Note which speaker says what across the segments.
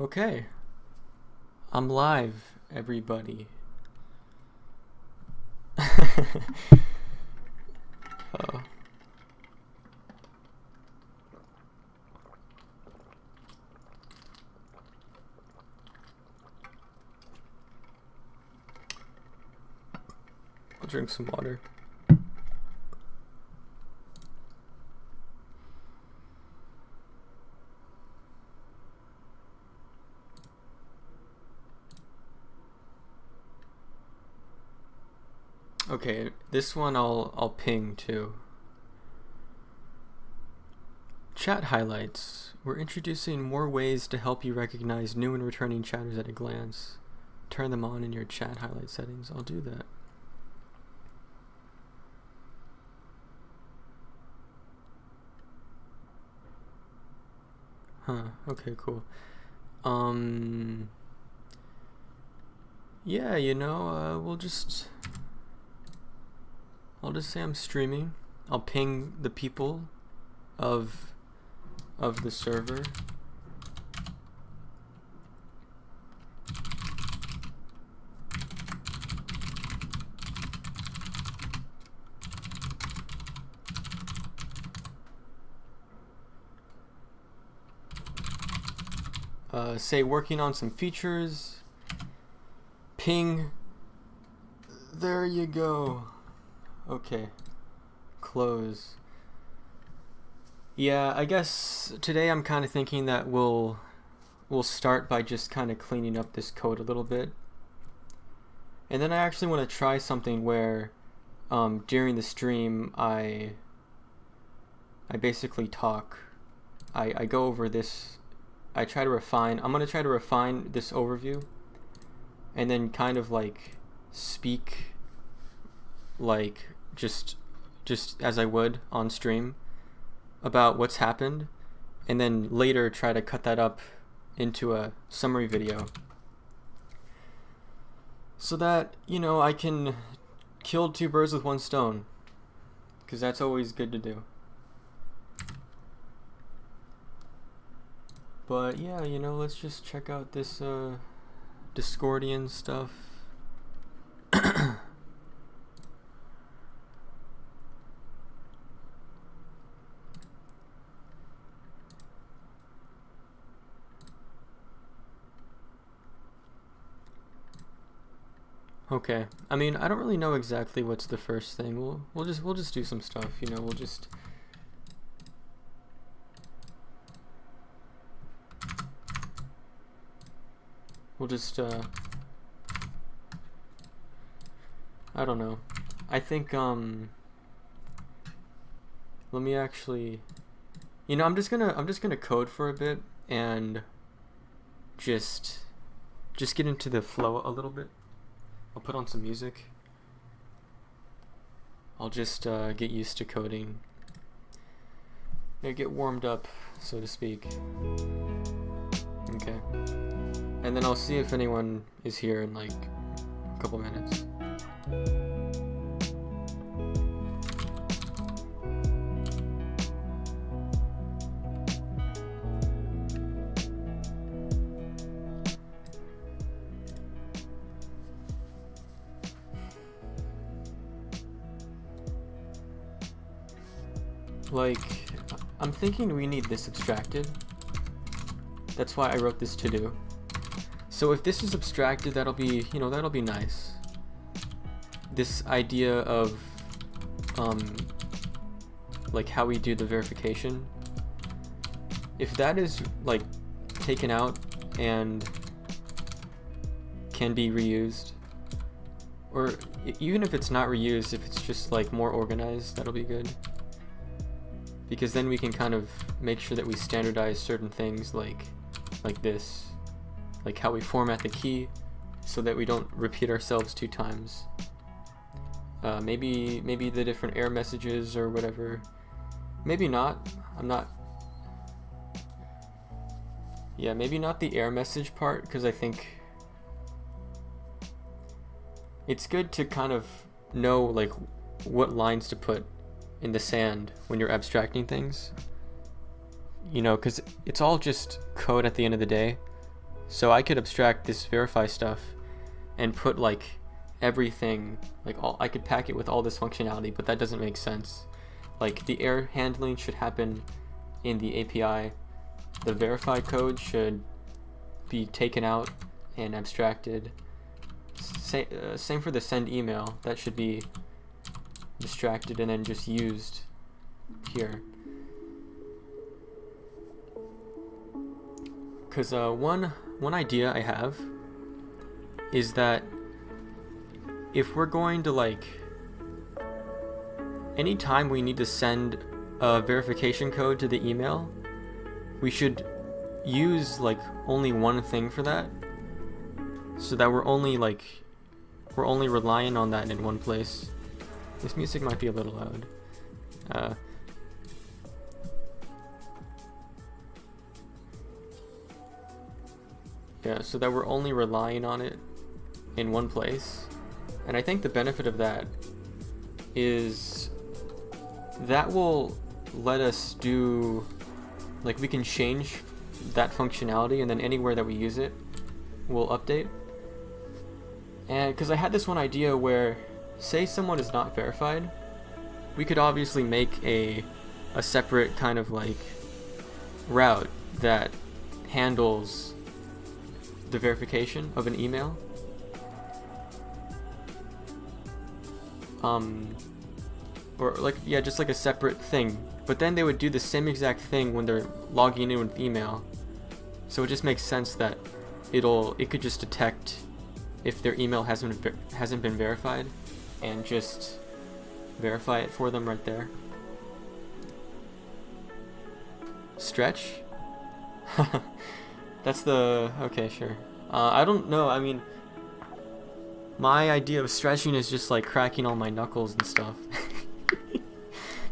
Speaker 1: Okay, I'm live, everybody. Oh. I'll drink some water. Okay, this one I'll ping too. Chat highlights. We're introducing more ways to help you recognize new and returning chatters at a glance. Turn them on in your chat highlight settings. I'll do that. Huh, okay, cool. Yeah, I'll just say I'm streaming. I'll ping the people of the server. Say working on some features. Ping. There you go. Okay. Close. Yeah, I guess today I'm kind of thinking that we'll start by just kind of cleaning up this code a little bit. And then I actually want to try something where during the stream I basically talk. I go over this. I'm going to try to refine this overview and then kind of like speak like just as I would on stream about what's happened, and then later try to cut that up into a summary video so that, I can kill two birds with one stone, because that's always good to do. But yeah, let's just check out this Discordian stuff. Okay. I mean, I don't really know exactly what's the first thing. We'll just do some stuff, we'll just I don't know. I think let me actually I'm just gonna code for a bit and just get into the flow a little bit. I'll put on some music. I'll just get used to coding. Get warmed up, so to speak. Okay. And then I'll see if anyone is here in like a couple minutes. Like, I'm thinking we need this abstracted. That's why I wrote this to do. So if this is abstracted, that'll be, that'll be nice. This idea of, like how we do the verification. If that is like taken out and can be reused, or even if it's not reused, if it's just like more organized, that'll be good. Because then we can kind of make sure that we standardize certain things like this, like how we format the key so that we don't repeat ourselves 2 times. Maybe the different error messages or whatever. Maybe not. Yeah, maybe not the error message part, because I think it's good to kind of know like what lines to put in the sand when you're abstracting things, because it's all just code at the end of the day. So I could abstract this verify stuff and put like everything, like I could pack it with all this functionality, but that doesn't make sense. Like the error handling should happen in the API. The verify code should be taken out and abstracted. Same for the send email. That should be abstracted and then just used here. Because one idea I have is that if we're going to like, anytime we need to send a verification code to the email, we should use like only one thing for that, so that we're only relying on that in one place. This music might be a little loud. Yeah, so that we're only relying on it in one place. And I think the benefit of that is that will let us do, like, we can change that functionality, and then anywhere that we use it will update. And because I had this one idea where, say someone is not verified, we could obviously make a separate kind of like route that handles the verification of an email. Or like, yeah, just like a separate thing. But then they would do the same exact thing when they're logging in with email. So it just makes sense that it could just detect if their email hasn't been verified and just verify it for them right there. Stretch? That's the... okay, sure. I don't know, I mean, my idea of stretching is just like cracking all my knuckles and stuff.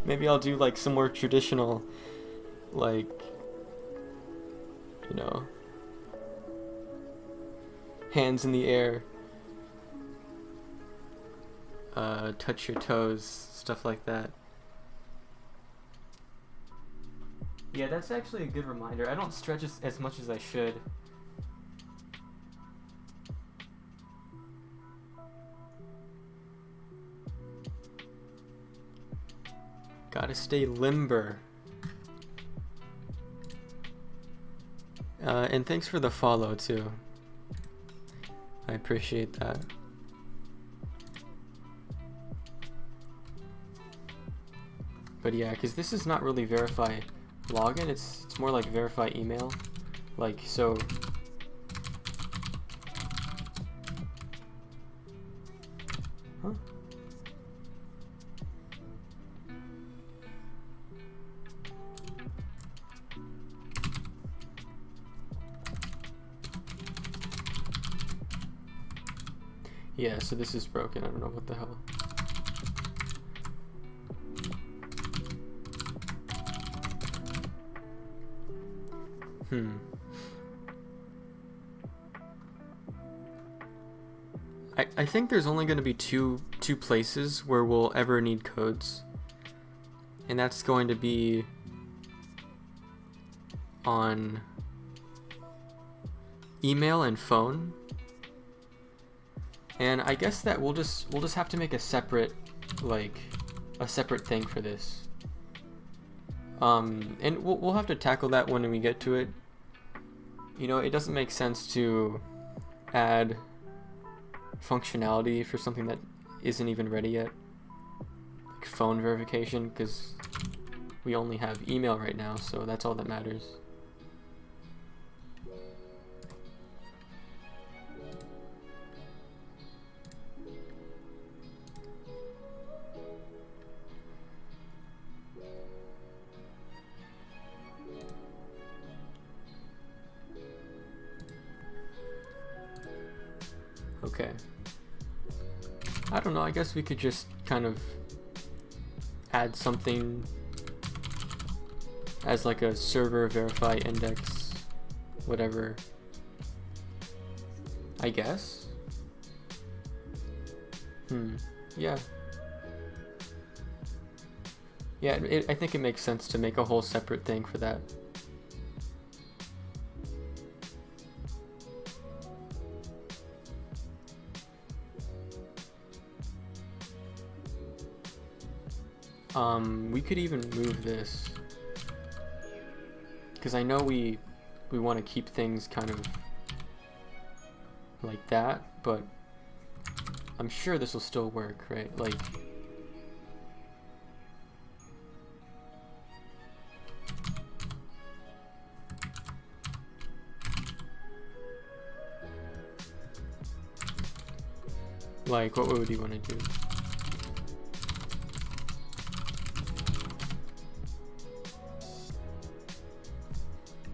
Speaker 1: Maybe I'll do like some more traditional, like, you know, hands in the air, touch your toes, stuff like that. Yeah, that's actually a good reminder. I don't stretch as much as I should. Gotta stay limber. And thanks for the follow too. I appreciate that. But yeah, because this is not really verify login, it's more like verify email. Like, so huh? Yeah, so this is broken. I don't know what the hell. I think there's only going to be two places where we'll ever need codes, and that's going to be on email and phone. And I guess that we'll just have to make a separate thing for this. And we'll have to tackle that when we get to it. You know, it doesn't make sense to add functionality for something that isn't even ready yet, like phone verification, because we only have email right now, so that's all that matters. Okay. I don't know, I guess we could just kind of add something as like a server verify index, whatever. I guess? Yeah. Yeah, I think it makes sense to make a whole separate thing for that. We could even move this, because I know we want to keep things kind of like that, but I'm sure this will still work, right? Like what would you want to do?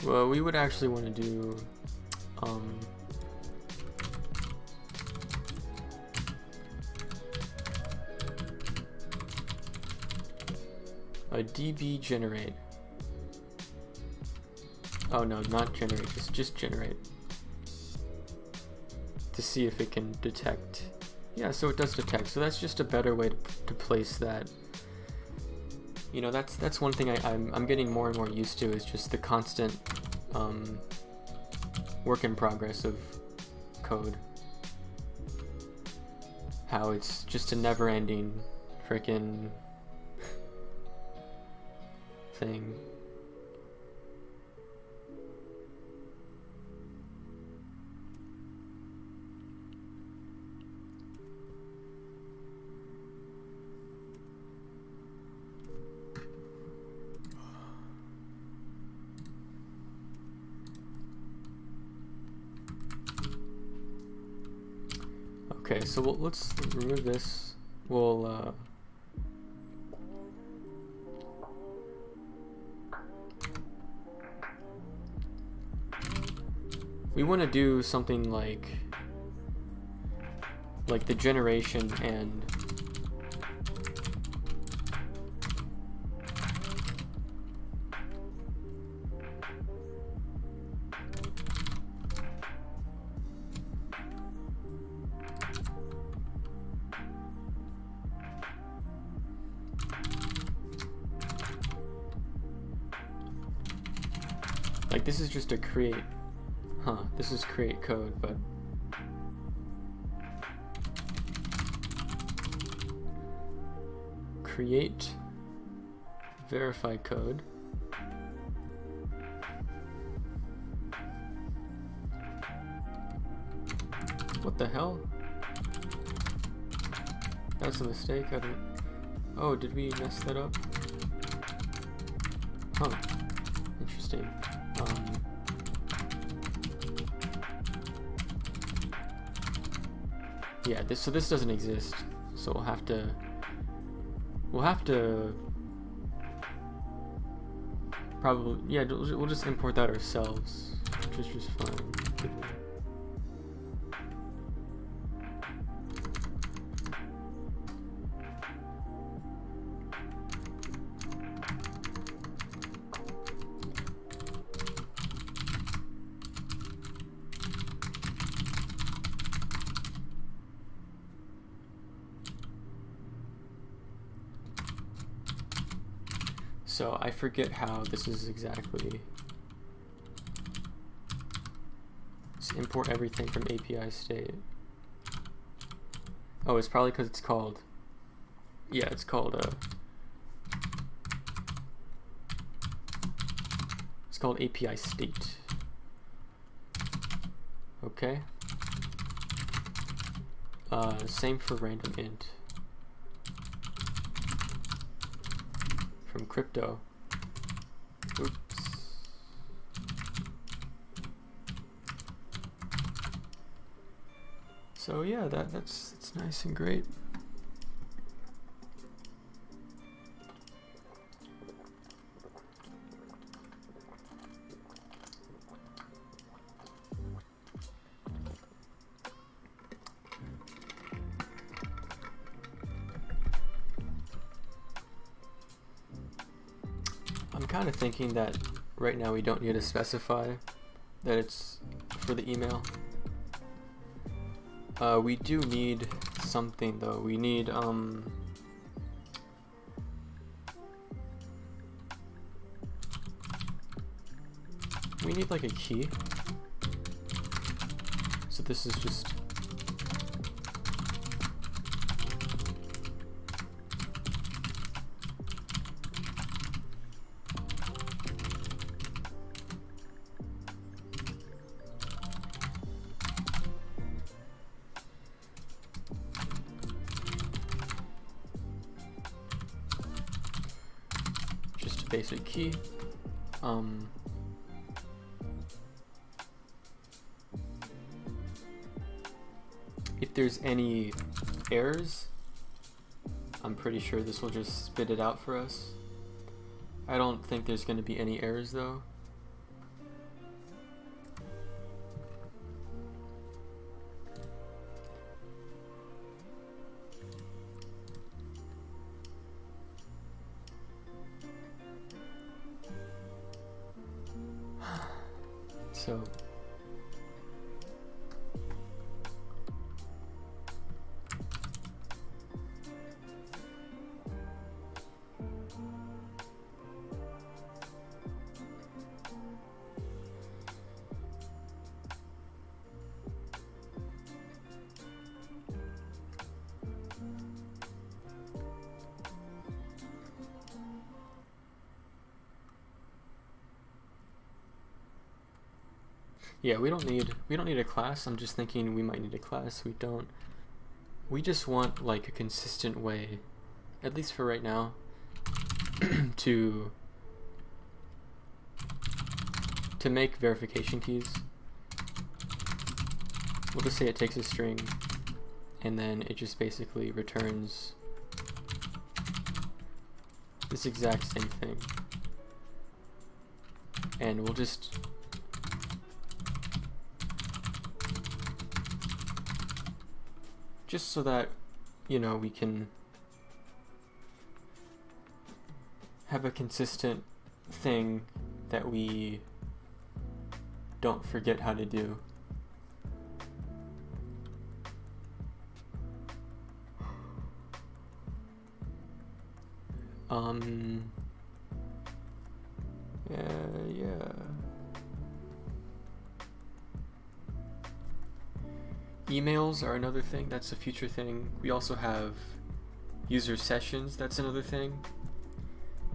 Speaker 1: Well, we would actually want to do a db generate. Oh no, not generate, just generate, to see if it can detect. Yeah, so it does detect. So that's just a better way to place that. You know, that's one thing I'm getting more and more used to, is just the constant work in progress of code. How it's just a never-ending freaking thing. Okay, so let's remove this. We'll we want to do something like the generation and like this is just a create. This is create code, but create verify code. What the hell? That's a mistake. I don't. Oh, did we mess that up? Huh. Interesting. Yeah, so this doesn't exist, so we'll have to probably, yeah, we'll just import that ourselves, which is just fine. So I forget how this is exactly. Let's import everything from API state. Oh, it's probably because it's called. Yeah, it's called it's called API state. Okay. Same for random int. From crypto. Oops. So yeah, that's nice and great. I'm kind of thinking that right now we don't need to specify that it's for the email. We do need something though. We need like a key. So this is just basic key. If there's any errors, I'm pretty sure this will just spit it out for us. I don't think there's going to be any errors though. So yeah, we don't need a class. I'm just thinking we might need a class. We don't. We just want like a consistent way, at least for right now, to make verification keys. We'll just say it takes a string and then it just basically returns this exact same thing. And we'll just so that, you know, we can have a consistent thing that we don't forget how to do. Yeah. Emails are another thing. That's a future thing. We also have user sessions. That's another thing.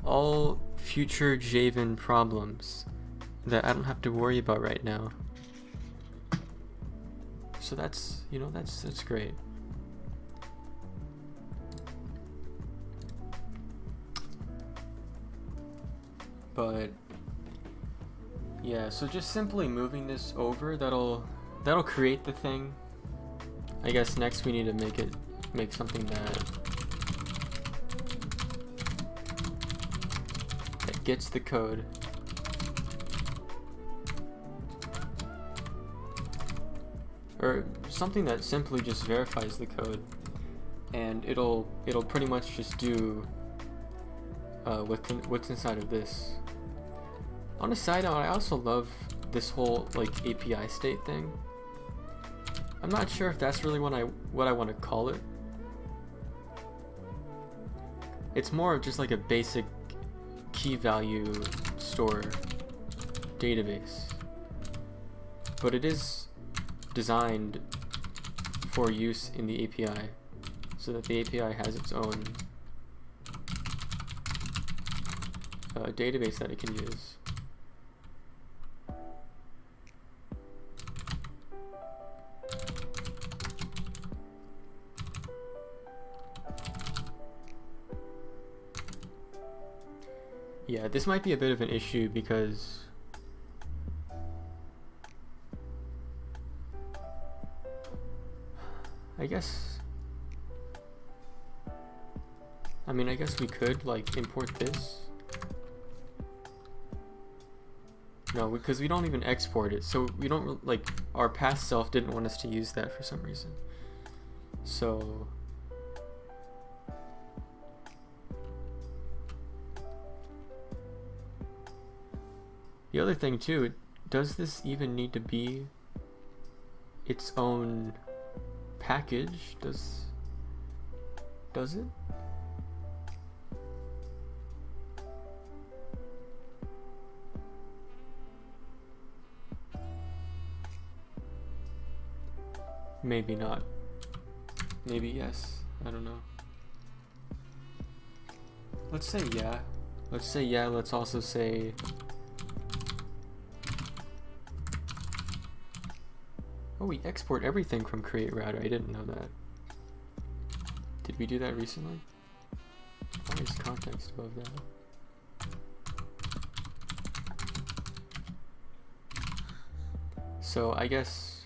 Speaker 1: All future Javen problems that I don't have to worry about right now. So that's, you know, that's great. But yeah, so just simply moving this over, that'll create the thing. I guess next we need to make something that gets the code. Or something that simply just verifies the code, and it'll pretty much just do what's inside of this. On a side note, I also love this whole like API state thing. I'm not sure if that's really what I want to call it. It's more of just like a basic key value store database, but it is designed for use in the API, so that the API has its own database that it can use. Yeah, this might be a bit of an issue because I guess we could like import this. No, because we don't even export it, so we don't like, our past self didn't want us to use that for some reason. So the other thing too, does this even need to be its own package? Does it? Maybe not. Maybe yes. I don't know. Let's say yeah. Let's say yeah. Let's also say oh, we export everything from create router. I didn't know that. Did we do that recently? Why is context above that? So I guess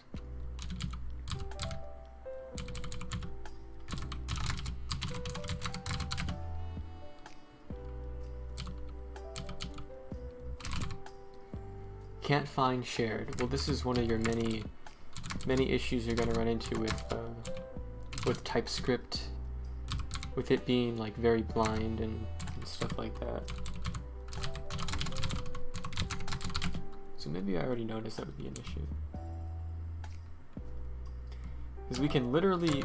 Speaker 1: can't find shared. Well, this is one of your many issues you're going to run into with TypeScript, with it being like very blind and stuff like that. So maybe I already noticed that would be an issue. Because we can literally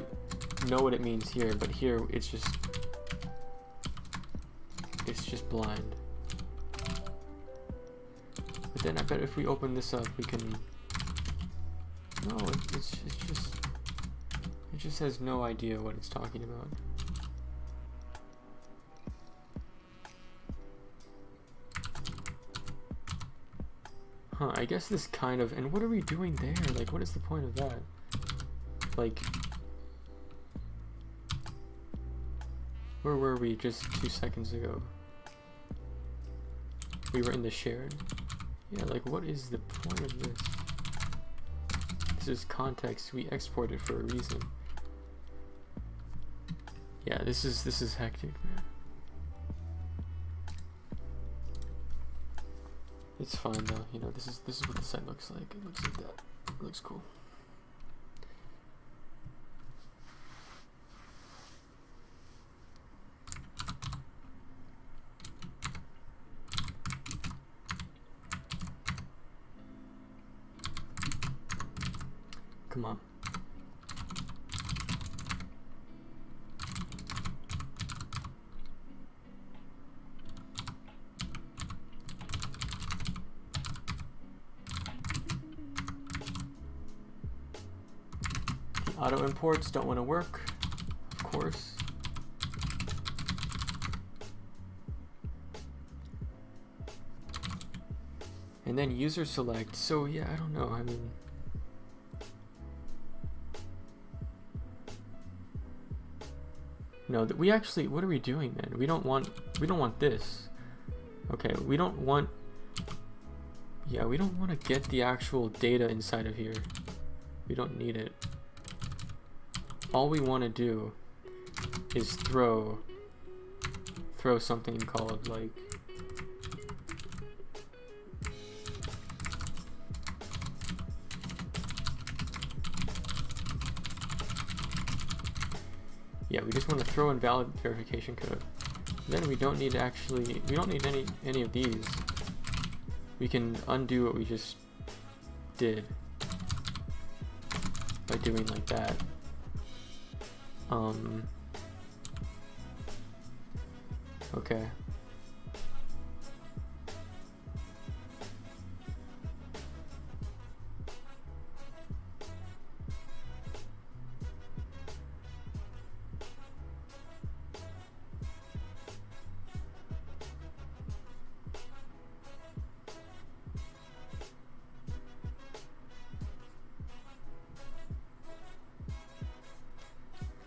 Speaker 1: know what it means here, but here it's just blind. But then I bet if we open this up, we can. No, it just has no idea what it's talking about. Huh, I guess this kind of, and what are we doing there? Like, what is the point of that? Like, where were we just 2 seconds ago? We were in the shared? Yeah, like, what is the point of this? This is context. We export it for a reason. Yeah, this is hectic, man. It's fine though. You know, this is what the site looks like. It looks like that. It looks cool. Come on. Auto imports don't want to work, of course. And then user select. So yeah, I don't know. I mean, no, that we actually, what are we doing, man? We don't want this. Okay, we don't want, yeah, we don't want to get the actual data inside of here. We don't need it. All we want to do is throw something called like yeah, we just want to throw in valid verification code. Then we don't need any of these. We can undo what we just did by doing like that. Okay.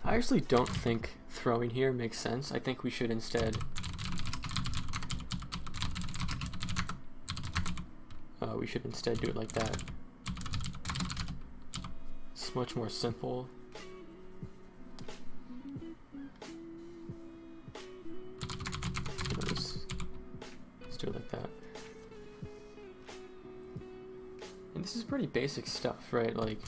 Speaker 1: I actually don't think throwing here makes sense. I think we should instead do it like that. It's much more simple. Let's do it like that. And this is pretty basic stuff, right? Like,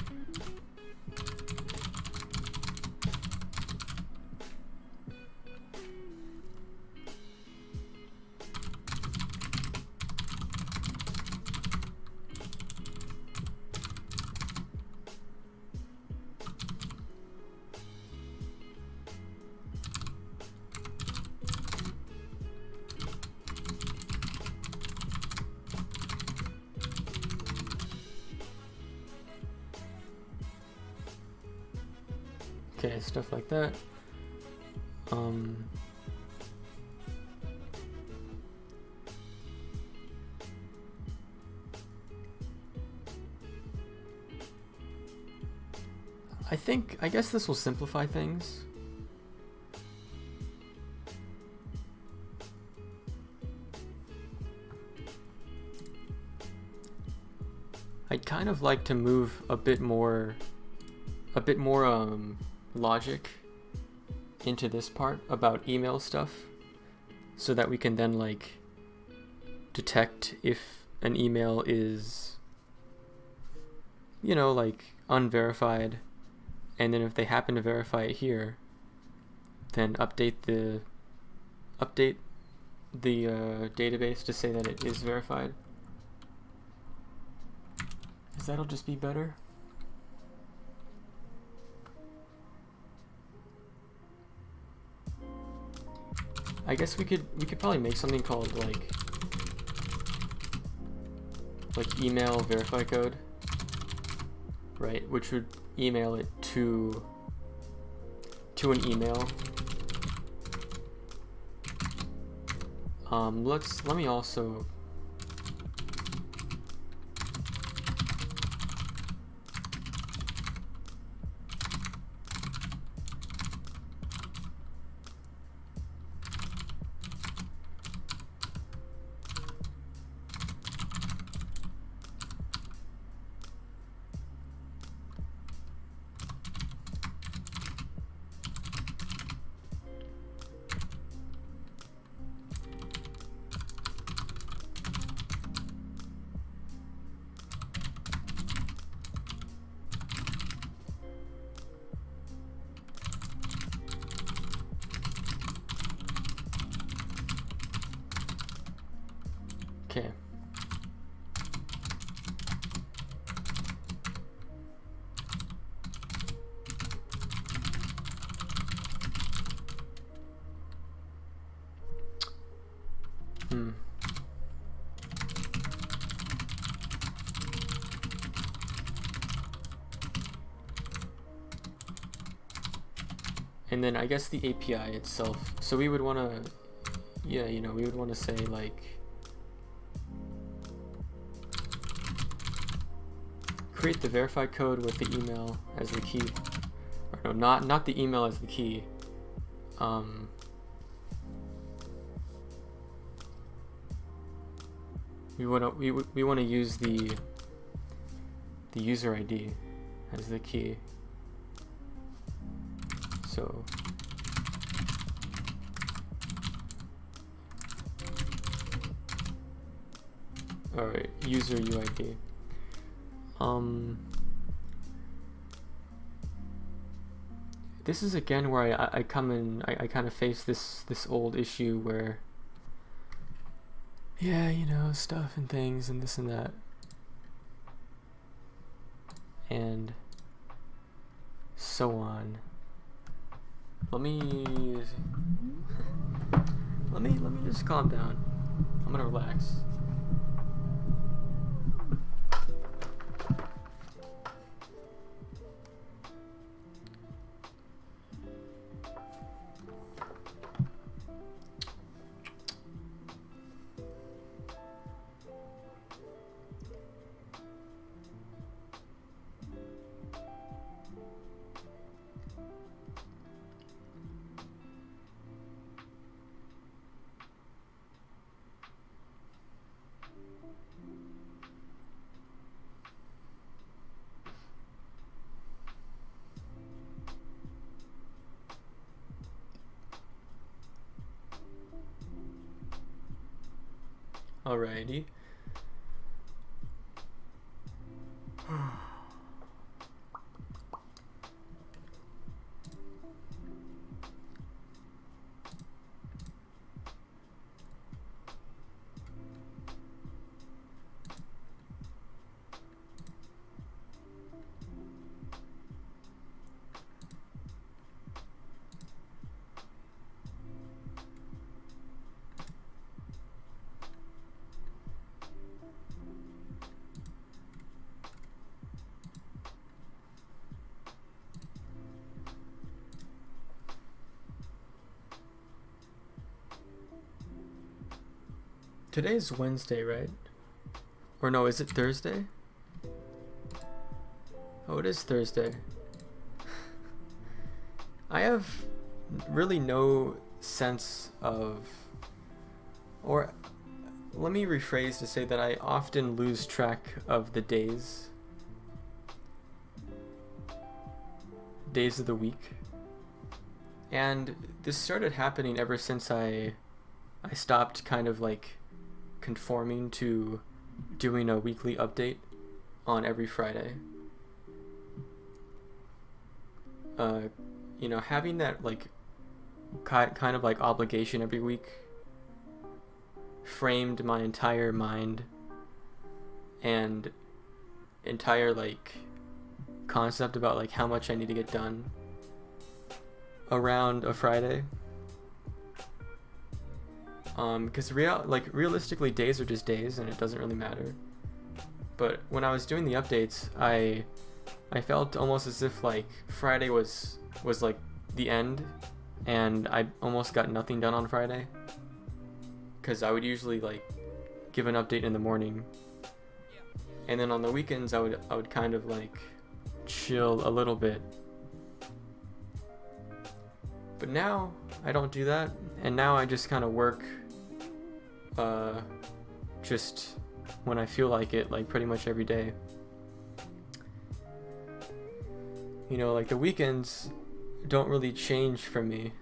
Speaker 1: okay, stuff like that. I guess this will simplify things. I'd kind of like to move a bit more logic into this part about email stuff, so that we can then like detect if an email is, you know, like unverified, and then if they happen to verify it here, then update the database to say that it is verified. Because that'll just be better. I guess we could probably make something called like email verify code, right? Which would email it to an email. Let me also okay. And then I guess the API itself. So we would want to, yeah, you know, we would want to say like create the verified code with the email as the key, or no, not the email as the key. We want to use the user ID as the key. So all right, user UID. This is again where I come in. I kind of face this old issue where, yeah, you know, stuff and things and this and that, and so on. Let me just calm down. I'm gonna relax. Alrighty. Today's Wednesday, right? Or no, is it Thursday? Oh, it is Thursday. I have really no sense of, or let me rephrase to say that I often lose track of the days of the week. And this started happening ever since I stopped kind of like conforming to doing a weekly update on every Friday. You know, having that like kind of like obligation every week framed my entire mind and entire like concept about like how much I need to get done around a Friday. Because realistically days are just days and it doesn't really matter. But when I was doing the updates, I felt almost as if like Friday was like the end, and I almost got nothing done on Friday. Because I would usually like give an update in the morning, and then on the weekends I would kind of like chill a little bit. But now I don't do that, and now I just kind of work just when I feel like it, like pretty much every day. You know, like the weekends don't really change for me.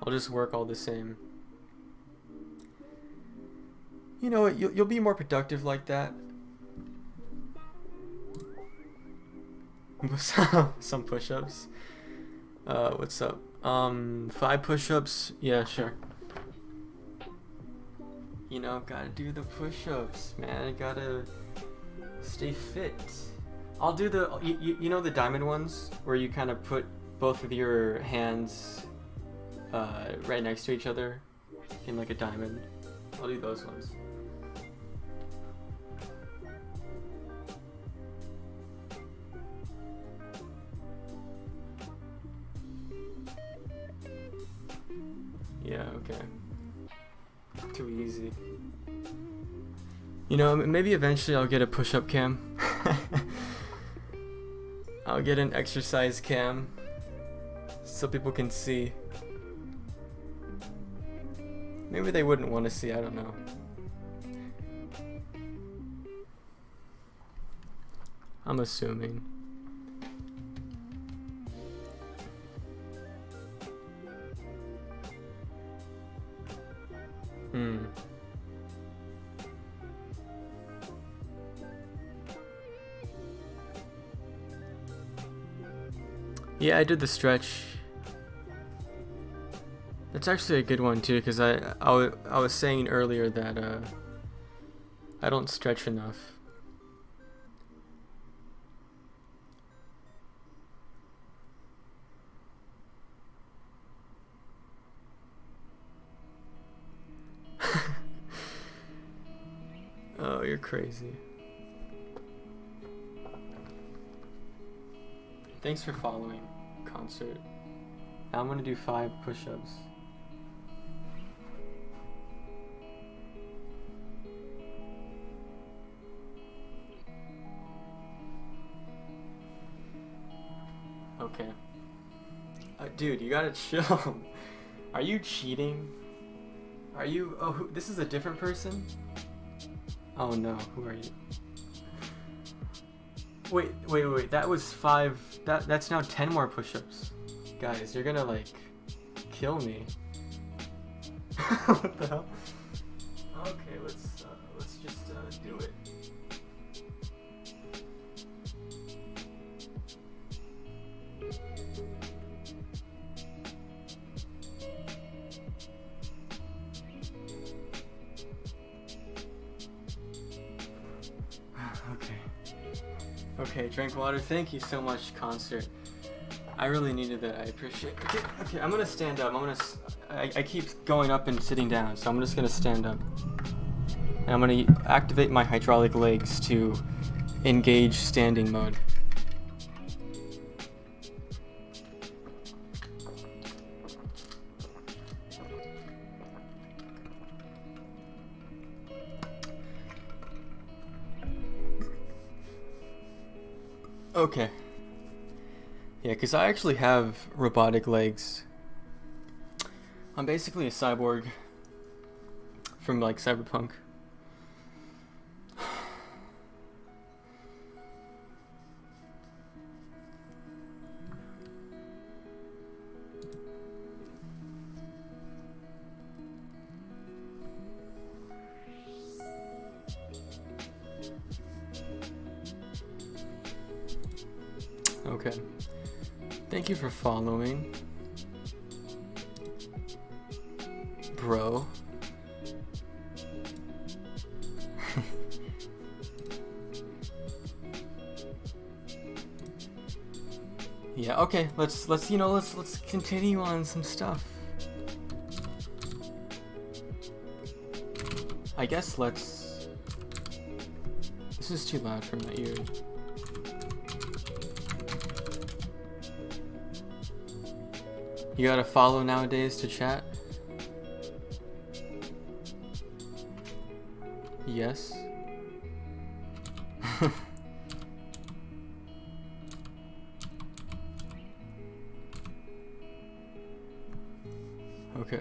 Speaker 1: I'll just work all the same. You know, you'll be more productive like that. Some push-ups. What's up? 5 push-ups. Yeah, sure. You know, gotta do the push-ups, man. Gotta stay fit. I'll do the, you know the diamond ones where you kind of put both of your hands right next to each other in like a diamond. I'll do those ones. Yeah, okay. Too easy. You know, maybe eventually I'll get a push-up cam. I'll get an exercise cam so people can see. Maybe they wouldn't want to see, I don't know. I'm assuming. Yeah, I did the stretch. That's actually a good one too, because I was saying earlier that I don't stretch enough. Oh, you're crazy. Thanks for following, Concert. Now I'm gonna do 5 push-ups. Okay. Dude, you gotta chill. Are you cheating? Are you? Oh, this is a different person? Oh no, who are you? Wait, that was 5, that's now 10 more push-ups. Guys, you're gonna like kill me. What the hell? Okay, let's just do it. Okay, drink water. Thank you so much, Concert. I really needed that. I appreciate it. Okay, I'm gonna stand up. I keep going up and sitting down, so I'm just gonna stand up. And I'm gonna activate my hydraulic legs to engage standing mode. Okay. Yeah, because I actually have robotic legs. I'm basically a cyborg. from like Cyberpunk. Okay. Thank you for following, bro. Yeah, okay, let's continue on some stuff. I guess this is too loud for my ears. You gotta follow nowadays to chat? Yes. Okay.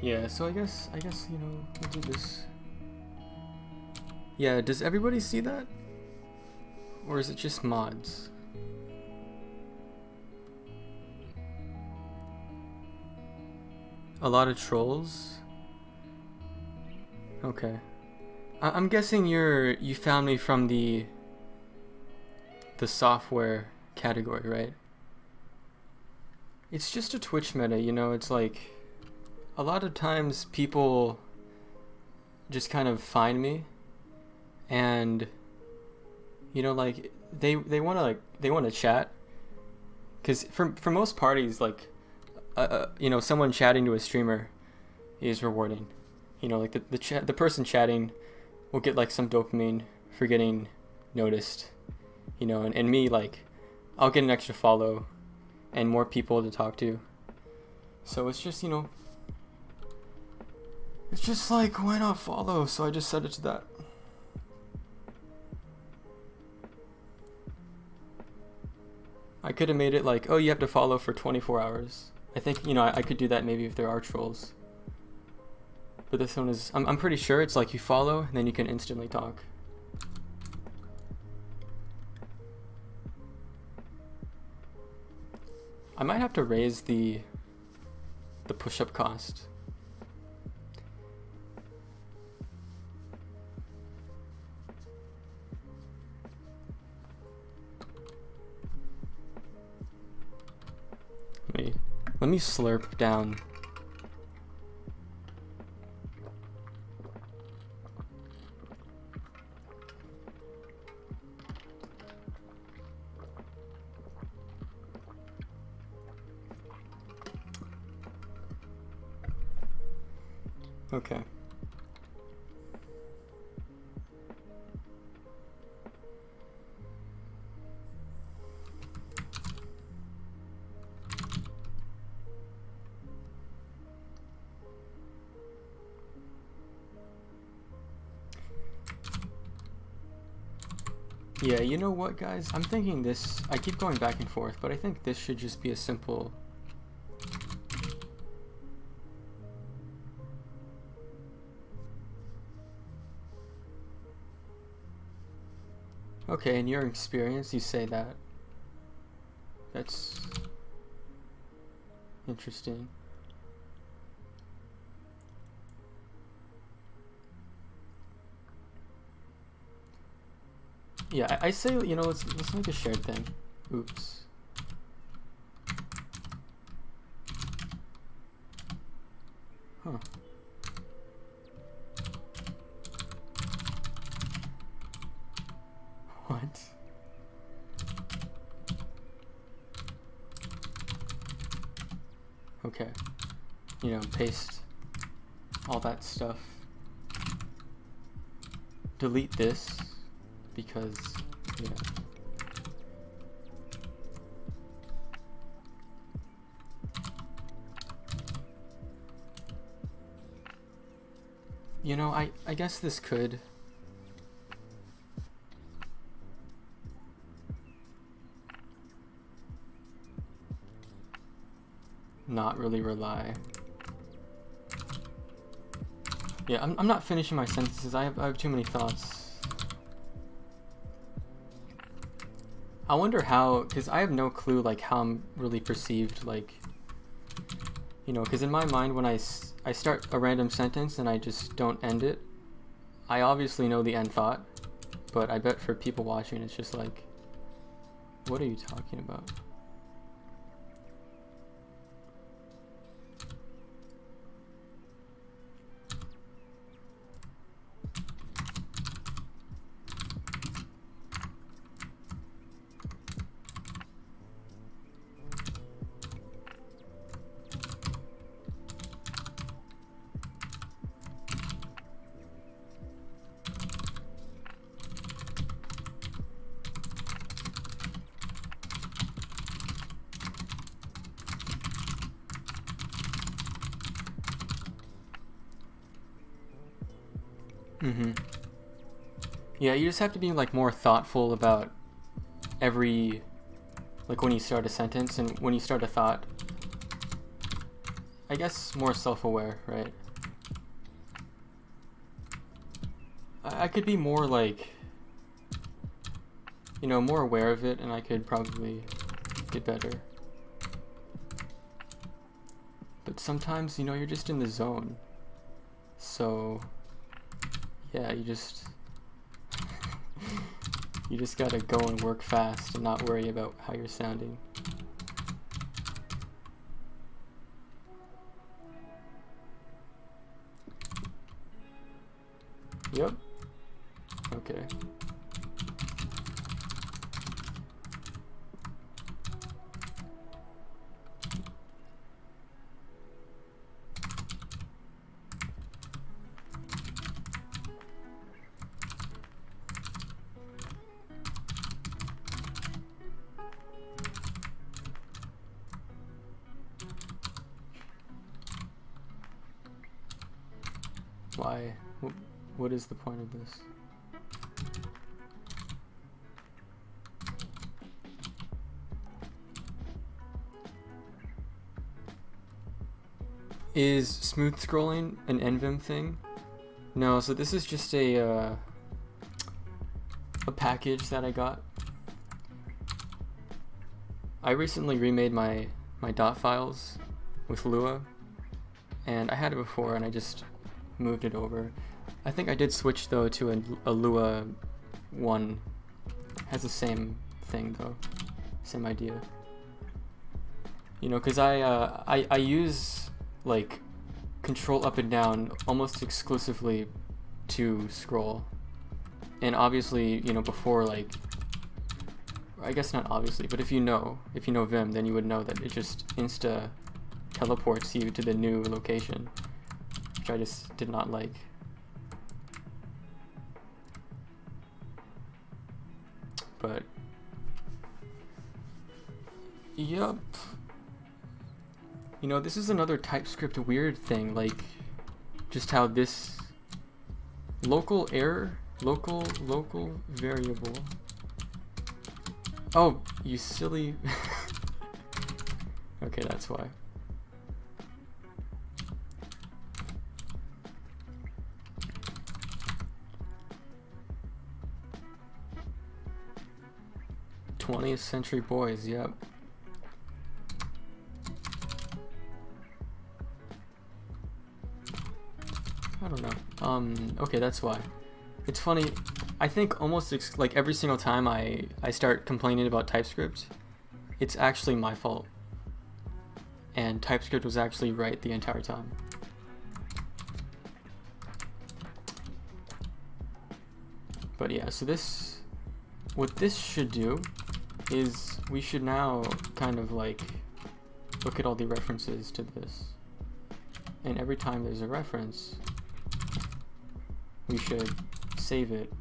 Speaker 1: Yeah, so I guess you know, we'll do this. Yeah, does everybody see that? Or is it just mods? A lot of trolls? Okay. I'm guessing you found me from the software category, right? It's just a Twitch meta, you know, it's like a lot of times people just kind of find me and you know, like they want to chat, cuz for most parties, like you know, someone chatting to a streamer is rewarding. You know, like the person chatting will get like some dopamine for getting noticed, you know, and me, like I'll get an extra follow and more people to talk to. So it's just, you know, it's just like, why not follow? So I just set it to that. I could have made it like, oh, you have to follow for 24 hours. I think, you know, I could do that maybe if there are trolls. But this one is, I'm pretty sure it's like you follow and then you can instantly talk. I might have to raise the push-up cost. Let me slurp down. Okay. Yeah, you know what, guys? I'm thinking this, I keep going back and forth, but I think this should just be a simple... Okay, in your experience, you say that. That's interesting. Yeah, I say, you know, let's make a shared thing. Oops. Huh. What? Okay. You know, paste all that stuff. Delete this because, yeah. You know, I guess this could not really rely. Yeah, I'm not finishing my sentences. I have too many thoughts. I wonder how, because I have no clue like how I'm really perceived, like, you know, because in my mind when I start a random sentence and I just don't end it, I obviously know the end thought, but I bet for people watching it's just like, what are you talking about? Mm-hmm. Yeah, you just have to be like more thoughtful about every, like when you start a sentence and when you start a thought. I guess more self-aware, right? I could be more like, you know, more aware of it, and I could probably get better. But sometimes, you know, you're just in the zone. So, yeah, you just gotta go and work fast and not worry about how you're sounding. Yep. Okay. Why? What is the point of this? Is smooth scrolling an NVim thing? No, so this is just a package that I got. I recently remade my dot files with Lua, and I had it before and I just moved it over. I think I did switch though to a Lua 1. Has the same thing though, same idea. You know, cause I use like control up and down almost exclusively to scroll, and obviously, you know, before, like, I guess not obviously, but if you know Vim, then you would know that it just insta teleports you to the new location, which I just did not like. But yup. You know, this is another TypeScript weird thing, like just how this local error, local variable. Oh, you silly. Okay, that's why. '20th century boys, yep. I don't know. Okay, that's why. It's funny, I think almost like every single time I start complaining about TypeScript, it's actually my fault. And TypeScript was actually right the entire time. But yeah, so what this should do is we should now kind of like look at all the references to this. And every time there's a reference, we should save it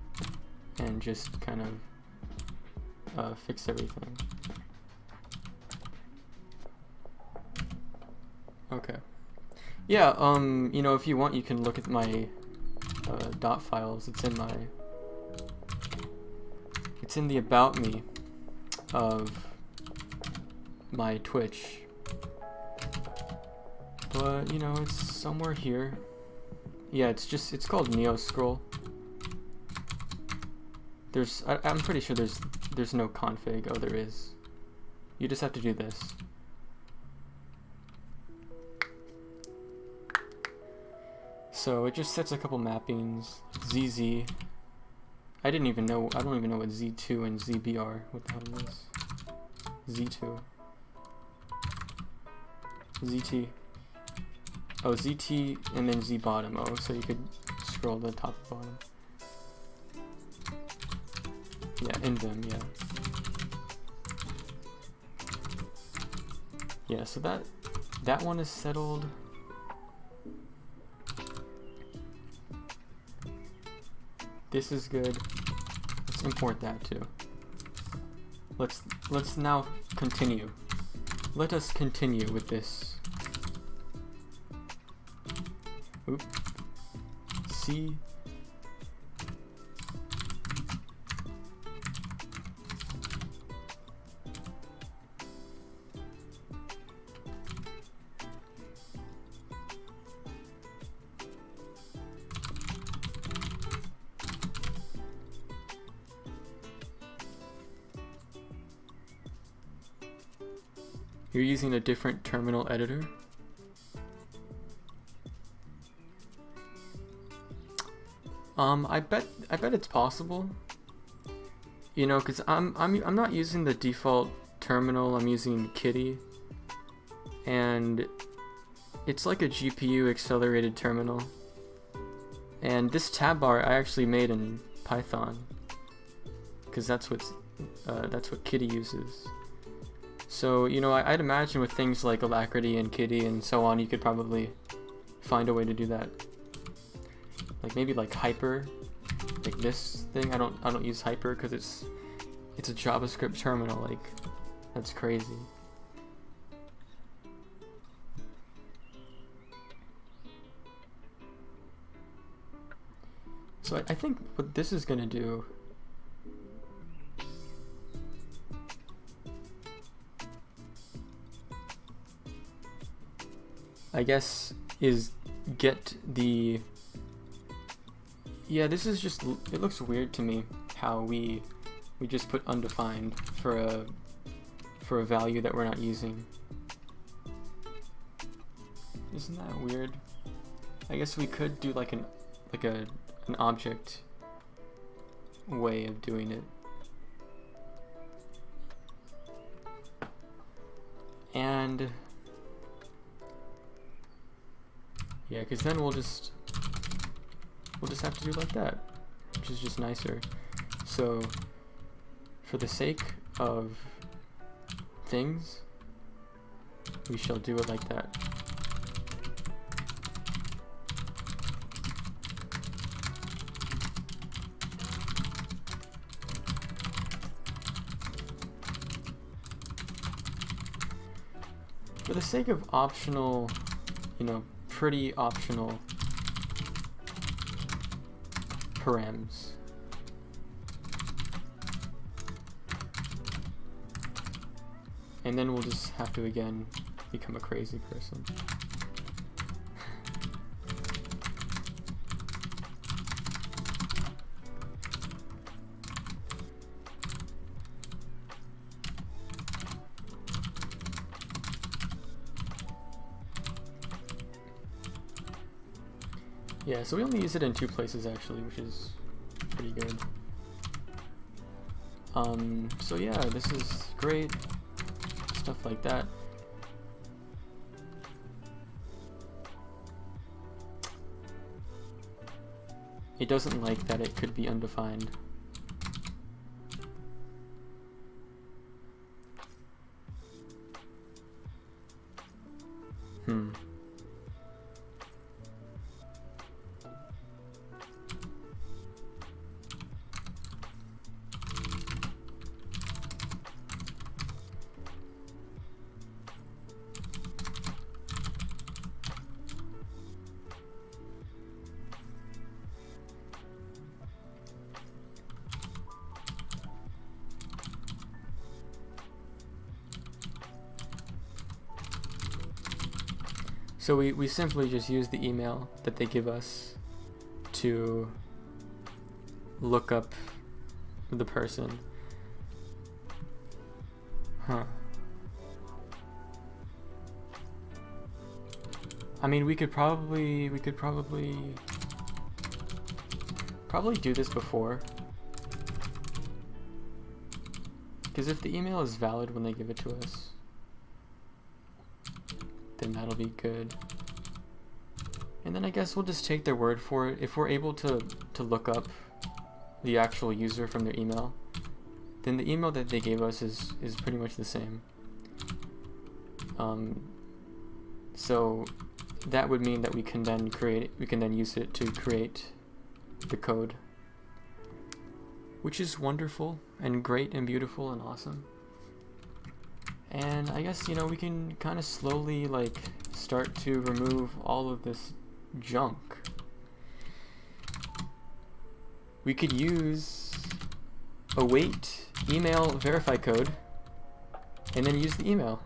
Speaker 1: and just kind of fix everything. Okay. Yeah, you know, if you want, you can look at my dot files. It's in the about me of my Twitch. But, you know, it's somewhere here. Yeah, it's called NeoScroll. I'm pretty sure there's no config. Oh, there is. You just have to do this. So it just sets a couple mappings. ZZ. I don't even know what Z2 and ZB are. What the hell is Z2? ZT. Oh, ZT and then Z bottom. Oh, so you could scroll the top and bottom. Yeah, in them, yeah. Yeah, so that one is settled. This is good. Let's import that too. Let's now continue. Let us continue with this. Oop. C. You're using a different terminal editor? I bet it's possible. You know, cause I'm not using the default terminal. I'm using Kitty, and it's like a GPU accelerated terminal. And this tab bar I actually made in Python, cause that's what Kitty uses. So, you know, I'd imagine with things like Alacrity and Kitty and so on, you could probably find a way to do that. Like maybe like Hyper, like this thing. I don't use Hyper because it's a JavaScript terminal. Like, that's crazy. So I think what this is gonna do, I guess, is get the... Yeah, this is just... It looks weird to me how we just put undefined for a value that we're not using. Isn't that weird? I guess we could do like an object way of doing it. And yeah, because then we'll just have to do like that, which is just nicer. So for the sake of things, we shall do it like that. For the sake of optional, you know, pretty optional params. And then we'll just have to again become a crazy person. Yeah, so we only use it in 2 places actually, which is pretty good. So yeah, this is great. Stuff like that. It doesn't like that it could be undefined. So we simply just use the email that they give us to look up the person. Huh. I mean, we could probably do this before. Because if the email is valid when they give it to us, then that'll be good. And then I guess we'll just take their word for it. If we're able to look up the actual user from their email, then the email that they gave us is pretty much the same. So that would mean that we can then use it to create the code, which is wonderful and great and beautiful and awesome. And I guess, you know, we can kind of slowly like start to remove all of this junk. We could use await email verify code and then use the email.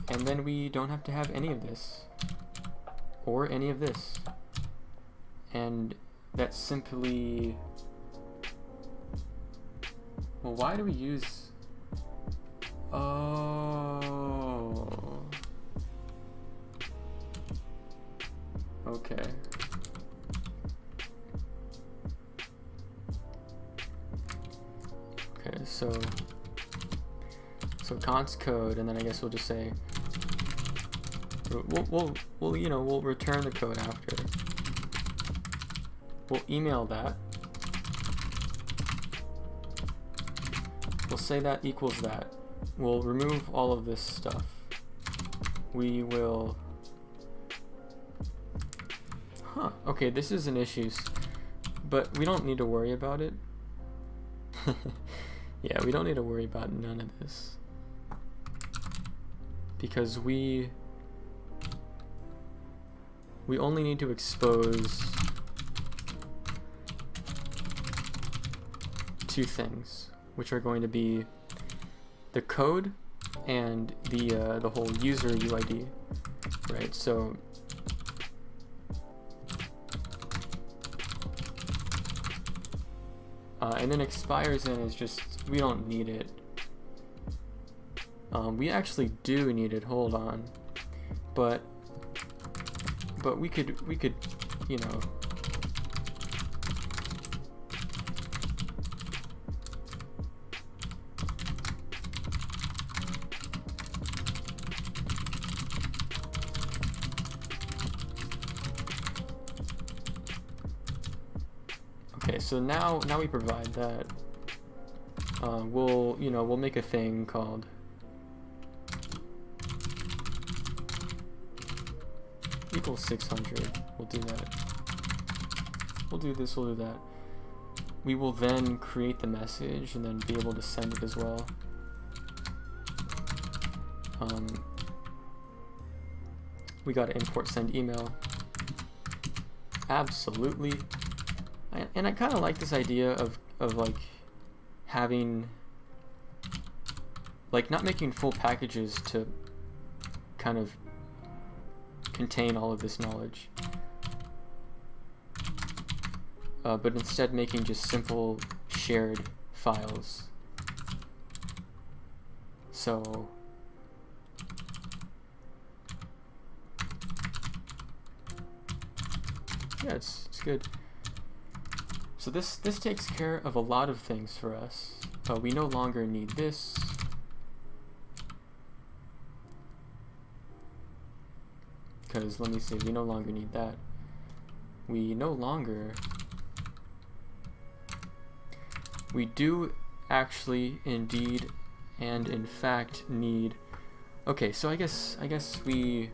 Speaker 1: And then we don't have to have any of this or any of this. And that's simply, well, why do we use, oh, okay. Okay, so const code, and then I guess we'll just say, we'll you know, we'll return the code after. We'll email that. We'll say that equals that. We'll remove all of this stuff. We will, okay, this is an issue, but we don't need to worry about it. Yeah, we don't need to worry about none of this, because we only need to expose two things, which are going to be the code and the whole user UID, right? So and then expires in is just, we don't need it. We actually do need it, hold on, but we could, you know, okay, so now we provide that. We'll make a thing called equals 600. We'll do that. We'll do this, we'll do that. We will then create the message and then be able to send it as well. We gotta import send email. Absolutely. And I kind of like this idea of like having, like, not making full packages to kind of contain all of this knowledge, but instead making just simple shared files. So yeah, it's good. So this takes care of a lot of things for us. We no longer need this. Because, let me see, we no longer need that. We no longer... We do actually, indeed, and in fact need... Okay, so I guess we...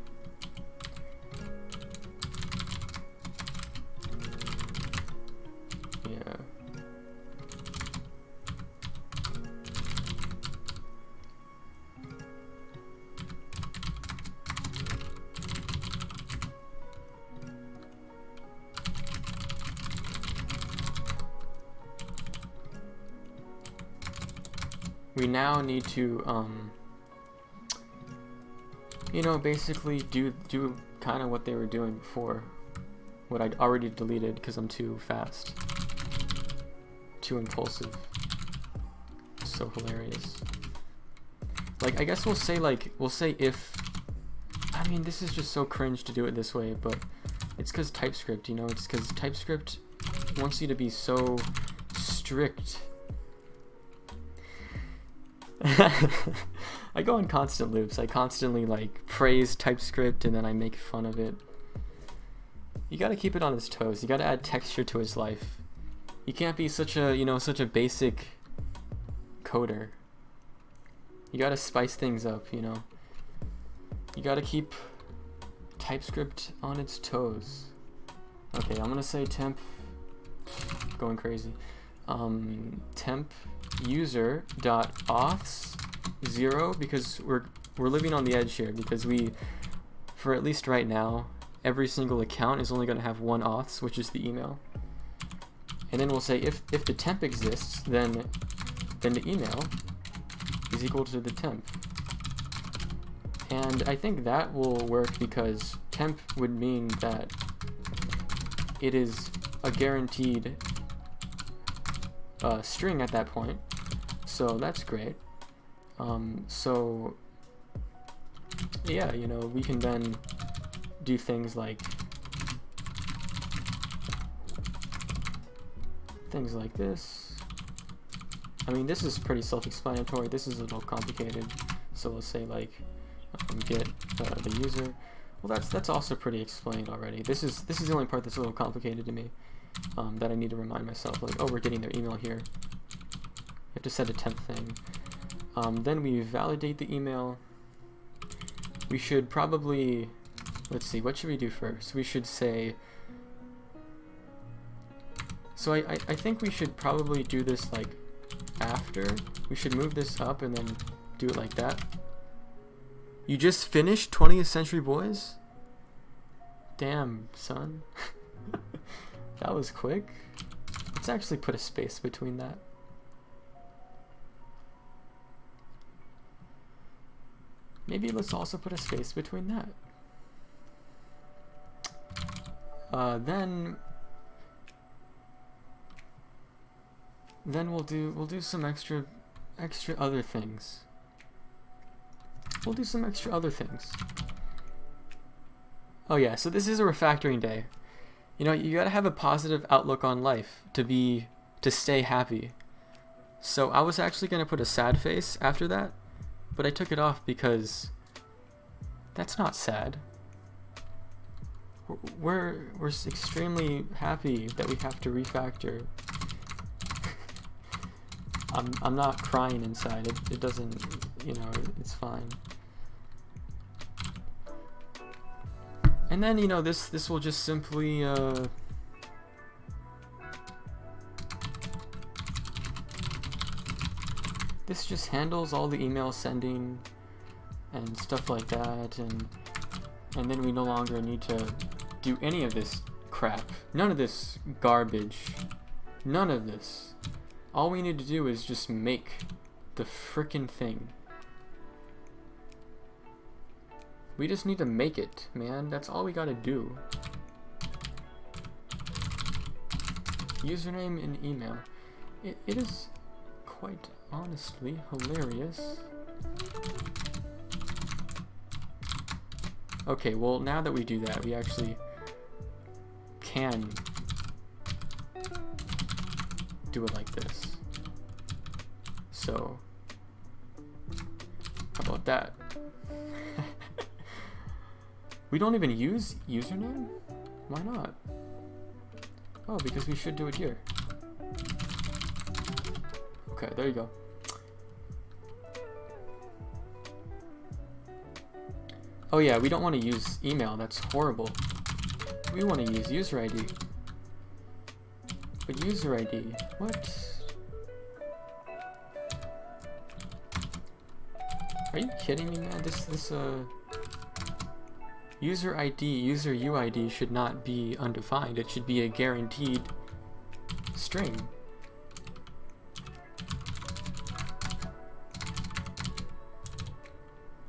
Speaker 1: we now need to, you know, basically do kind of what they were doing before, what I'd already deleted because I'm too fast, too impulsive. So hilarious. Like, I guess we'll say if, I mean, this is just so cringe to do it this way, but it's because TypeScript, you know, it's because TypeScript wants you to be so strict. I go in constant loops. I constantly like praise TypeScript and then I make fun of it. You gotta keep it on its toes. You gotta add texture to its life. You can't be such a, you know, such a basic coder. You gotta spice things up, you know. You gotta keep TypeScript on its toes. Okay, I'm gonna say temp, going crazy. Temp user dot auths 0, because we're living on the edge here, because we, for at least right now, every single account is only going to have one auths, which is the email. And then we'll say if the temp exists, then the email is equal to the temp. And I think that will work because temp would mean that it is a guaranteed string at that point, so that's great. So yeah, you know, we can then do things like this. I mean, this is pretty self-explanatory. This is a little complicated, so we'll say like get the user. Well, that's also pretty explained already. This is the only part that's a little complicated to me, that I need to remind myself, like, oh, we're getting their email here. You have to set a temp thing. Then we validate the email. We should probably, let's see, what should we do first? We should say, so I think we should probably do this like after. We should move this up and then do it like that. You just finished 20th Century Boys? Damn, son. That was quick. Let's actually put a space between that. Maybe let's also put a space between that. Then we'll do some extra other things. We'll do some extra other things. Oh yeah, so this is a refactoring day. You know, you gotta have a positive outlook on life to stay happy. So I was actually gonna put a sad face after that, but I took it off because that's not sad. We're extremely happy that we have to refactor. I'm not crying inside. It doesn't, you know, it's fine. And then, you know, this will just simply this just handles all the email sending and stuff like that, and then we no longer need to do any of this crap. None of this garbage. None of this. All we need to do is just make the frickin' thing. We just need to make it, man. That's all we gotta do. Username and email. It is quite honestly hilarious. Okay, well, now that we do that, we actually can do it like this. So, how about that? We don't even use username? Why not? Oh, because we should do it here. Okay, there you go. Oh yeah, we don't want to use email. That's horrible. We want to use user ID. But user ID, what? Are you kidding me, man? This user ID, user UID should not be undefined. It should be a guaranteed string.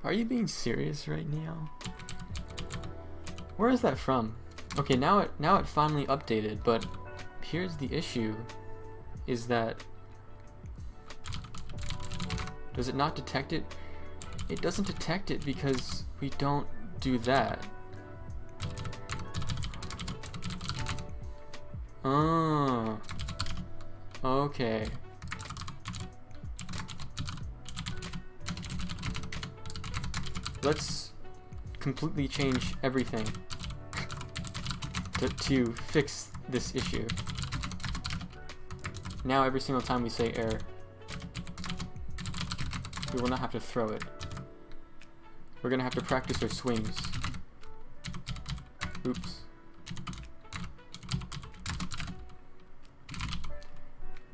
Speaker 1: Are you being serious right now? Where is that from? Okay, now it finally updated, but here's the issue, is that does it not detect it? It doesn't detect it because we don't do that. Oh. Okay. Let's completely change everything to fix this issue. Now every single time we say error, we will not have to throw it. We're gonna have to practice our swings. Oops.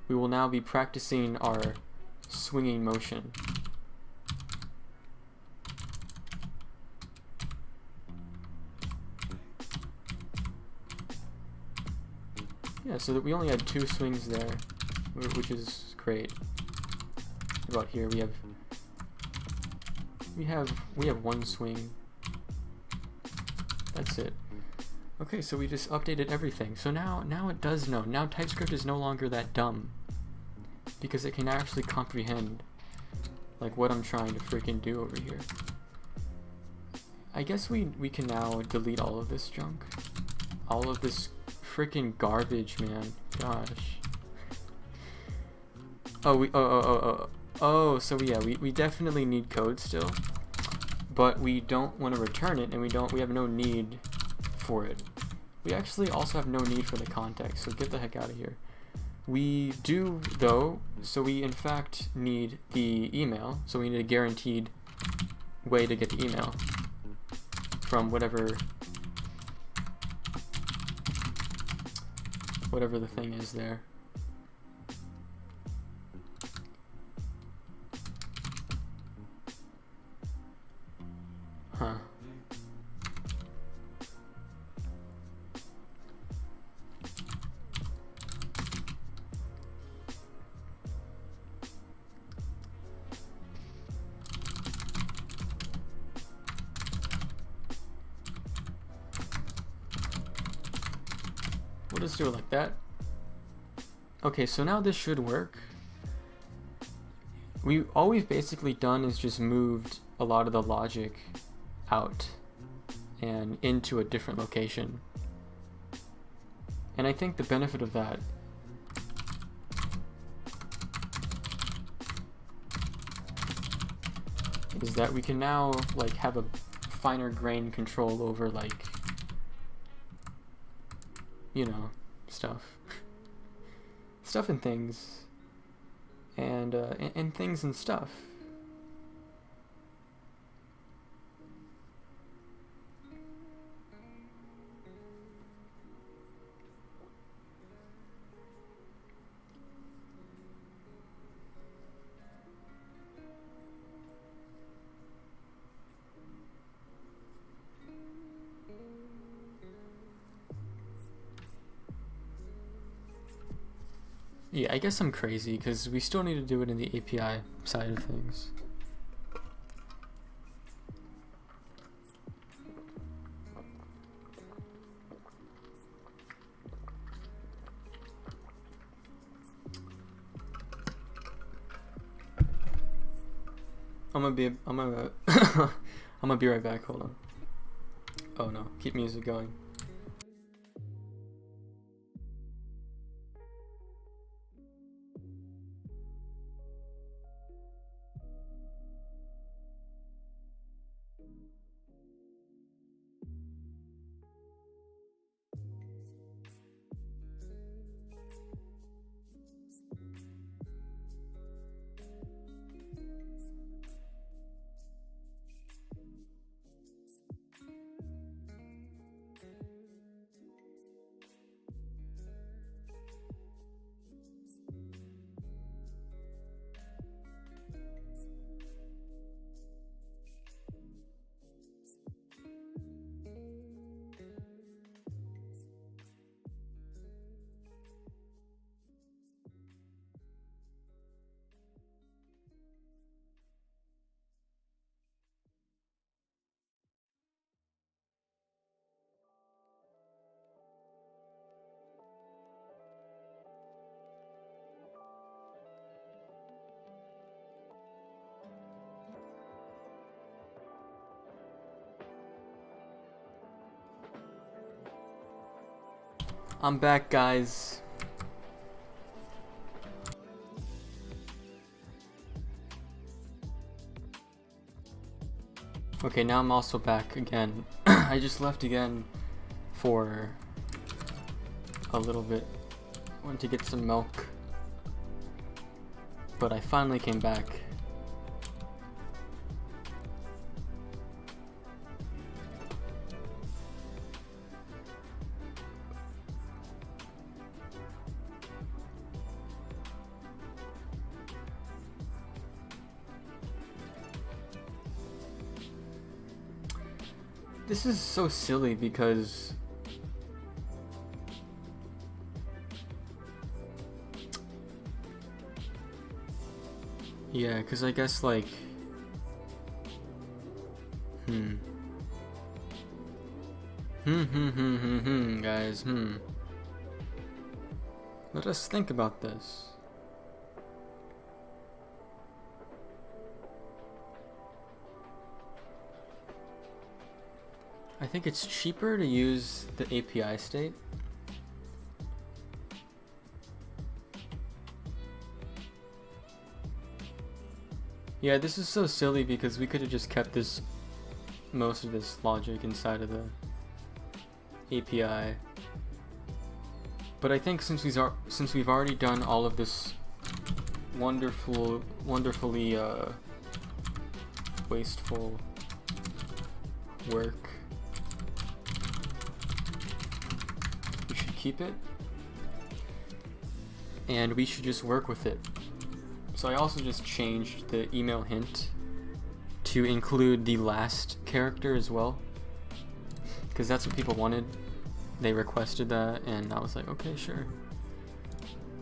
Speaker 1: We will now be practicing our swinging motion. Yeah, so that we only had 2 swings there, which is great. About here we have 1 swing. That's it. Okay, so we just updated everything. So now it does know. Now TypeScript is no longer that dumb, because it can actually comprehend like what I'm trying to freaking do over here. I guess we can now delete all of this junk. All of this freaking garbage, man. Gosh. Oh, so yeah, we definitely need code still, but we don't want to return it, and we have no need for it. We actually also have no need for the context, so get the heck out of here. We do though, so we in fact need the email, so we need a guaranteed way to get the email from whatever the thing is there. Huh. We'll just do it like that. Okay, so now this should work. All we've basically done is just moved a lot of the logic out and into a different location. And I think the benefit of that is that we can now like have a finer grain control over like, you know, stuff and things, and things and stuff. Yeah, I guess I'm crazy because we still need to do it in the API side of things. I'm gonna be right back. Hold on. Oh no, keep music going. I'm back, guys. Okay, now I'm also back again. I just left again for a little bit. Went to get some milk. But I finally came back. This is so silly because yeah, because I guess like guys, let us think about this. I think it's cheaper to use the API state. Yeah, this is so silly because we could have just kept most of this logic inside of the API. But I think since we've already done all of this wonderfully wasteful work, we should keep it, and we should just work with it. So I also just changed the email hint to include the last character as well, because that's what people wanted. They requested that, and I was like, okay, sure.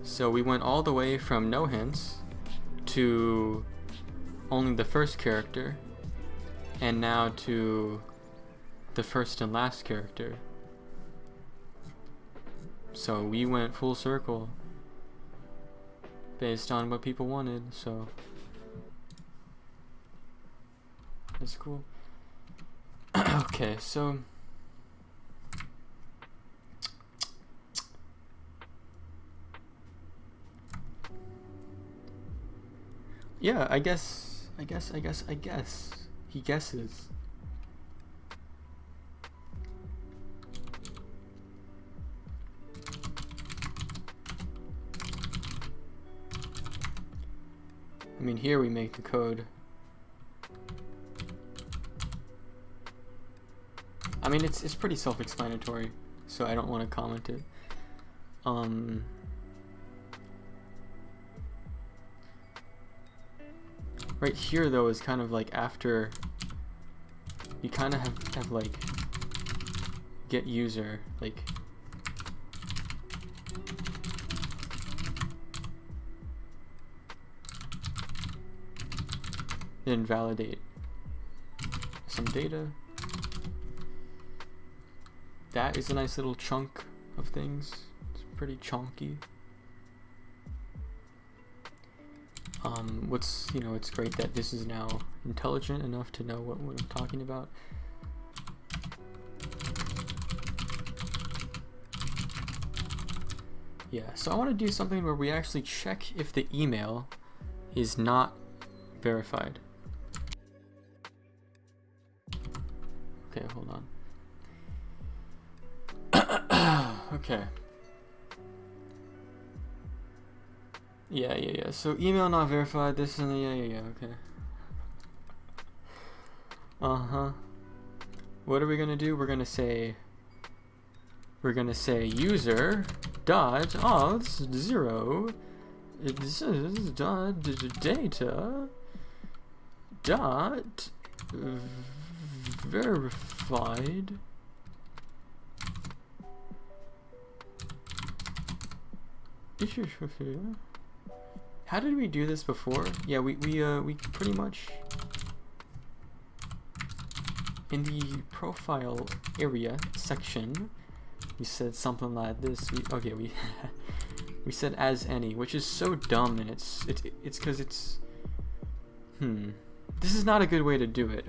Speaker 1: So we went all the way from no hints to only the first character, and now to the first and last character. So we went full circle based on what people wanted, so that's cool. Okay, so yeah, I guess he guesses. I mean, here we make the code. I mean, it's pretty self-explanatory, so I don't want to comment it. Right here, though, is kind of like after you kind of have like get user, like then validate some data. That is a nice little chunk of things. It's pretty chunky. It's great that this is now intelligent enough to know what I'm talking about. Yeah, so I want to do something where we actually check if the email is not verified. Okay, hold on. Okay. Yeah. So email not verified. This and yeah. Okay. What are we gonna do? We're gonna say user dot auth 0. This is dot data dot verified. How did we do this before? Yeah, we pretty much in the profile area section we said something like this. We said as any, which is so dumb, and it's because it's this is not a good way to do it.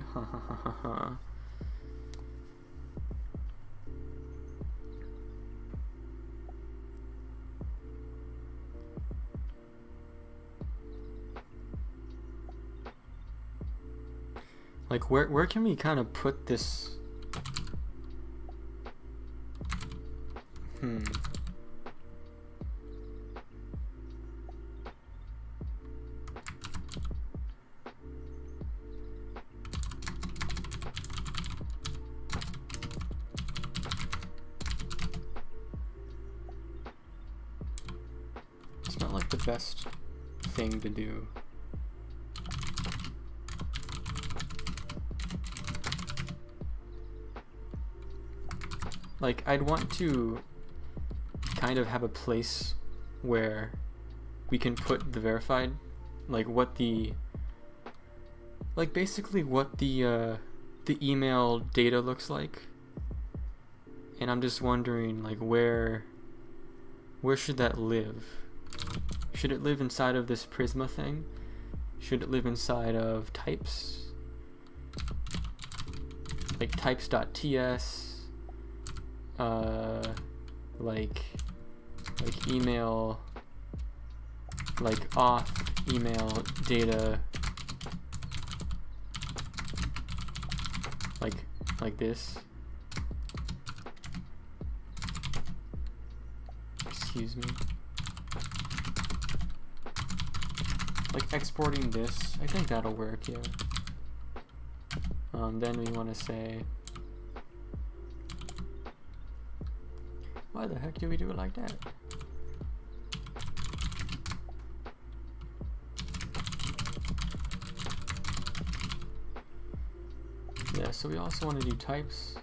Speaker 1: Like, where can we kind of put this? It's not like the best thing to do. Like, I'd want to kind of have a place where we can put the verified, like what the, like basically what the email data looks like. And I'm just wondering, like, where should that live? Should it live inside of this Prisma thing? Should it live inside of types? Like types.ts? Like email, like auth email data, like this. Excuse me. Like exporting this, I think that'll work, yeah. Then we want to say, why the heck do we do it like that? Yeah, so we also want to do types.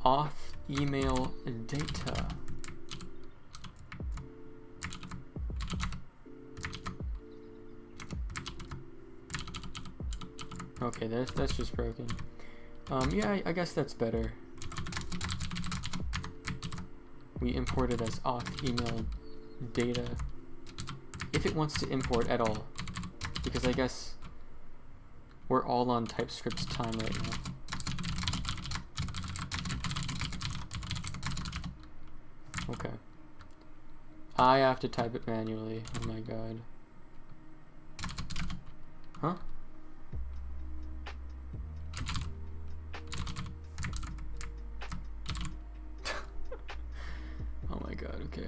Speaker 1: Auth email data. Okay, that's just broken. Yeah, I guess that's better. We import it as auth email data, if it wants to import at all, because I guess we're all on TypeScript's time right now. Okay. I have to type it manually. Oh my god. Huh? Oh my god, okay.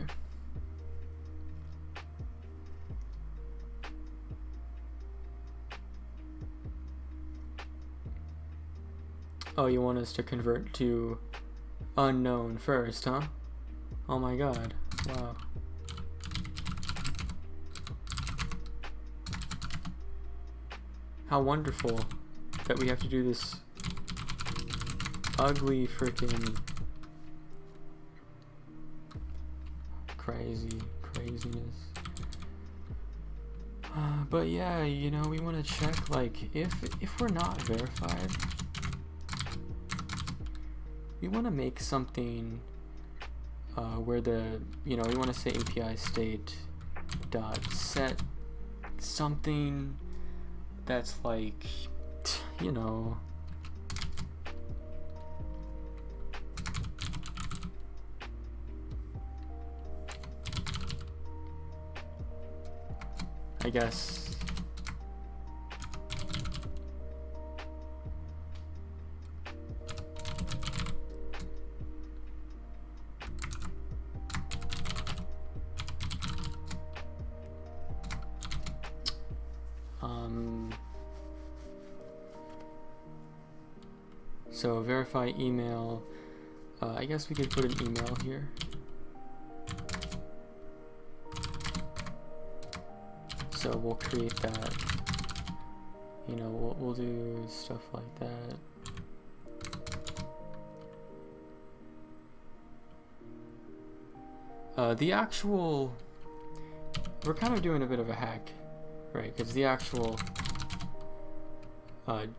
Speaker 1: Oh, you want us to convert to unknown first, huh? Oh my god. Wow. How wonderful that we have to do this ugly freaking craziness. But yeah, you know, we want to check, like, if we're not verified, we want to make something where the, you know, we want to say API state dot set something that's like, you know, I guess so verify email, I guess we could put an email here. So we'll create that, you know, we'll do stuff like that. The actual, we're kind of doing a bit of a hack, right? Because the actual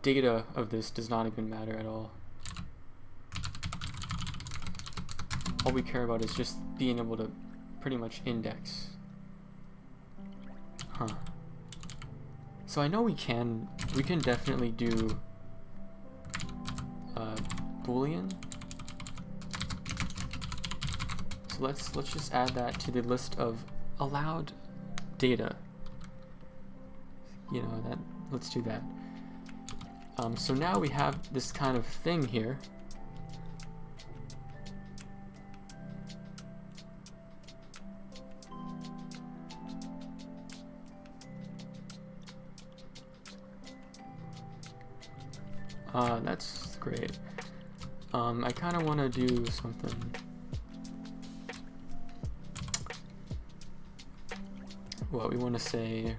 Speaker 1: data of this does not even matter at all. All we care about is just being able to pretty much index. Huh. So I know we can definitely do Boolean. So let's just add that to the list of allowed data. You know, that, let's do that. So now we have this kind of thing here. That's great. I kind of want to do something. What we want to say.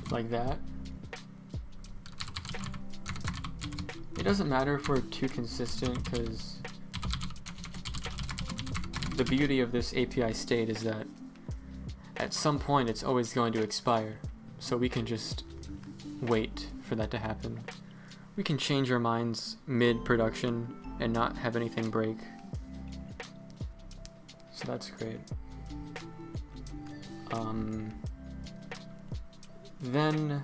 Speaker 1: Like that. It doesn't matter if we're too consistent, because the beauty of this API state is that at some point it's always going to expire, so we can just wait for that to happen. We can change our minds mid-production and not have anything break. So that's great. Then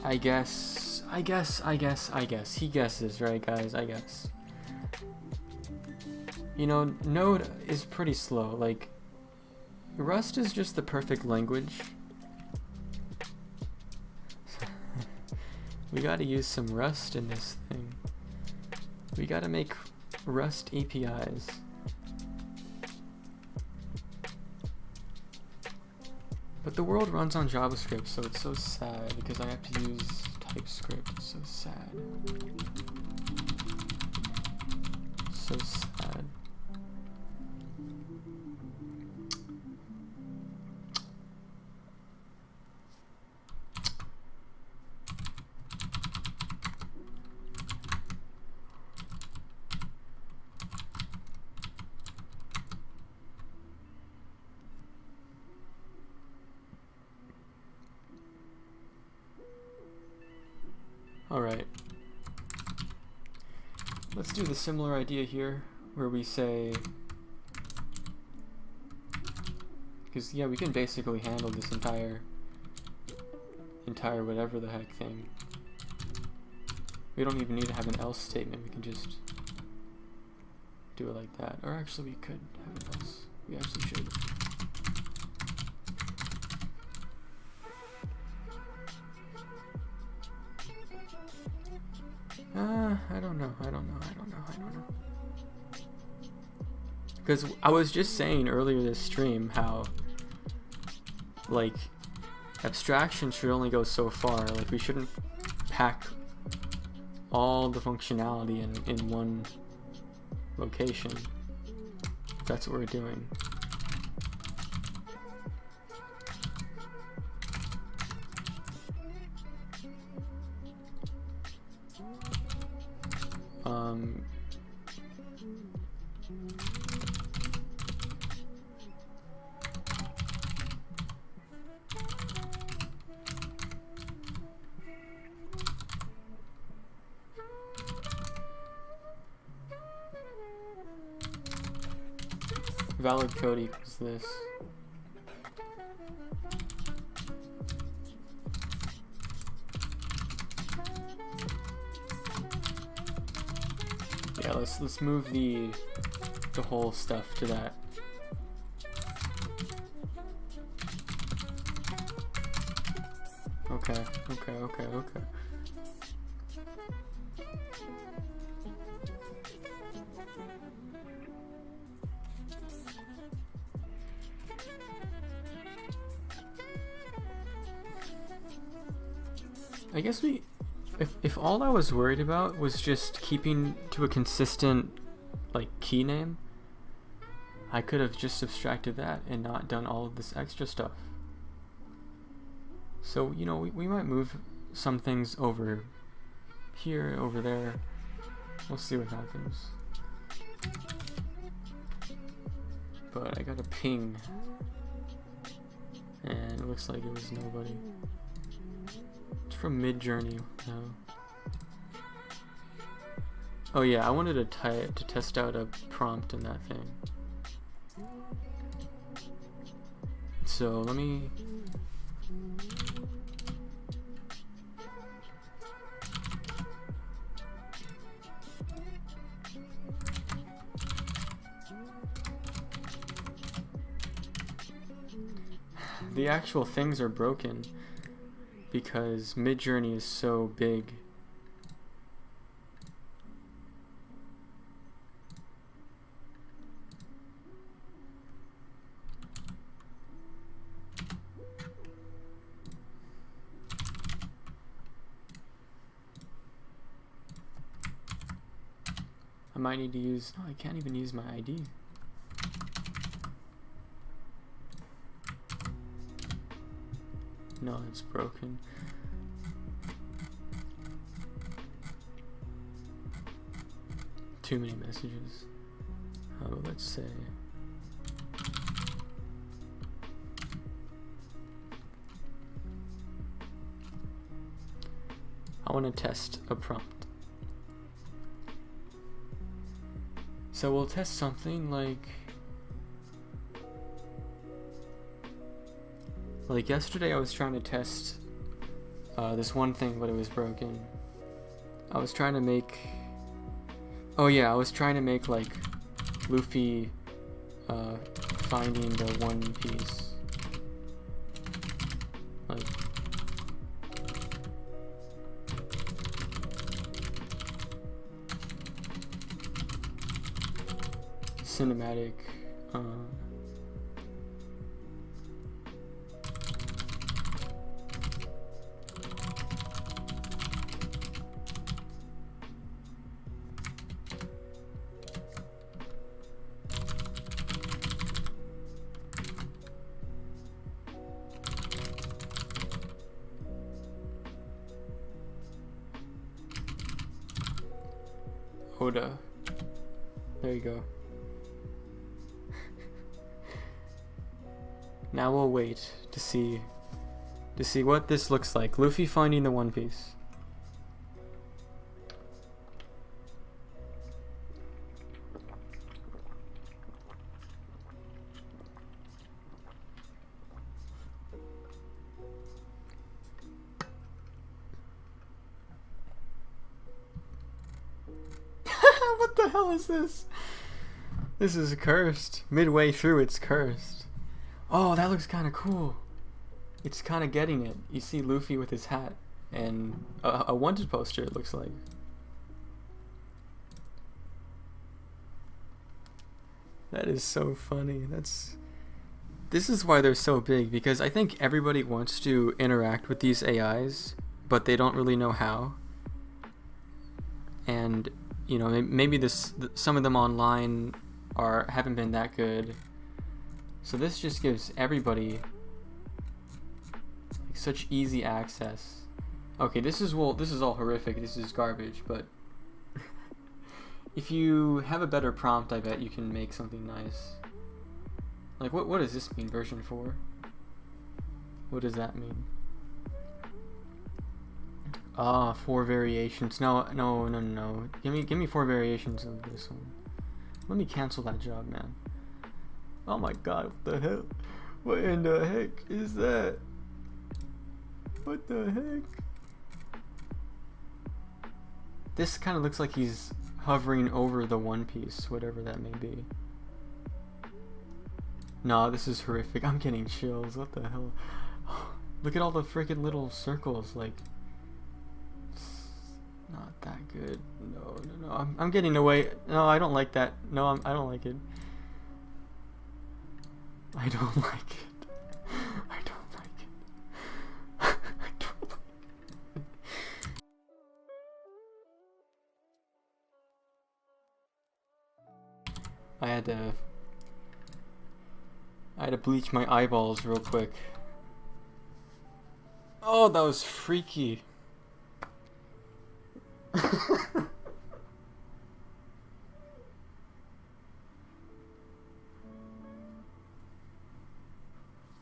Speaker 1: I guess he guesses, right guys? I guess. You know, Node is pretty slow. Like, Rust is just the perfect language. We gotta use some Rust in this thing. We gotta make Rust APIs. But the world runs on JavaScript, so it's so sad because I have to use TypeScript. It's so sad. So sad. Alright. Let's do the similar idea here, where we say... Because, yeah, we can basically handle this entire whatever the heck thing. We don't even need to have an else statement, we can just do it like that. Or actually, we could have an else. We actually should. I don't know. Because I was just saying earlier this stream how, like, abstraction should only go so far. Like, we shouldn't pack all the functionality in one location. That's what we're doing. Valid code equals this. Yeah, let's move the whole stuff to that. Okay. I guess if all I was worried about was just keeping to a consistent, like, key name, I could have just abstracted that and not done all of this extra stuff. So, you know, we might move some things over here, over there. We'll see what happens. But I got a ping, and it looks like it was nobody. It's from Midjourney. No. Oh yeah, I wanted to test out a prompt in that thing. So let me... The actual things are broken because Midjourney is so big. I might need to use... Oh, I can't even use my ID. No, it's broken. Too many messages. Oh, let's say... I want to test a prompt. So we'll test something like yesterday I was trying to test this one thing, but it was broken. I was trying to make, oh yeah, I was trying to make like Luffy finding the One Piece. Like, cinematic Oda. There you go. Now we'll wait to see what this looks like. Luffy finding the One Piece. What the hell is this? This is cursed. Midway through, it's cursed. Oh, that looks kind of cool. It's kind of getting it. You see Luffy with his hat and a wanted poster, it looks like. That is so funny. This is why they're so big, because I think everybody wants to interact with these AIs, but they don't really know how. And you know, maybe some of them online haven't been that good. So this just gives everybody like such easy access. Okay, this is all horrific. This is garbage, but if you have a better prompt, I bet you can make something nice. Like what does this mean, version 4? What does that mean? Ah, 4 variations. No. Give me 4 variations of this one. Let me cancel that job, man. Oh my god, what the hell? What in the heck is that? What the heck? This kind of looks like he's hovering over the One Piece, whatever that may be. Nah, this is horrific. I'm getting chills. What the hell? Look at all the freaking little circles. Like, not that good. No. I'm getting away. No, I don't like that. No, I don't like it. I don't like it. I don't like it. I don't like it. I had to bleach my eyeballs real quick. Oh, that was freaky.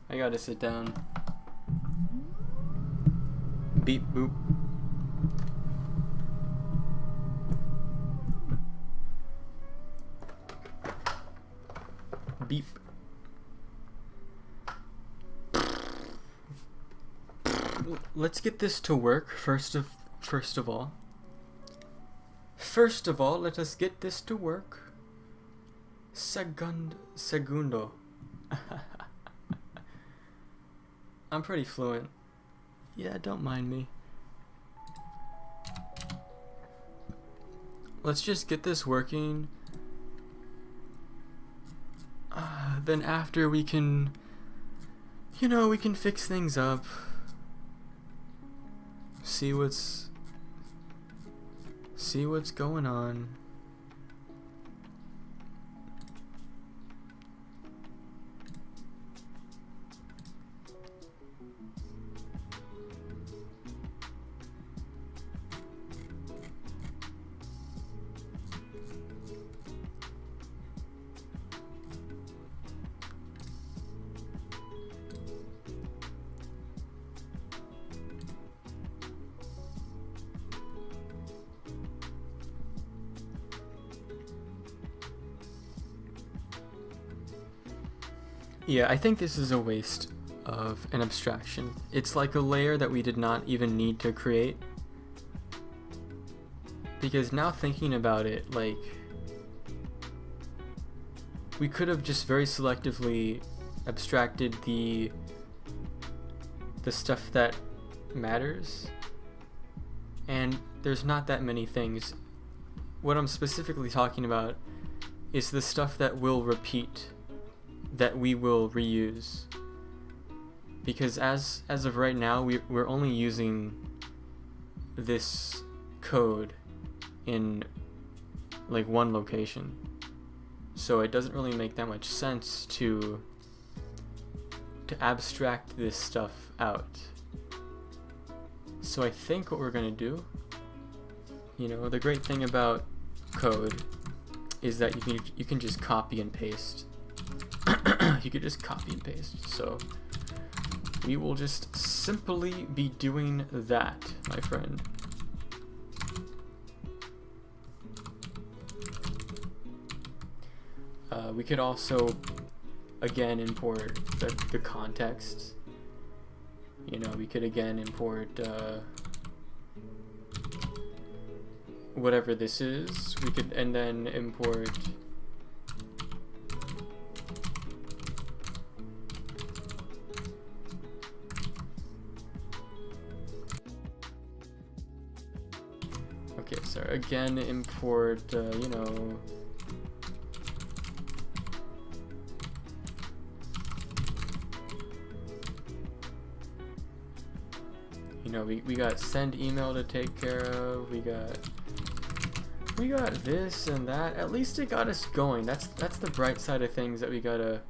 Speaker 1: I gotta sit down. Beep boop. Beep. Let's get this to work first of all. First of all, let us get this to work. Segundo. I'm pretty fluent. Yeah, don't mind me. Let's just get this working. Then after we can, we can fix things up. See what's going on. Yeah, I think this is a waste of an abstraction. It's like a layer that we did not even need to create. Because now thinking about it, like, we could have just very selectively abstracted the stuff that matters. And there's not that many things. What I'm specifically talking about is the stuff that will repeat, that we will reuse, because as of right now we're only using this code in like one location, so it doesn't really make that much sense to abstract this stuff out. So I think what we're gonna do, the great thing about code is that you can just copy and paste. You could just copy and paste. So we will just simply be doing that, my friend. We could also again import the context. We could again import whatever this is. We could, and then import again import we got send email to take care of. We got this and that. At least it got us going. That's the bright side of things, that we gotta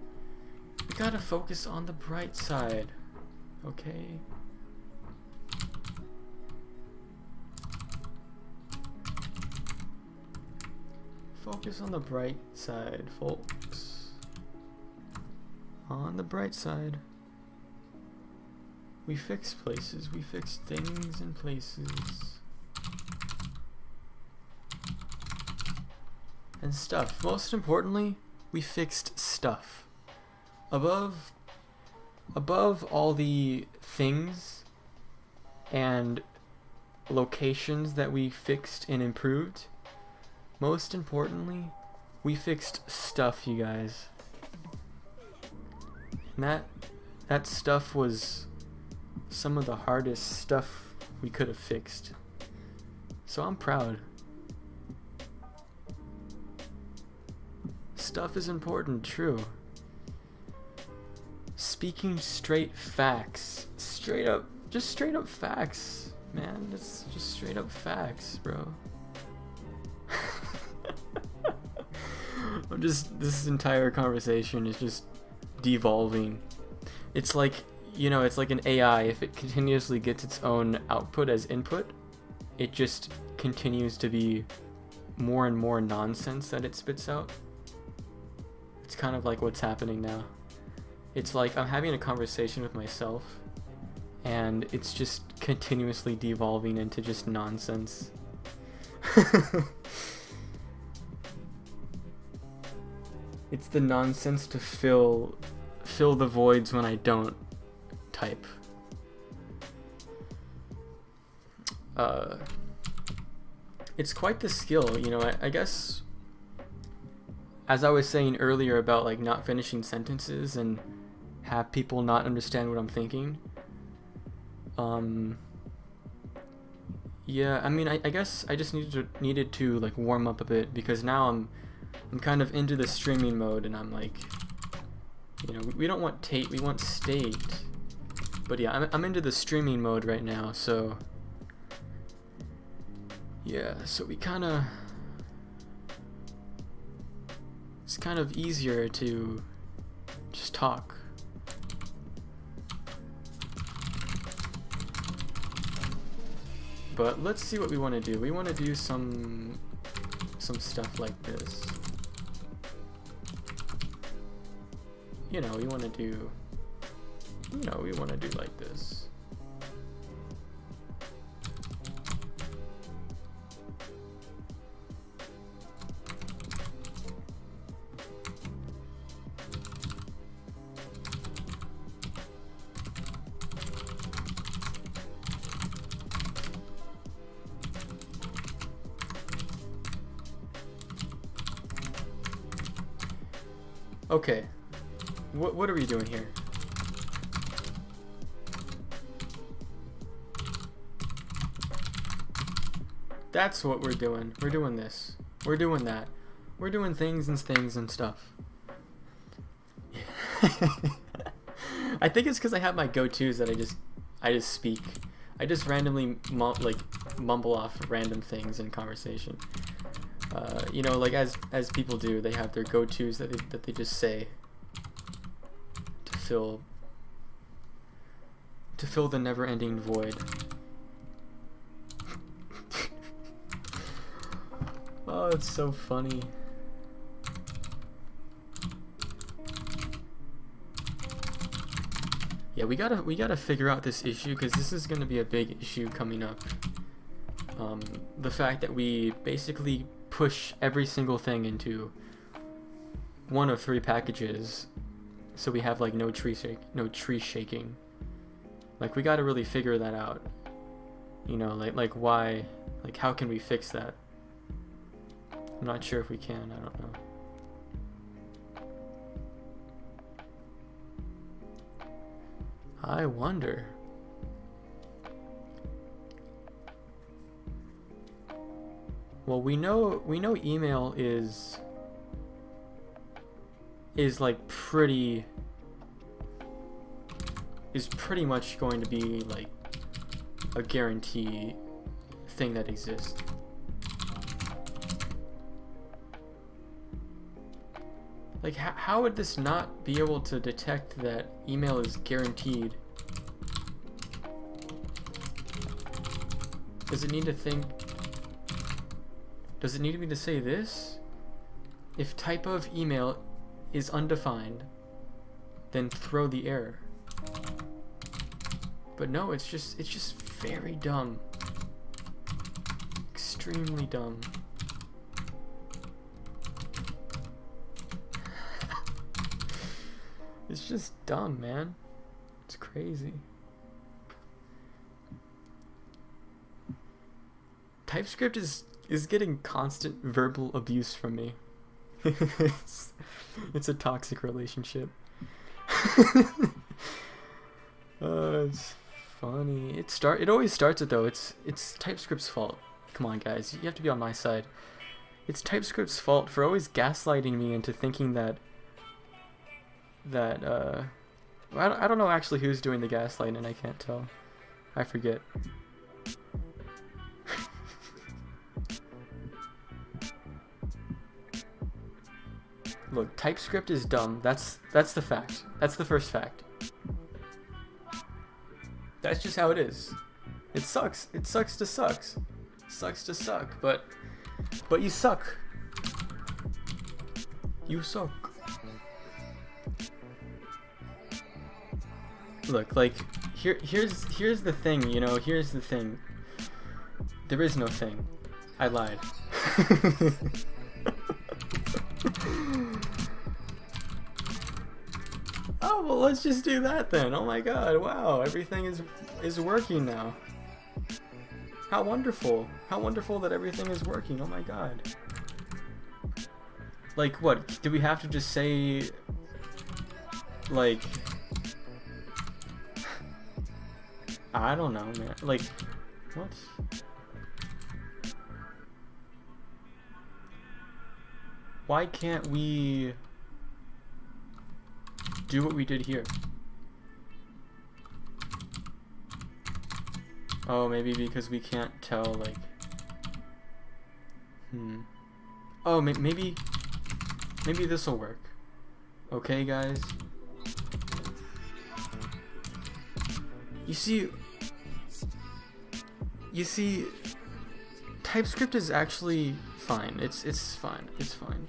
Speaker 1: focus on the bright side. Okay. Focus on the bright side, folks. On the bright side. We fix places, we fix things and places. And stuff. Most importantly, we fixed stuff. Above all the things and locations that we fixed and improved, most importantly, we fixed stuff, you guys. And that stuff was some of the hardest stuff we could have fixed. So I'm proud. Stuff is important, true. Speaking straight facts. Just straight up facts, man. It's just straight up facts, bro. This entire conversation is just devolving. It's like, it's like an AI. If it continuously gets its own output as input, it just continues to be more and more nonsense that it spits out. It's kind of like what's happening now. It's like I'm having a conversation with myself, and it's just continuously devolving into just nonsense. It's the nonsense to fill the voids when I don't type. It's quite the skill, you know. I guess, as I was saying earlier about like not finishing sentences and have people not understand what I'm thinking. Yeah, I mean, I guess I just needed to like warm up a bit, because now I'm kind of into the streaming mode, and I'm like, you know, we don't want Tate, we want state. But yeah, I'm into the streaming mode right now, so yeah, so it's kind of easier to just talk. But let's see what we want to do. We want to do some stuff like this. You know, we want to do like this. Okay, what are we doing here? That's what we're doing. We're doing this. We're doing that. We're doing things and stuff. I think it's because I have my go-tos that I just speak. I just randomly mumble off random things in conversation. You know, like as people do, they have their go-tos that they just say to fill the never-ending void. Oh, it's so funny. Yeah, we gotta figure out this issue, because this is gonna be a big issue coming up. The fact that we basically push every single thing into one of 3 packages, so we have like no tree shaking. Like, we gotta really figure that out. You know, like why, like how can we fix that? I'm not sure if we can. I don't know. I wonder. Well, we know email is like pretty much going to be like a guarantee thing that exists. Like, how would this not be able to detect that email is guaranteed? Does it need to think? Does it need me to say this? If type of email is undefined, then throw the error. But no, it's just very dumb. Extremely dumb. It's just dumb, man. It's crazy. TypeScript is getting constant verbal abuse from me. It's a toxic relationship. It's funny. It always starts it though. It's TypeScript's fault. Come on, guys. You have to be on my side. It's TypeScript's fault for always gaslighting me into thinking that I don't know actually who's doing the gaslighting, and I can't tell. I forget. Look, TypeScript is dumb. That's the fact. That's the first fact. That's just how it is. It sucks. It sucks to sucks. Sucks to suck, but you suck. You suck. Look, like here's the thing, you know, here's the thing. There is no thing. I lied. Oh, well, let's just do that then. Oh my god, wow, everything is working now. How wonderful. How wonderful that everything is working. Oh my god. Like, what? Do we have to just say, like, I don't know, man. Like, what? Why can't we do what we did here? Oh, maybe because we can't tell, like, oh, maybe this will work. Okay, guys. You see, TypeScript is actually fine. It's fine. It's fine.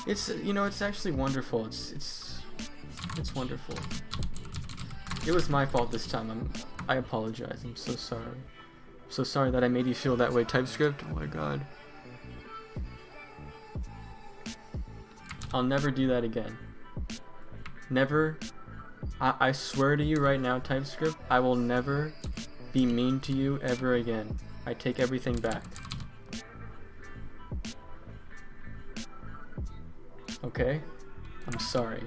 Speaker 1: It's, you know, it's actually wonderful. It's wonderful. It was my fault this time. I apologize. I'm so sorry. I'm so sorry that I made you feel that way, TypeScript. Oh my god. I'll never do that again. Never. I swear to you right now, TypeScript, I will never be mean to you ever again. I take everything back. Okay? I'm sorry.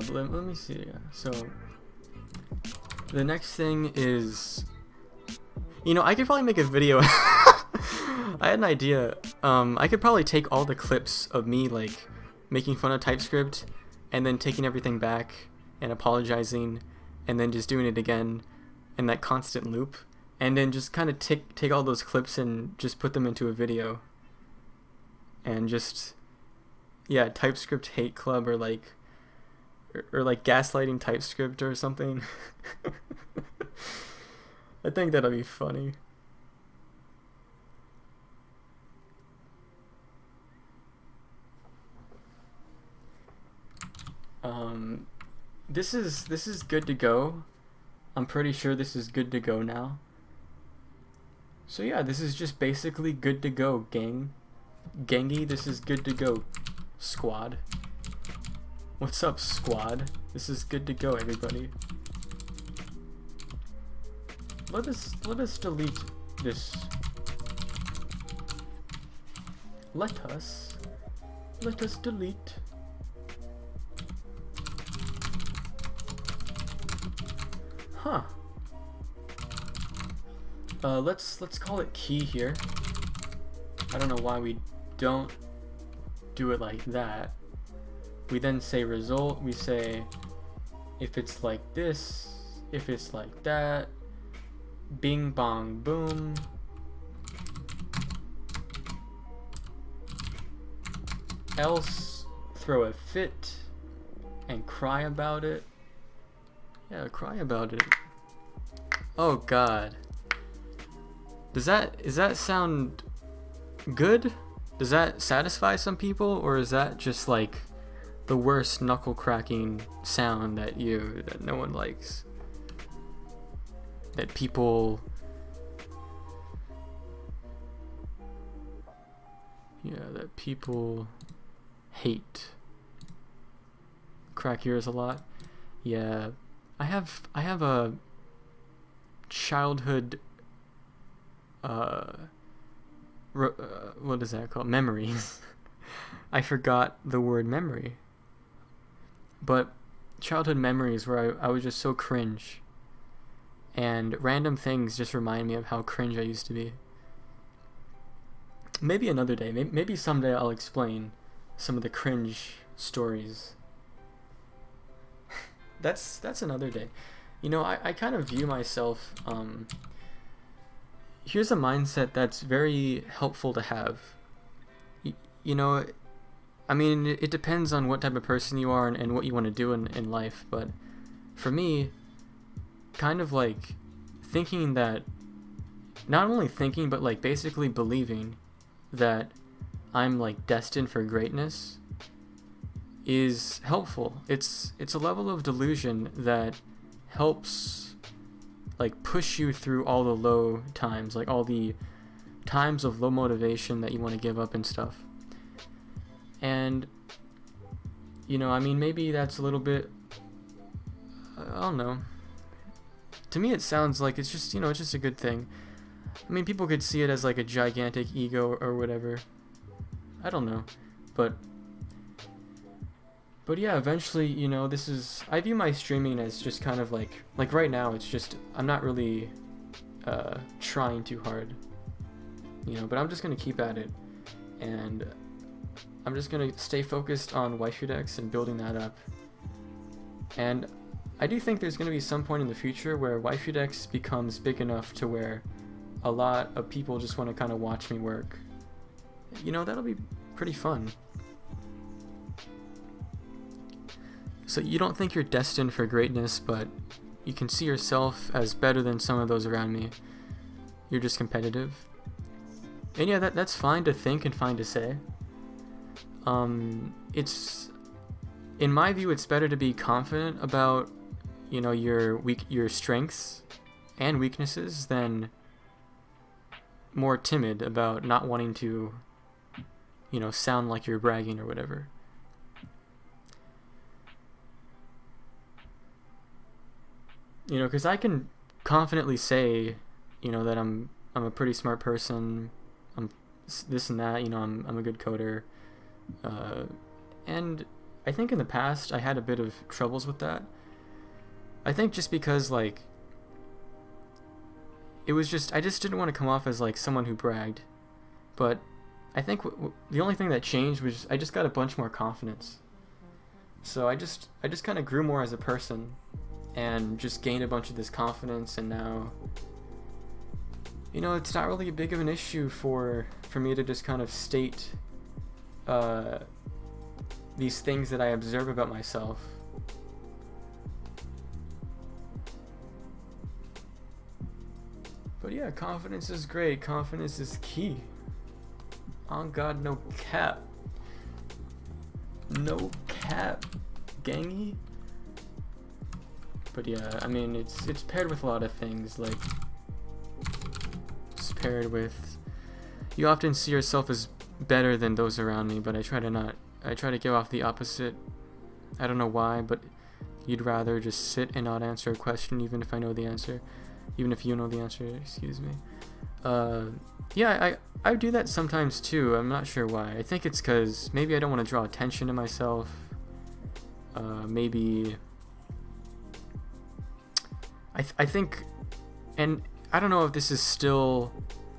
Speaker 1: Let me see. So, the next thing is, you know, I could probably make a video. I had an idea. I could probably take all the clips of me, like, making fun of TypeScript, and then taking everything back, and apologizing, and then just doing it again, in that constant loop, and then just kind of take all those clips and just put them into a video. And just, yeah, TypeScript hate club, or like gaslighting TypeScript or something. I think that'll be funny. This is good to go. I'm pretty sure this is good to go now. So yeah, this is just basically good to go, gang. Gangy, this is good to go, squad. What's up, squad? This is good to go, everybody. Let us delete this. Let us delete. Huh. Let's call it key here. I don't know why we don't do it like that. We then say result. We say if it's like this, if it's like that. Bing bong boom. Else throw a fit and cry about it. Yeah, cry about it. Oh god. Does that sound good? Does that satisfy some people, or is that just like the worst knuckle cracking sound that no one likes? That people, that people hate. Crack yours a lot? Yeah. I have a childhood what is that called? Memories. I forgot the word memory. But childhood memories where I was just so cringe. And random things just remind me of how cringe I used to be. Maybe another day. Maybe someday I'll explain some of the cringe stories. That's another day. You know, I kind of view myself, here's a mindset that's very helpful to have. You know, I mean, it depends on what type of person you are and what you want to do in life, but for me, kind of like thinking that, not only thinking, but like basically believing that I'm like destined for greatness is helpful. It's a level of delusion that helps like push you through all the low times, like all the times of low motivation that you want to give up and stuff. And you know, I mean, maybe that's a little bit, I don't know. To me, it sounds like it's just, you know, it's just a good thing. I mean, people could see it as like a gigantic ego or whatever. I don't know. But yeah, eventually, you know, I view my streaming as just kind of like right now, it's just, I'm not really trying too hard, you know, but I'm just going to keep at it, and I'm just going to stay focused on waifu decks and building that up. And I do think there's going to be some point in the future where waifu decks becomes big enough to where a lot of people just want to kind of watch me work. You know, that'll be pretty fun. So you don't think you're destined for greatness, but you can see yourself as better than some of those around me. You're just competitive. And yeah, that's fine to think and fine to say. It's, in my view, it's better to be confident about, you know, your strengths and weaknesses than more timid about not wanting to, you know, sound like you're bragging or whatever. You know, because I can confidently say, you know, that I'm a pretty smart person, I'm this and that, you know, I'm a good coder, and I think in the past I had a bit of troubles with that. I think just because, like, it was just, I just didn't want to come off as like someone who bragged, but I think the only thing that changed was I just got a bunch more confidence. So I just kind of grew more as a person, and just gained a bunch of this confidence, and now, you know, it's not really big of an issue for me to just kind of state these things that I observe about myself. But yeah, confidence is great. Confidence is key. On God, no cap. No cap, gangy. But yeah, I mean, it's paired with a lot of things, like, it's paired with, you often see yourself as better than those around me, but I try to go off the opposite. I don't know why, but you'd rather just sit and not answer a question even if I know the answer, even if you know the answer, excuse me. Yeah, I do that sometimes too. I'm not sure why. I think it's because maybe I don't want to draw attention to myself. Maybe I think, and I don't know if this is still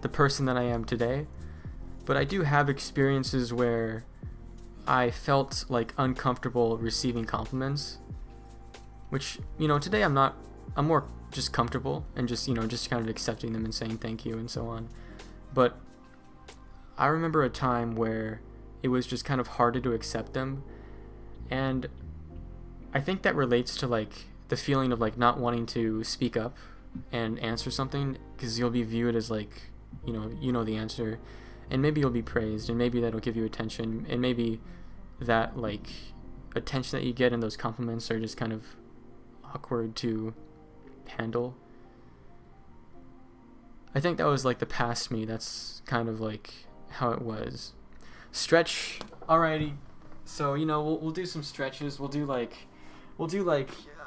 Speaker 1: the person that I am today, but I do have experiences where I felt like uncomfortable receiving compliments, which, you know, today I'm more just comfortable and just, you know, just kind of accepting them and saying thank you and so on. But I remember a time where it was just kind of harder to accept them, and I think that relates to like the feeling of like not wanting to speak up and answer something, because you'll be viewed as like, you know the answer, and maybe you'll be praised, and maybe that'll give you attention, and maybe that like attention that you get in those compliments are just kind of awkward to handle. I think that was like the past me. That's kind of like how it was. Stretch. Alrighty. So, you know, we'll do some stretches. We'll do like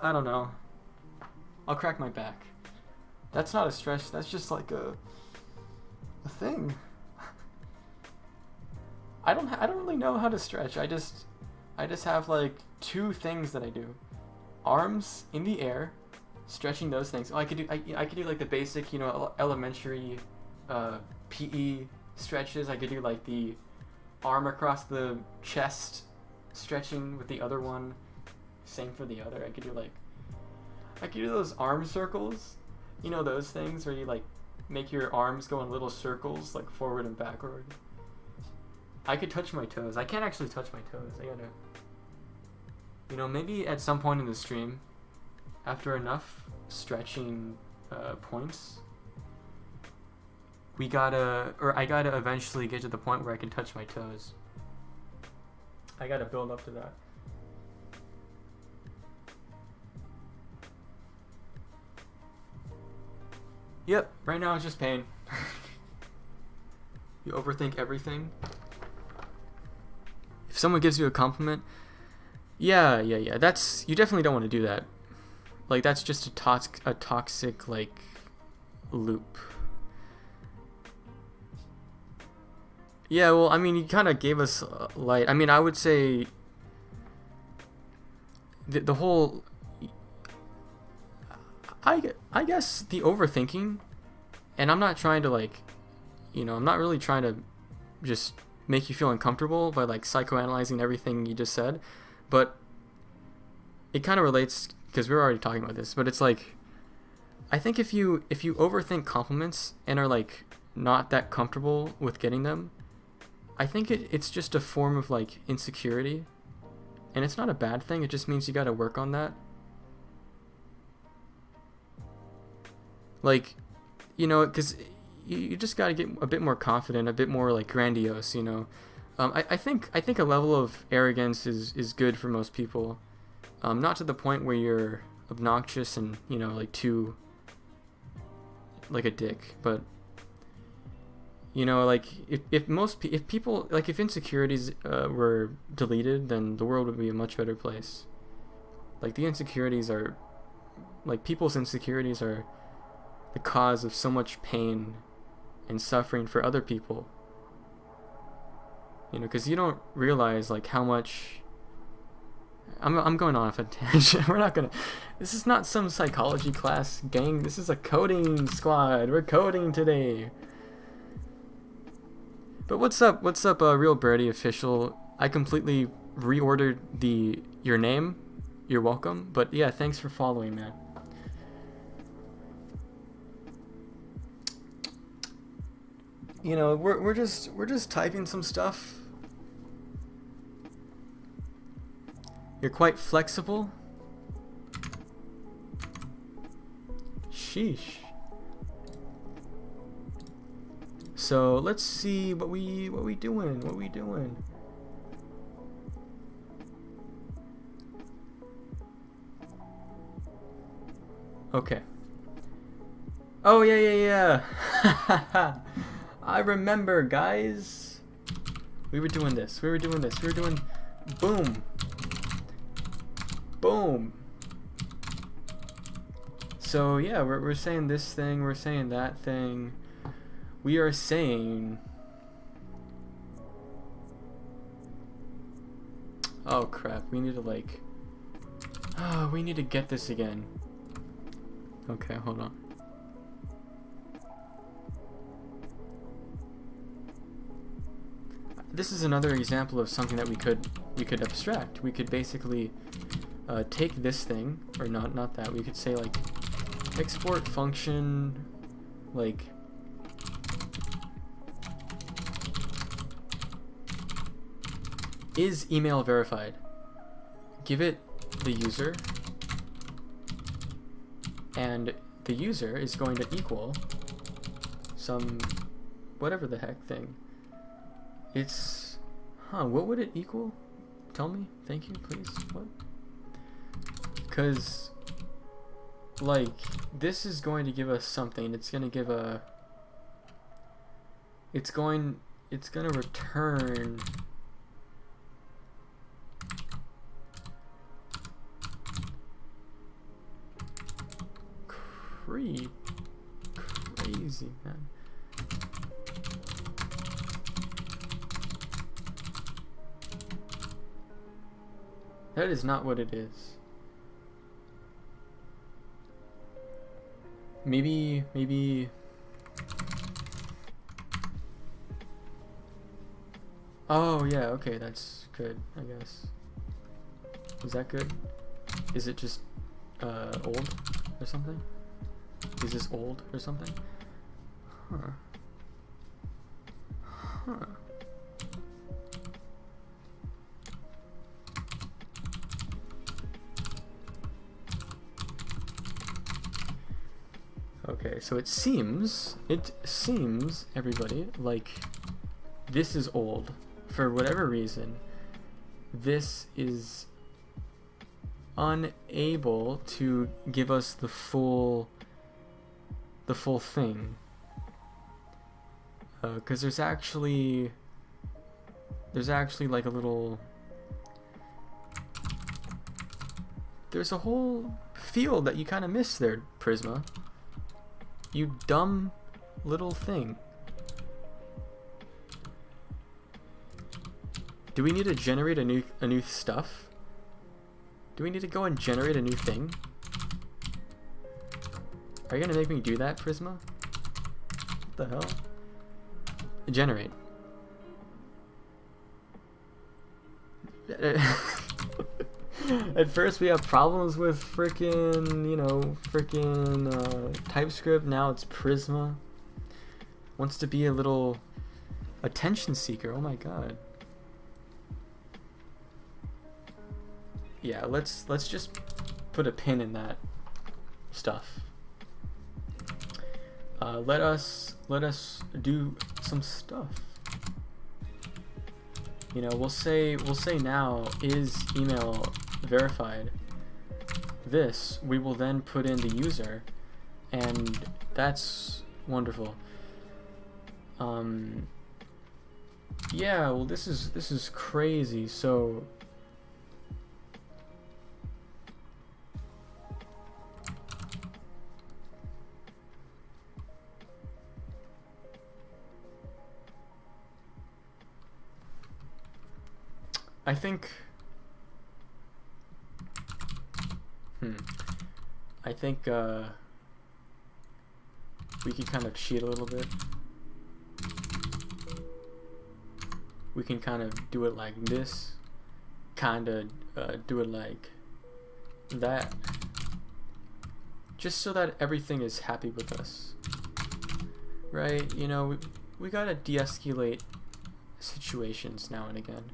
Speaker 1: I don't know. I'll crack my back. That's not a stretch. That's just like a thing. I don't really know how to stretch. I just have like two things that I do. Arms in the air, stretching those things. Oh, I could do like the basic, you know, elementary PE stretches. I could do like the arm across the chest stretching with the other one. Same for the other. I could do those arm circles. You know, those things where you like make your arms go in little circles, like forward and backward. I could touch my toes. I can't actually touch my toes. I gotta, you know, maybe at some point in the stream, after enough stretching points, I gotta eventually get to the point where I can touch my toes. I gotta build up to that. Yep, right now it's just pain. You overthink everything. If someone gives you a compliment, Yeah. That's, you definitely don't want to do that. Like, that's just a toxic, like, loop. Yeah, well, I mean, you kind of gave us light. I mean, I would say the whole, I guess the overthinking, and I'm not trying to, like, I'm not really trying to just make you feel uncomfortable by, like, psychoanalyzing everything you just said, but it kind of relates because we were already talking about this, but it's like, I think if you overthink compliments and are, like, not that comfortable with getting them, I think it's just a form of, like, insecurity, and it's not a bad thing. It just means you got to work on that. Like, because you just got to get a bit more confident, a bit more, like, grandiose. I think a level of arrogance is good for most people, not to the point where you're obnoxious and like too like a dick, but like if people, like, if insecurities were deleted, then the world would be a much better place. Like, the insecurities are, like, people's insecurities are the cause of so much pain and suffering for other people, because you don't realize, like, how much I'm going off a tangent. We're not gonna, this is not some psychology class, gang. This is a coding squad. We're coding today. But what's up, Real Birdie official? I completely reordered your name. You're welcome. But yeah, thanks for following, man. We're just typing some stuff. You're quite flexible. Sheesh. So let's see what we doing. Okay. Oh yeah. I remember, guys. We were doing this. We were doing boom. Boom. So yeah, we're saying this thing, we're saying that thing. We are saying, oh crap, we need to, like, we need to get this again. Okay, hold on. This is another example of something that we could abstract. We could basically take this thing, or not that. We could say, like, export function, like, is email verified. Give it the user, and the user is going to equal some whatever the heck thing. It's, what would it equal? Tell me, thank you, please. What? Because, like, this is going to give us something. It's going to give a, it's going to return crazy, man. That is not what it is. Maybe oh yeah, okay, that's good, I guess. Is that good? Is it just old or something? Is this old or something? Huh. Okay, so it seems, everybody, like this is old. For whatever reason, this is unable to give us the full thing. Because there's actually like a little, there's a whole field that you kind of miss there, Prisma. You dumb little thing. Do we need to generate a new stuff? Do we need to go and generate a new thing? Are you gonna make me do that, Prisma? What the hell? Generate. At first we have problems with frickin', you know, TypeScript. Now it's Prisma. Wants to be a little attention seeker. Oh my god. Yeah, let's just put a pin in that stuff. Let us do some stuff. You know, we'll say now, is email verified? This we will then put in the user, and that's wonderful. Yeah, well, this is crazy. So I think we can kind of cheat a little bit. We can kind of do it like this, kind of do it like that, just so that everything is happy with us, right? You know, we gotta de-escalate situations now and again.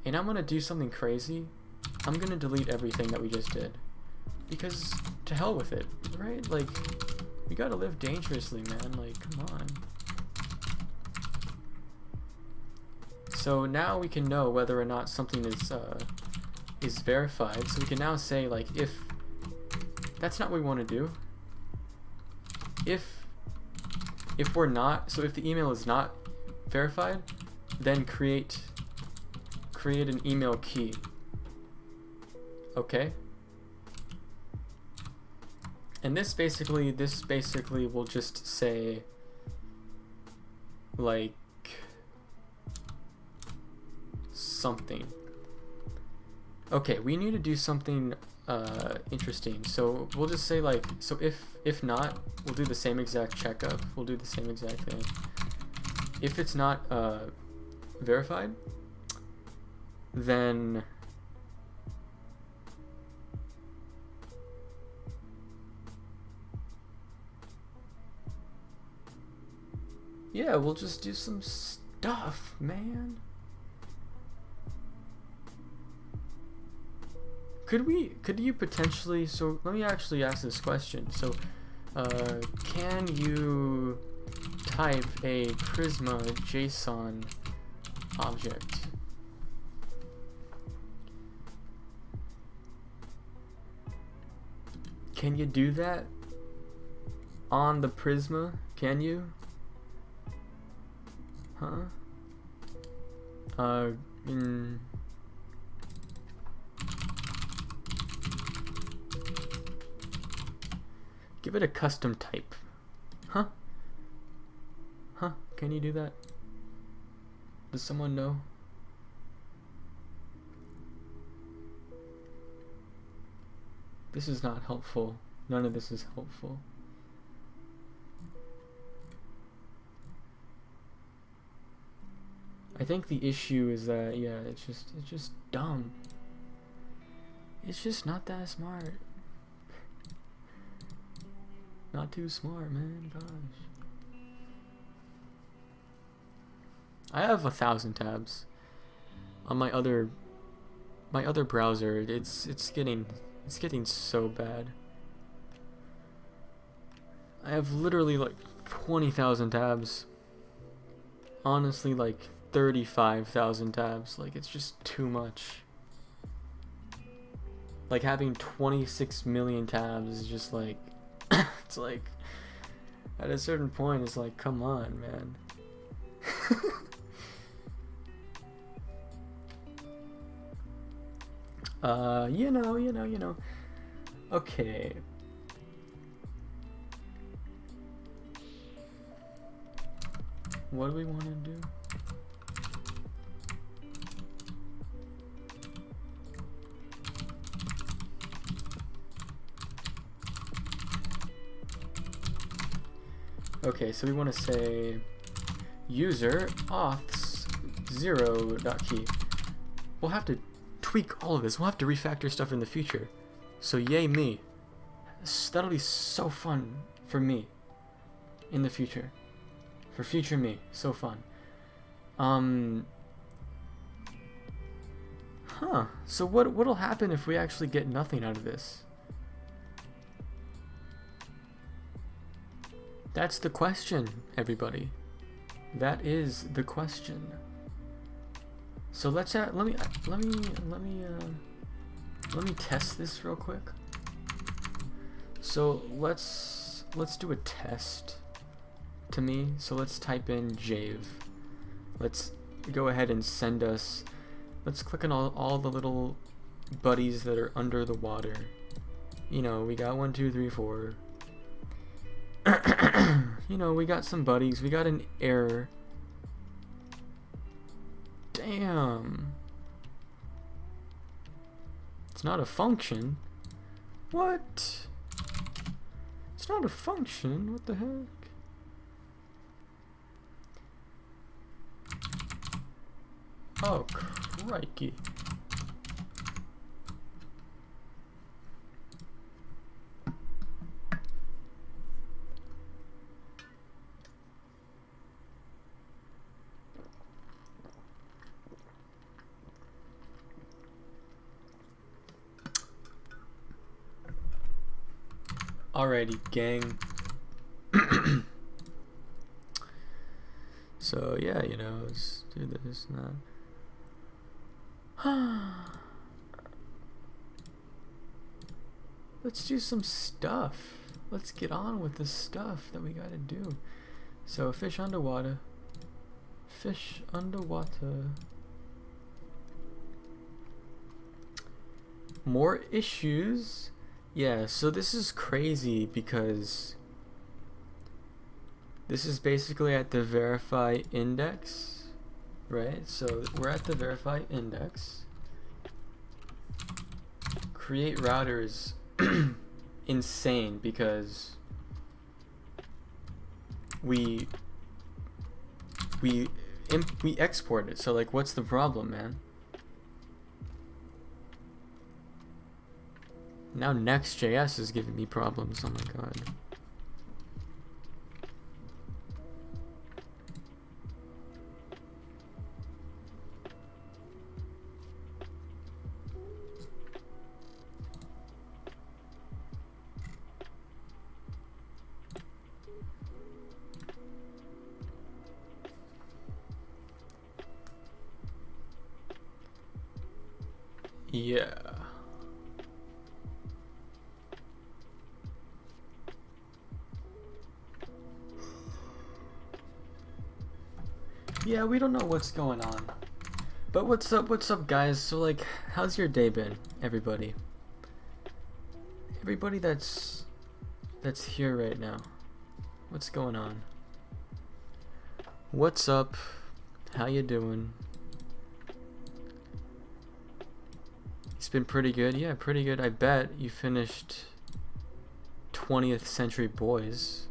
Speaker 1: And I'm gonna do something crazy. I'm gonna delete everything that we just did, because to hell with it, right? Like, we gotta live dangerously, man. Like, come on. So now we can know whether or not something is verified. So we can now say, like, if that's not what we want to do, if we're not, so if the email is not verified, then create an email key. Okay? And this basically will just say, like, something. Okay, we need to do something interesting. So we'll just say, like, so if not, we'll do the same exact checkup. We'll do the same exact thing. If it's not verified, then yeah, we'll just do some stuff, man. Could you potentially, so let me actually ask this question. So can you type a Prisma JSON object? Can you do that on the Prisma? Can you? Huh? Give it a custom type. Huh? Huh? Can you do that? Does someone know? This is not helpful. None of this is helpful. I think the issue is that, yeah, it's just dumb. It's just not that smart. Not too smart, man. Gosh. I have 1,000 tabs on my other browser. It's getting so bad. I have literally like 20,000 tabs. Honestly, like 35,000 tabs. Like, it's just too much. Like, having 26 million tabs is just like, it's like, at a certain point, it's like, come on, man. You know. Okay. What do we want to do? Okay, so we want to say user auths 0.key. We'll have to tweak all of this. We'll have to refactor stuff in the future. So yay me. That'll be so fun for me in the future. For future me. So fun. So what'll happen if we actually get nothing out of this? That's the question, everybody. That is the question. So let me test this real quick. So let's do a test to me. So let's type in Jave. Let's go ahead and send us. Let's click on all the little buddies that are under the water. You know, we got 1, 2, 3, 4. You know, we got some buddies. We got an error. Damn. It's not a function. What? It's not a function. What the heck? Oh, crikey. Alrighty, gang. So yeah, you know, let's do this now. Let's do some stuff. Let's get on with the stuff that we gotta do. So fish underwater. Fish underwater. More issues. Yeah, so this is crazy because this is basically at the verify index, right? So we're at the verify index. Create router is insane because we export it. So like, what's the problem, man? Now Next.js is giving me problems. Oh my god. Yeah. Yeah, we don't know what's going on. But what's up guys? So like, how's your day been, everybody? Everybody that's here right now. What's going on? What's up? How you doing? It's been pretty good. Yeah, pretty good. I bet you finished 20th Century Boys.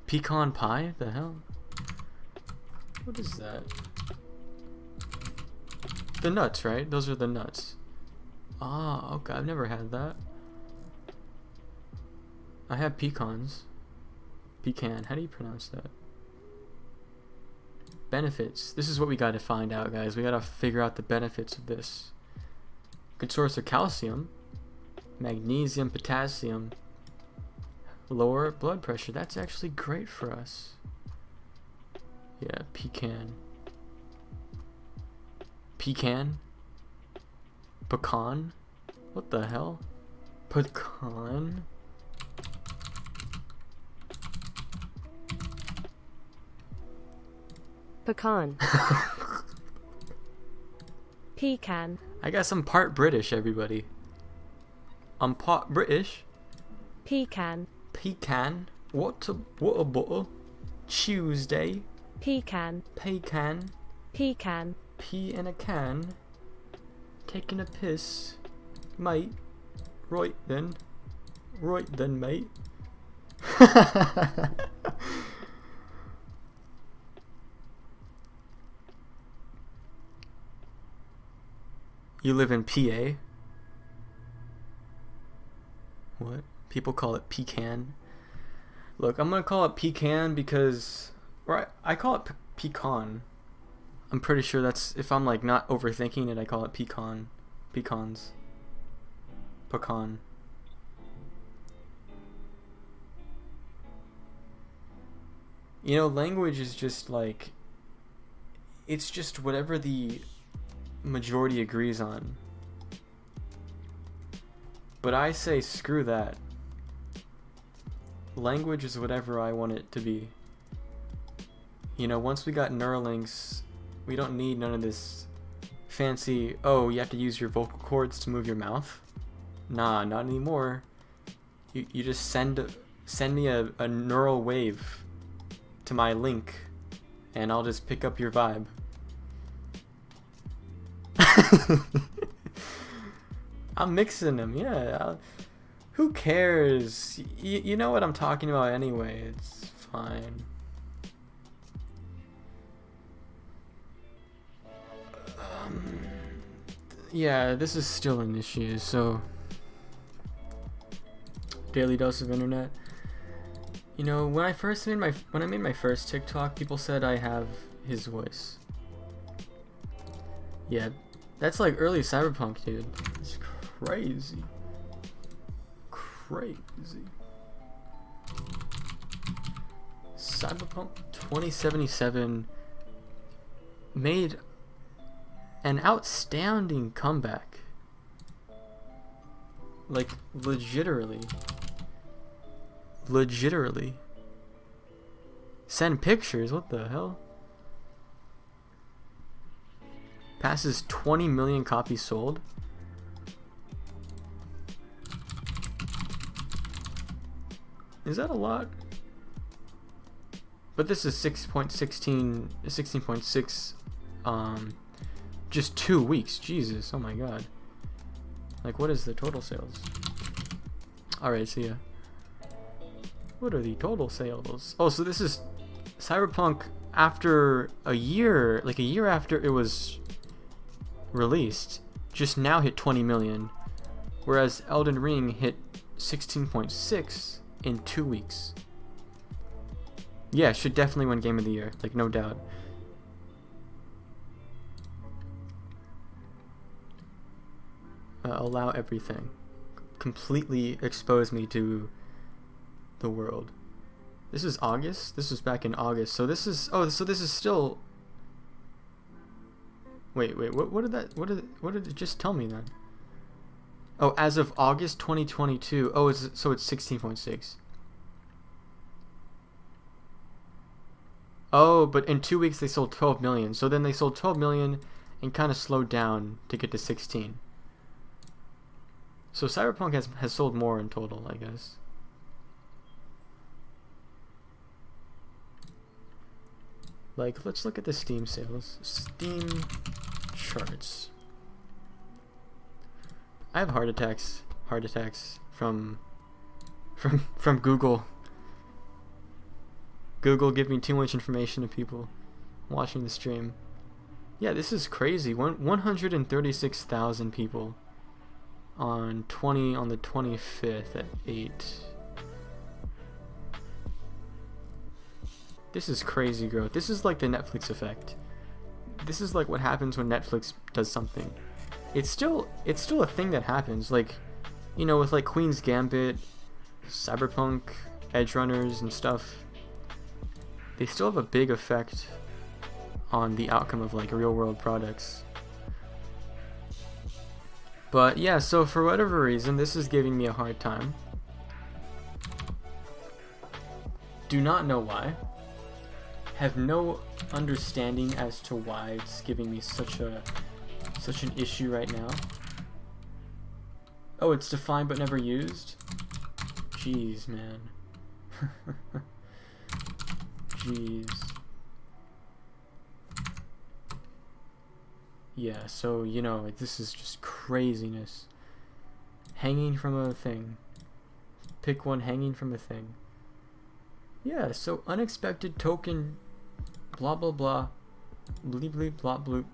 Speaker 1: Pecan pie? The hell? What is that? The nuts, right? Those are the nuts. Ah, okay. I've never had that. I have pecans. Pecan. How do you pronounce that? Benefits. This is what we got to find out, guys. We got to figure out the benefits of this. Good source of calcium, magnesium, potassium, lower blood pressure. That's actually great for us. Yeah, pecan. Pecan? Pecan? What the hell? Pecan?
Speaker 2: Pecan. Pecan.
Speaker 1: I guess I'm part British, everybody. I'm part British.
Speaker 2: Pecan.
Speaker 1: Pecan. What a butter. Tuesday.
Speaker 2: Pecan.
Speaker 1: Pecan.
Speaker 2: Pecan.
Speaker 1: Pea in a can. Taking a piss. Mate. Right then. Right then, mate. You live in PA? What? People call it pecan. Look, I'm gonna call it pecan because, right? I call it pecan. I'm pretty sure that's, if I'm like not overthinking it, I call it pecan. Pecans. Pecan. You know, language is just like, it's just whatever the majority agrees on. But I say screw that. Language is whatever I want it to be. You know, once we got Neuralinks, we don't need none of this fancy, oh, you have to use your vocal cords to move your mouth. Nah, not anymore. You just send me a neural wave to my link, and I'll just pick up your vibe. I'm mixing them, yeah. Who cares? You know what I'm talking about anyway. It's fine. Yeah, this is still an issue, so daily dose of internet. You know, when I made my first TikTok, people said I have his voice. Yeah, that's like early cyberpunk, dude. It's crazy. Crazy. Cyberpunk 2077 made an outstanding comeback. Like, legitimately. Send pictures, what the hell? Passes 20 million copies sold. Is that a lot? But this is 16.6 just 2 weeks. Jesus, oh my god. Like, what is the total sales? Alright, so yeah. What are the total sales? Oh, so this is Cyberpunk after a year, like a year after it was released, just now hit 20 million, whereas Elden Ring hit 16.6 in 2 weeks. Yeah, should definitely win Game of the Year, like no doubt. Allow everything. Completely expose me to the world. This is August? This was back in August. So this is, oh, so this is still, wait, what did it just tell me then? Oh, as of August 2022. Oh, so it's 16.6. Oh, but in 2 weeks they sold 12 million. So then they sold 12 million and kind of slowed down to get to 16. So Cyberpunk has sold more in total, I guess. Like, let's look at the Steam sales. Steam charts. I have heart attacks from Google. Google giving too much information to people watching the stream. Yeah, this is crazy. 136,000 people on the 25th at 8. This is crazy growth. This is like the Netflix effect. This is like what happens when Netflix does something. It's still a thing that happens. Like, you know, with like Queen's Gambit, Cyberpunk, Edgerunners and stuff. They still have a big effect on the outcome of like real world products. But yeah, so for whatever reason, this is giving me a hard time. Do not know why. Have no understanding as to why it's giving me such a such an issue right now. Oh, it's defined but never used? Jeez, man. Jeez. Yeah, so, you know, like, this is just craziness. Hanging from a thing. Pick one hanging from a thing. Yeah, so unexpected token blah blah blah bleep bleep blah bloop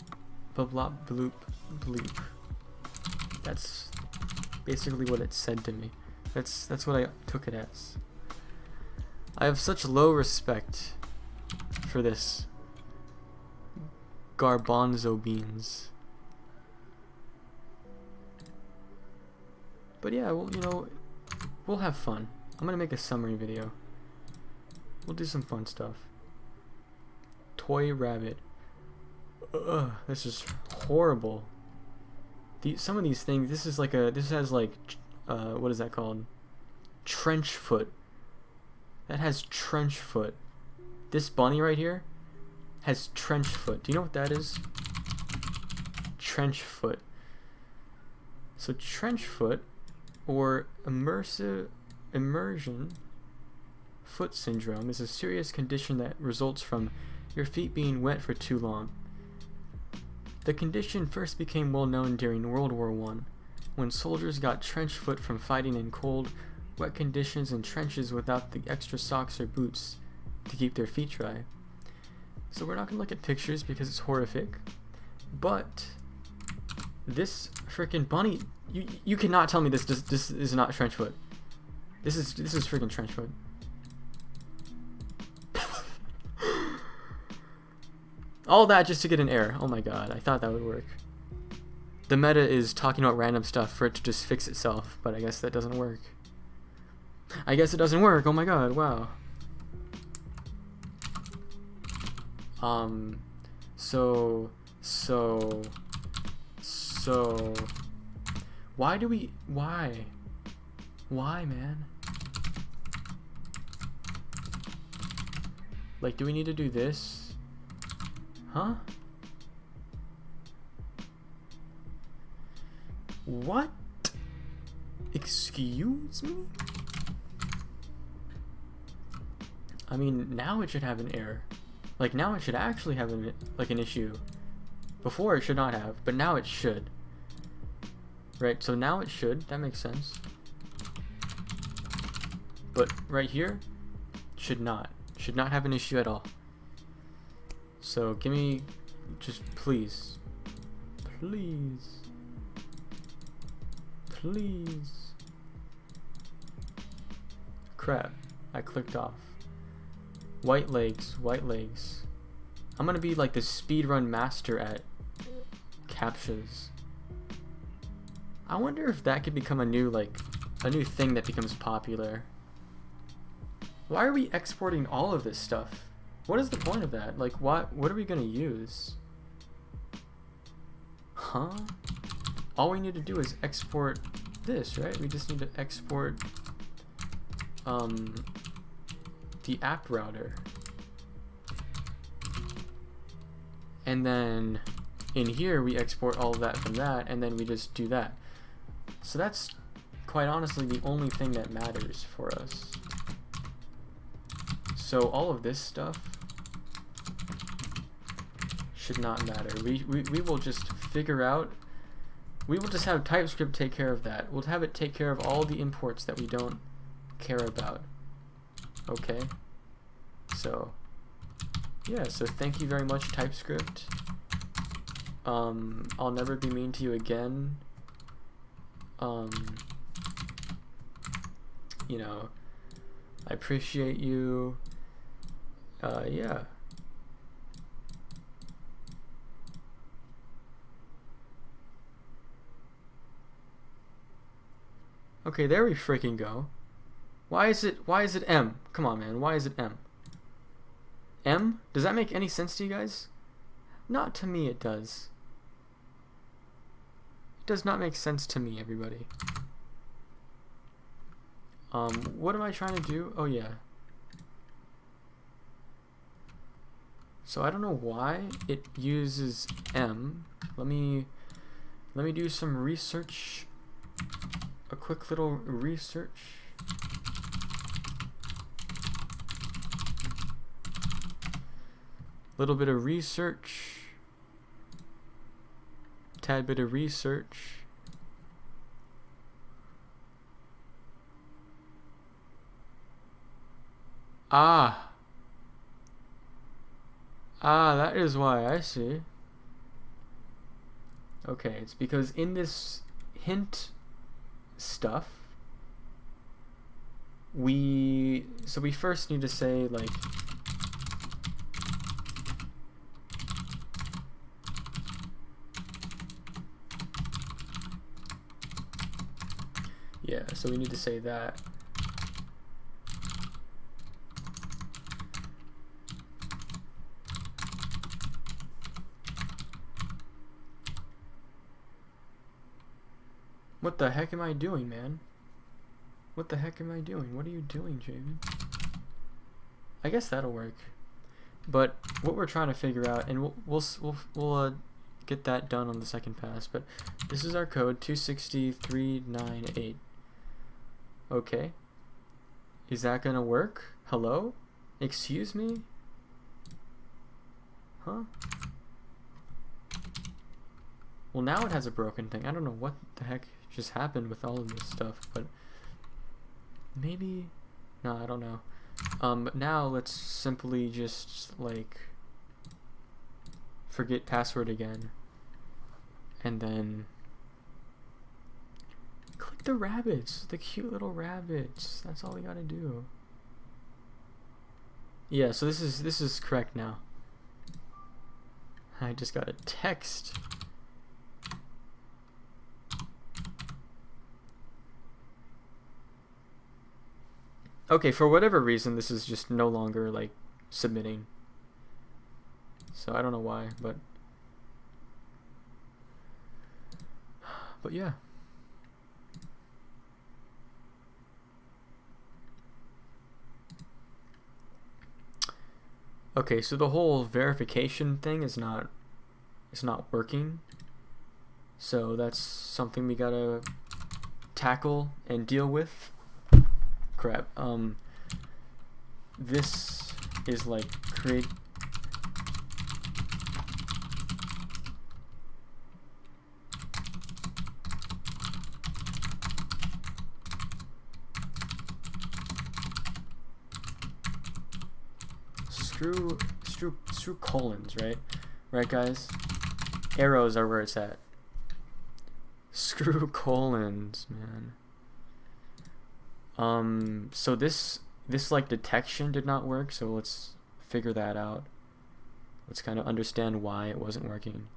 Speaker 1: blah blah bloop bleep. That's basically what it said to me. That's what I took it as. I have such low respect for this garbanzo beans. But yeah, well, you know, we'll have fun. I'm gonna make a summary video. We'll do some fun stuff. Toy rabbit. Ugh, this is horrible. Some of these things, this has like, what is that called? Trench foot. That has trench foot. This bunny right here has trench foot. Do you know what that is? Trench foot. So trench foot, or immersion foot syndrome, is a serious condition that results from your feet being wet for too long. The condition first became well known during World War I, when soldiers got trench foot from fighting in cold, wet conditions in trenches without the extra socks or boots to keep their feet dry. So we're not going to look at pictures because it's horrific, but this freaking bunny, you cannot tell me this is not trench foot. This is freaking trench foot. All that just to get an error. Oh my god, I thought that would work. The meta is talking about random stuff for it to just fix itself, but I guess that doesn't work. I guess it doesn't work. Oh my god, wow. So why, man? Like, do we need to do this? Huh? What? Excuse me? I mean, now it should have an error. Like, now it should actually have an issue. Before it should not have, but now it should. Right, so now it should. That makes sense. But right here, should not have an issue at all. So give me, just please, crap, I clicked off. White legs. I'm gonna be like the speedrun master at captchas. I wonder if that could become a new thing that becomes popular. Why are we exporting all of this stuff? What is the point of that? Like, what are we gonna use? Huh? All we need to do is export this, right? We just need to export the app router. And then in here we export all of that from that, and then we just do that. So that's quite honestly the only thing that matters for us. So all of this stuff should not matter. We will just figure out, we will just have TypeScript take care of that. We'll have it take care of all the imports that we don't care about. Okay? So, yeah, so thank you very much, TypeScript. I'll never be mean to you again. You know, I appreciate you. Yeah. Okay, there we freaking go. Why is it M? Come on, man. Why is it M? M? Does that make any sense to you guys? Not to me, it does. It does not make sense to me, everybody. What am I trying to do? Oh, yeah. So I don't know why it uses M. Let me Let me do some research. A quick little research. Little bit of research. Tad bit of research. Ah, that is why. I see. Okay, it's because in this hint stuff, we first need to say, like, yeah, so we need to say that. What the heck am I doing, man? What the heck am I doing? What are you doing, Javen? I guess that'll work. But what we're trying to figure out, and we'll get that done on the second pass. But this is our code 260398. Okay. Is that gonna work? Hello? Excuse me? Huh? Well, now it has a broken thing. I don't know what the heck just happened with all of this stuff, but maybe, no, I don't know. But now let's simply just, like, forget password again, and then click the rabbits, the cute little rabbits. That's all we gotta do. Yeah, so this is correct now. I just got a text. Okay, for whatever reason, this is just no longer, like, submitting. So I don't know why, but yeah. Okay, so the whole verification thing is not working. So that's something we gotta tackle and deal with. Crap. This is like create. Screw colons, right? Right, guys? Arrows are where it's at. Screw colons, man. So this like detection did not work, so let's figure that out. Let's kind of understand why it wasn't working.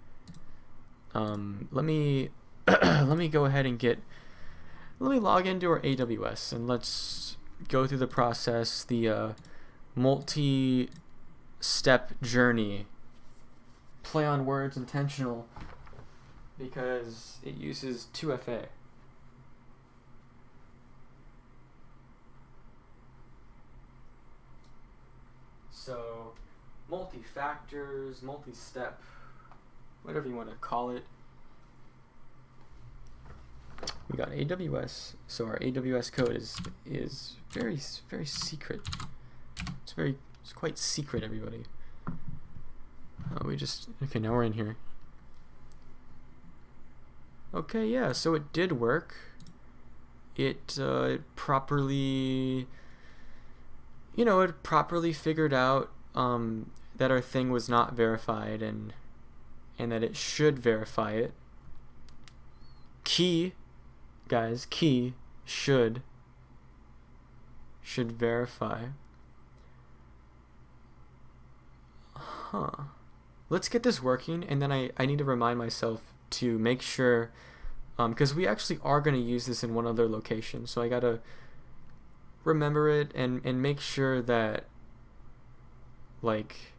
Speaker 1: Let me let me go ahead and let me log into our AWS and let's go through the process, the multi-step journey. Play on words intentional because it uses 2FA. So, multi-factors, multi-step, whatever you want to call it. We got AWS, so our AWS code is very secret. It's quite secret, everybody. Okay, now we're in here. Okay, yeah, so it did work. It properly, it properly figured out that our thing was not verified and that it should verify it. Key, guys, key should verify. Huh. Let's get this working, and then I need to remind myself to make sure, because we actually are going to use this in one other location, so I gotta remember it and make sure that, like,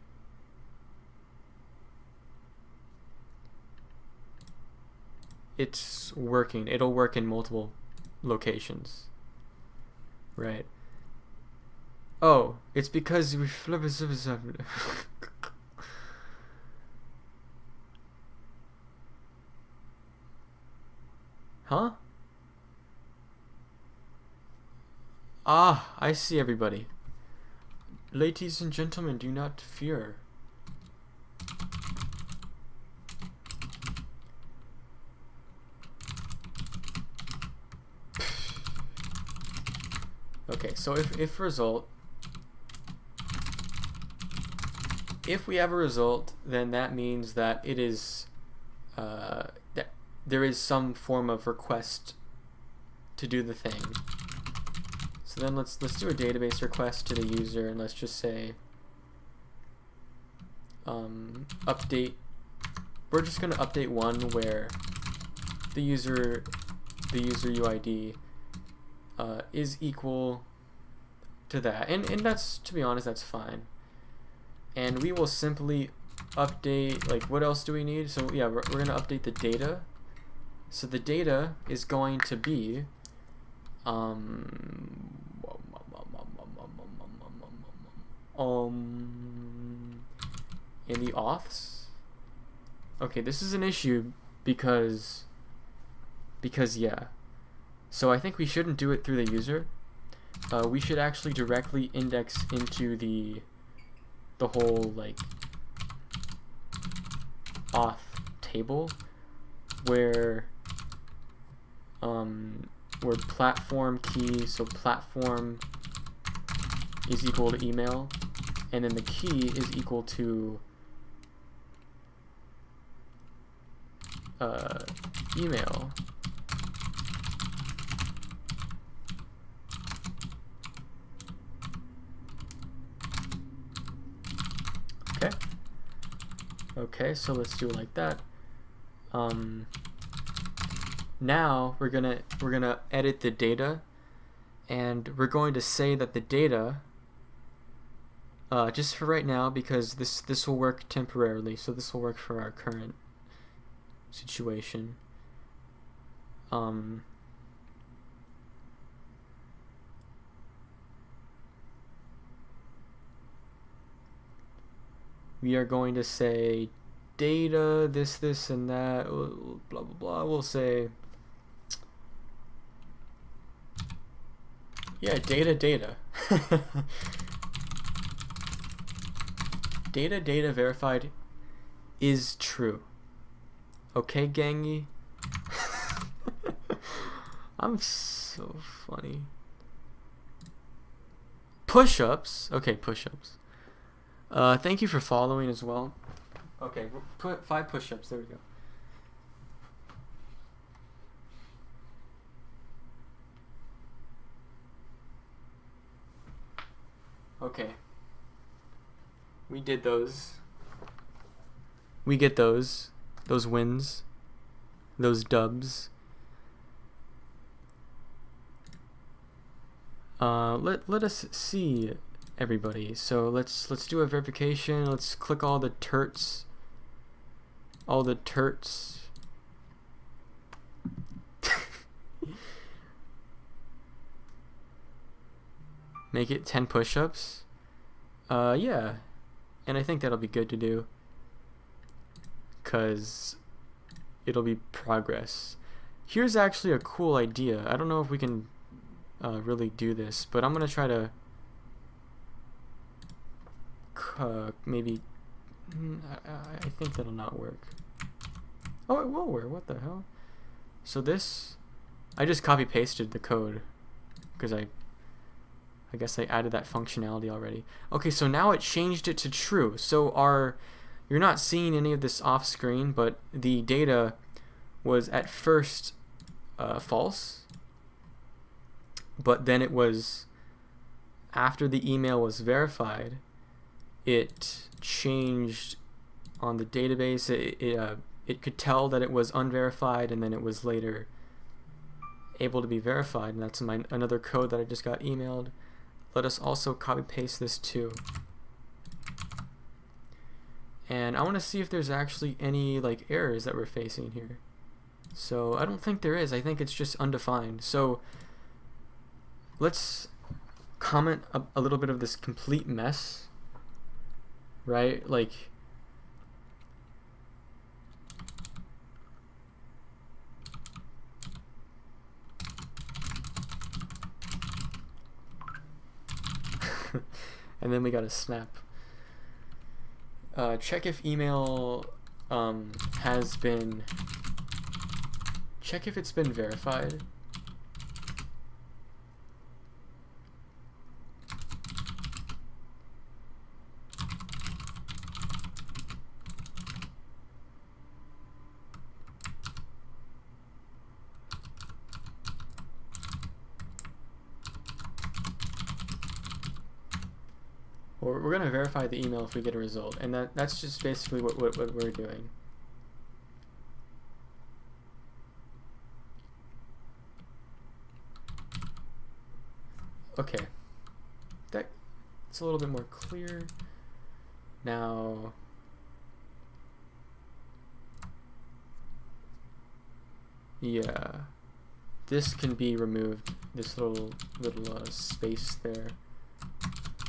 Speaker 1: it's working. It'll work in multiple locations, right? Oh, it's because we flip it. Huh? Ah, I see everybody. Ladies and gentlemen, do not fear. Okay, so if we have a result, then that means that it is that there is some form of request to do the thing. So then let's do a database request to the user, and let's just say update. We're just gonna update one where the user UID is equal to that, and that's, to be honest, that's fine. And we will simply update, like, what else do we need? So yeah, we're gonna update the data. So the data is going to be in the auths. Okay, this is an issue because yeah. So I think we shouldn't do it through the user. We should actually directly index into the whole, like, auth table where platform key, so platform is equal to email, and then the key is equal to email. Okay, so let's do it like that. Now we're gonna edit the data, and we're going to say that the data, just for right now, because this will work temporarily, so this will work for our current situation. We are going to say data, this, and that, blah, blah, blah. We'll say, yeah, data. Data verified is true. Okay, gangy? I'm so funny. Push-ups. Okay, push-ups. Thank you for following as well. Okay, we'll put 5 push-ups. There we go. Okay. We did those. We get those wins, those dubs. Let us see, everybody. So let's do a verification. Let's click all the turts. Make it 10 push-ups. Yeah. And I think that'll be good to do, cause it'll be progress. Here's actually a cool idea. I don't know if we can really do this, but I'm gonna try to maybe. I think that'll not work. Oh, it will work. What the hell? So this, I just copy pasted the code because I guess I added that functionality already. Okay, so now it changed it to true. So you're not seeing any of this off screen, but the data was at first false, but then it was, after the email was verified, it changed on the database. It could tell that it was unverified, and then it was later able to be verified, and that's another code that I just got emailed. Let us also copy paste this too. And I want to see if there's actually any like errors that we're facing here. So I don't think there is. I think it's just undefined. So let's comment a little bit of this complete mess, right? Like, And then we got a snap. Check if email has been... Check if it's been verified. We're going to verify the email if we get a result, and that's just basically what we're doing. Okay, that's a little bit more clear. Now, yeah, this can be removed, this little space there.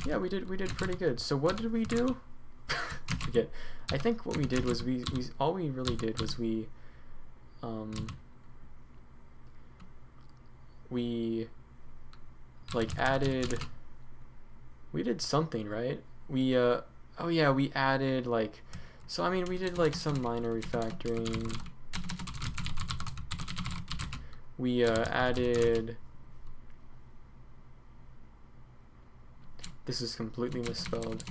Speaker 1: Yeah, we did pretty good. So what did we do? I forget. I think what we did was we all we really did was we like added, we did something, right? We oh yeah, we added like, so I mean we did like some minor refactoring. We added, this is completely misspelled.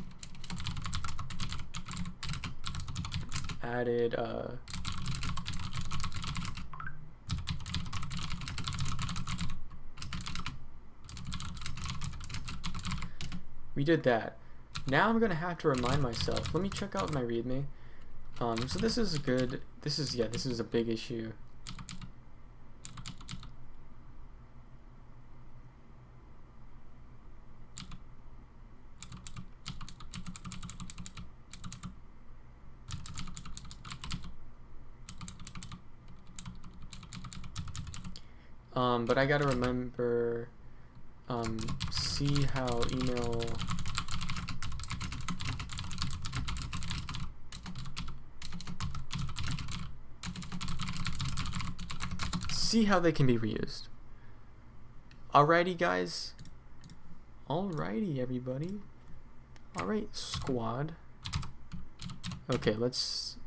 Speaker 1: Added we did that. Now I'm gonna have to remind myself. Let me check out my README. So this is good. This is a big issue. But I gotta remember, see how email, see how they can be reused. Alrighty guys, alrighty everybody, alright squad. Okay, let's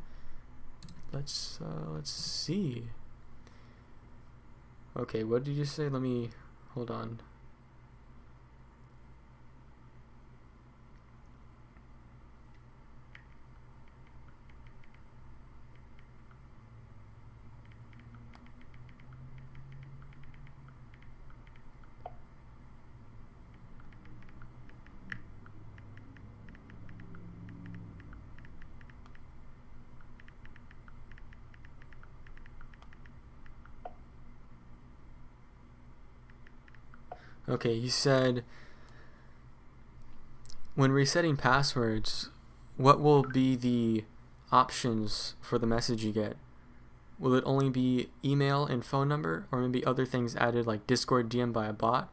Speaker 1: see. Okay, what did you say? Let me, hold on. Okay, he said, when resetting passwords, what will be the options for the message you get? Will it only be email and phone number, or maybe other things added like Discord DM by a bot?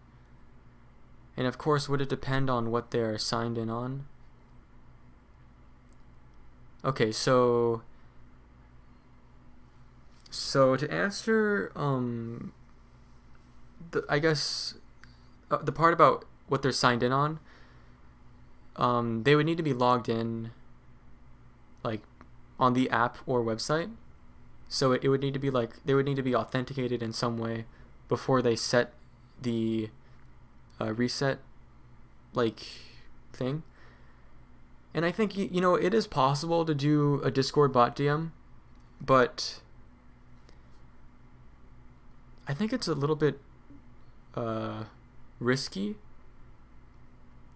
Speaker 1: And of course, would it depend on what they're signed in on? Okay, so to answer I guess the part about what they're signed in on, they would need to be logged in like on the app or website. So it would need to be like, they would need to be authenticated in some way before they set the reset like thing. And I think, you know, it is possible to do a Discord bot DM, but I think it's a little bit risky,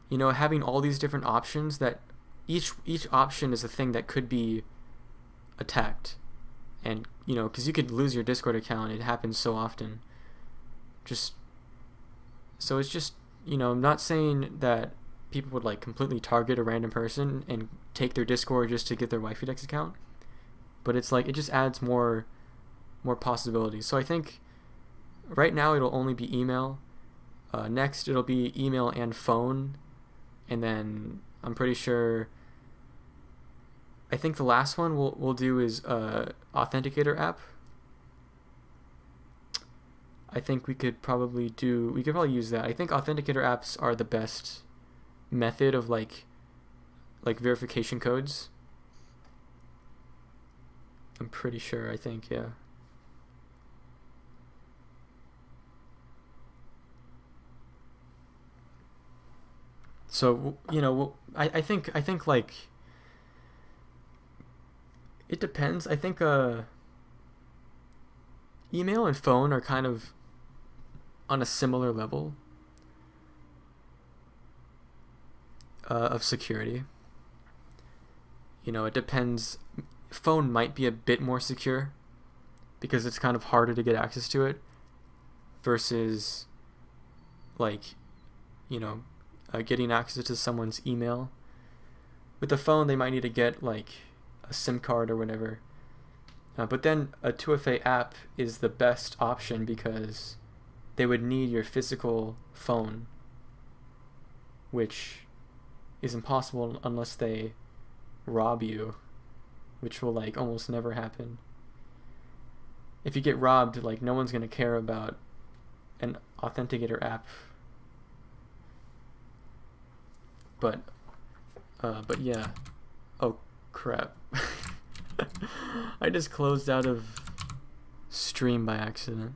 Speaker 1: you know, having all these different options that each option is a thing that could be attacked. And, you know, because you could lose your Discord account. It happens so often. So it's just, you know, I'm not saying that people would like completely target a random person and take their Discord just to get their Wifey-Dex account, but it's like, it just adds more possibilities. So I think right now it'll only be email. Next it'll be email and phone, and then I'm pretty sure, I think the last one we'll do is Authenticator app. I think we could probably use that. I think Authenticator apps are the best method of like verification codes. I'm pretty sure. I think, yeah. So, you know, I think like it depends. I think email and phone are kind of on a similar level of security. You know, it depends. Phone might be a bit more secure because it's kind of harder to get access to it versus like, you know, getting access to someone's email. With the phone, they might need to get like a SIM card or whatever. But then a 2FA app is the best option because they would need your physical phone, which is impossible unless they rob you, which will like almost never happen. If you get robbed, like no one's gonna care about an authenticator app. But yeah. Oh crap. I just closed out of stream by accident.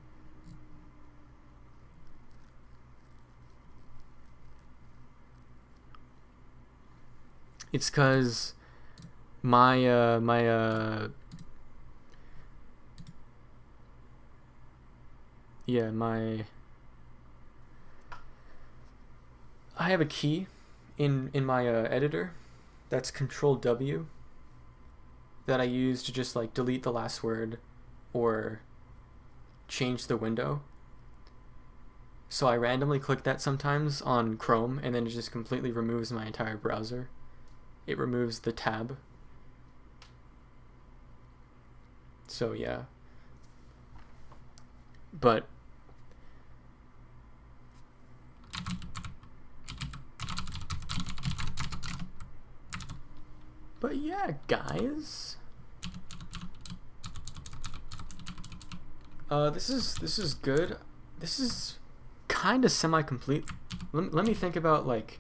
Speaker 1: It's cause my I have a key in my editor that's Control W that I use to just like delete the last word or change the window. So I randomly click that sometimes on Chrome and then it just completely removes my entire browser. It removes the tab. So yeah. But yeah, guys. This is good. This is kind of semi-complete. Let me think about like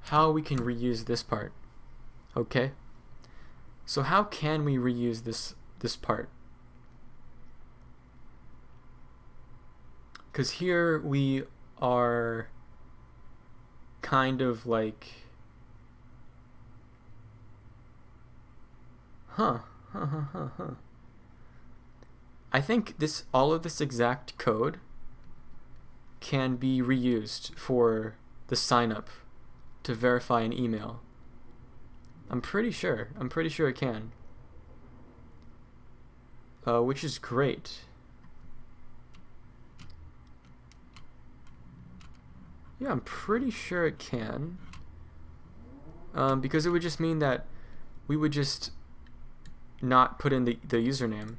Speaker 1: how we can reuse this part. Okay. So how can we reuse this part? Because here we are kind of like, I think all of this exact code can be reused for the sign up to verify an email. I'm pretty sure it can. Which is great. Yeah, I'm pretty sure it can. Because it would just mean that we would just not put in the username,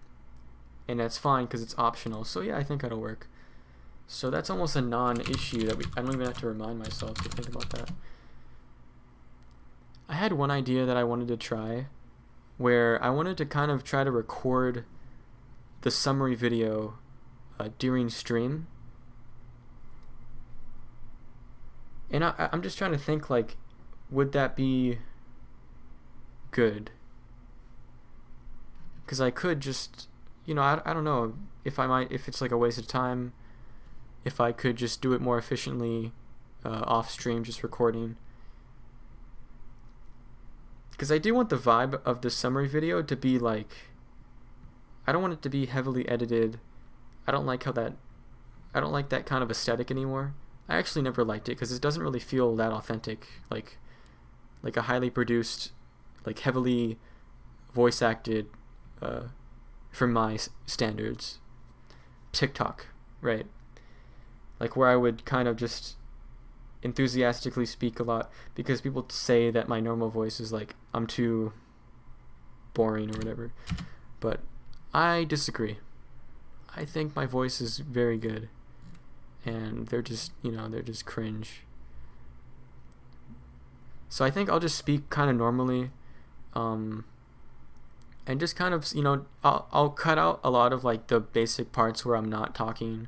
Speaker 1: and that's fine because it's optional. So yeah, I think that'll work. So that's almost a non-issue that I don't even have to remind myself to think about that. I had one idea that I wanted to try where I wanted to kind of try to record the summary video during stream. And I'm just trying to think, like, would that be good? Because I could just, you know, I don't know if it's like a waste of time, if I could just do it more efficiently off stream, just recording. Because I do want the vibe of the summary video to be like, I don't want it to be heavily edited. I don't like that kind of aesthetic anymore. I actually never liked it because it doesn't really feel that authentic, like a highly produced, like heavily voice acted, from my standards, TikTok, right? Like where I would kind of just enthusiastically speak a lot because people say that my normal voice is like I'm too boring or whatever, but I disagree. I think my voice is very good. And they're just, you know, they're just cringe. So I think I'll just speak kind of normally, and just kind of, you know, I'll cut out a lot of like the basic parts where I'm not talking,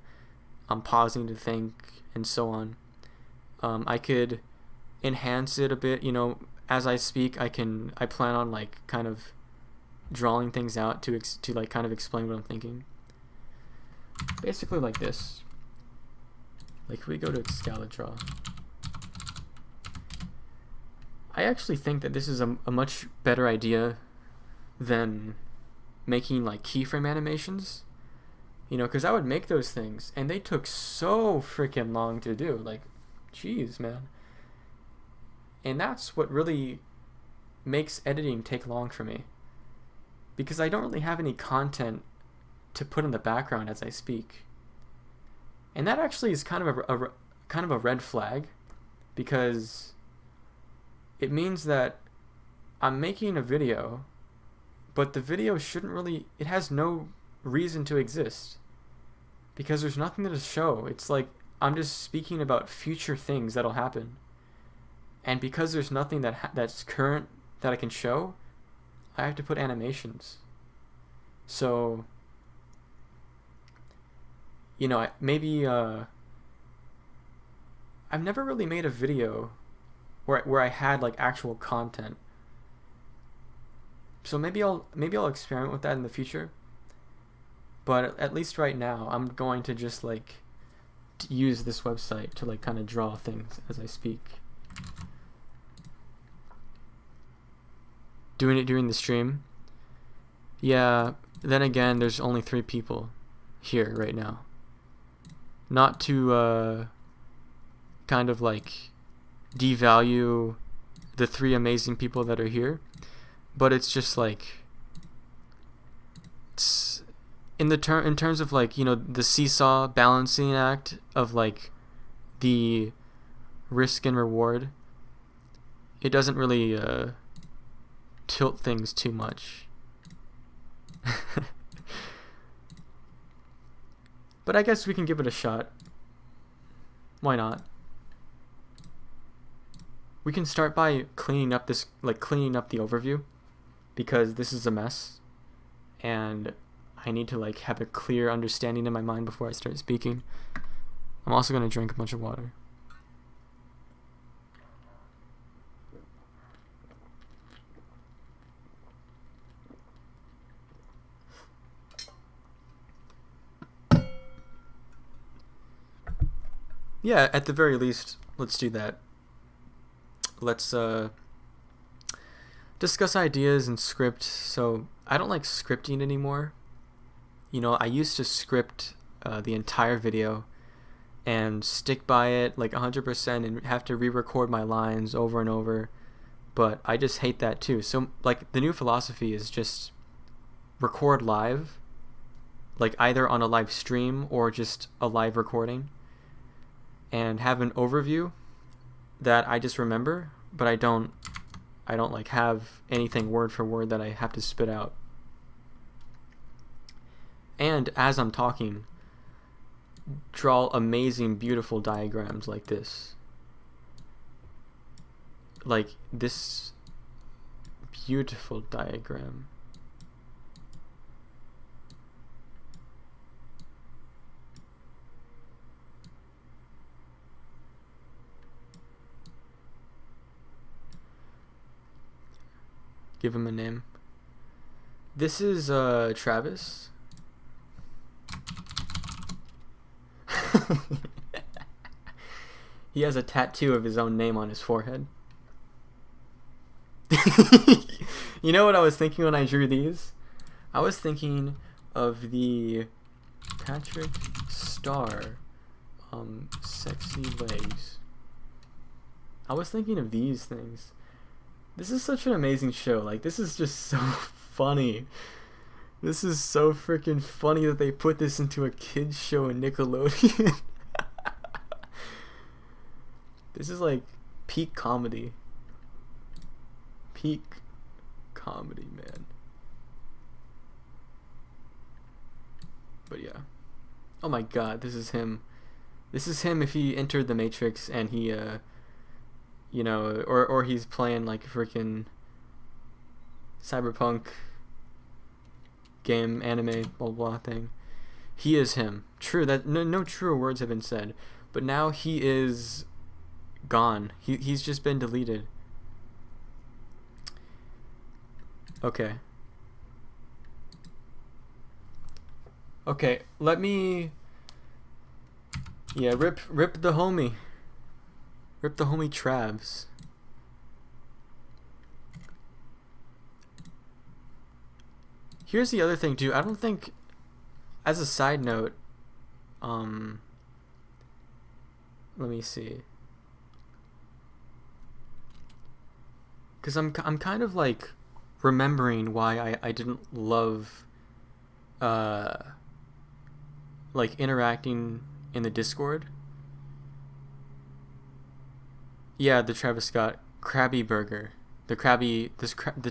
Speaker 1: I'm pausing to think, and so on. I could enhance it a bit, you know, as I speak. I plan on like kind of drawing things out to like kind of explain what I'm thinking. Basically like this. Like if we go to Excalidraw, I actually think that this is a much better idea than making like keyframe animations, you know, because I would make those things and they took so freaking long to do. Like, jeez, man. And that's what really makes editing take long for me, because I don't really have any content to put in the background as I speak. And that actually is kind of a red flag, because it means that I'm making a video, but the video shouldn't really, it has no reason to exist, because there's nothing to show. It's like I'm just speaking about future things that'll happen. And because there's nothing that's current that I can show, I have to put animations. So, you know, maybe I've never really made a video where I had like actual content. So maybe I'll experiment with that in the future. But at least right now, I'm going to just like use this website to like kind of draw things as I speak. Doing it during the stream. Yeah, then again, there's only 3 people here right now. Not to kind of like devalue the 3 amazing people that are here, but it's just like, it's in terms of like, you know, the seesaw balancing act of like the risk and reward. It doesn't really tilt things too much. But I guess we can give it a shot. Why not? We can start by cleaning up the overview, because this is a mess and I need to like have a clear understanding in my mind before I start speaking. I'm also going to drink a bunch of water. Yeah, at the very least, let's do that. Let's discuss ideas and script. So I don't like scripting anymore. You know, I used to script the entire video and stick by it like 100% and have to re-record my lines over and over. But I just hate that too. So like the new philosophy is just record live, like either on a live stream or just a live recording, and have an overview that I just remember, but I don't like have anything word for word that I have to spit out. And as I'm talking, draw amazing, beautiful diagrams like this. Like this beautiful diagram. Give him a name. This is Travis. He has a tattoo of his own name on his forehead. You know what I was thinking when I drew these? I was thinking of the Patrick Star sexy legs. I was thinking of these things. This is such an amazing show. Like, this is just so funny. This is so freaking funny that they put this into a kids show in Nickelodeon. This is like peak comedy. Peak comedy, man. But yeah. Oh my god, this is him. This is him if he entered the Matrix and he you know, or he's playing like a freaking cyberpunk game, anime, blah blah thing. He is him. True, that no truer words have been said. But now he is gone. He's just been deleted. Okay. Okay, let me... Yeah, rip the homie. Rip the homie Travs. Here's the other thing too. I don't think, as a side note, let me see. Cause I'm kind of like remembering why I didn't love like interacting in the Discord. Yeah, the Travis Scott Krabby Burger. The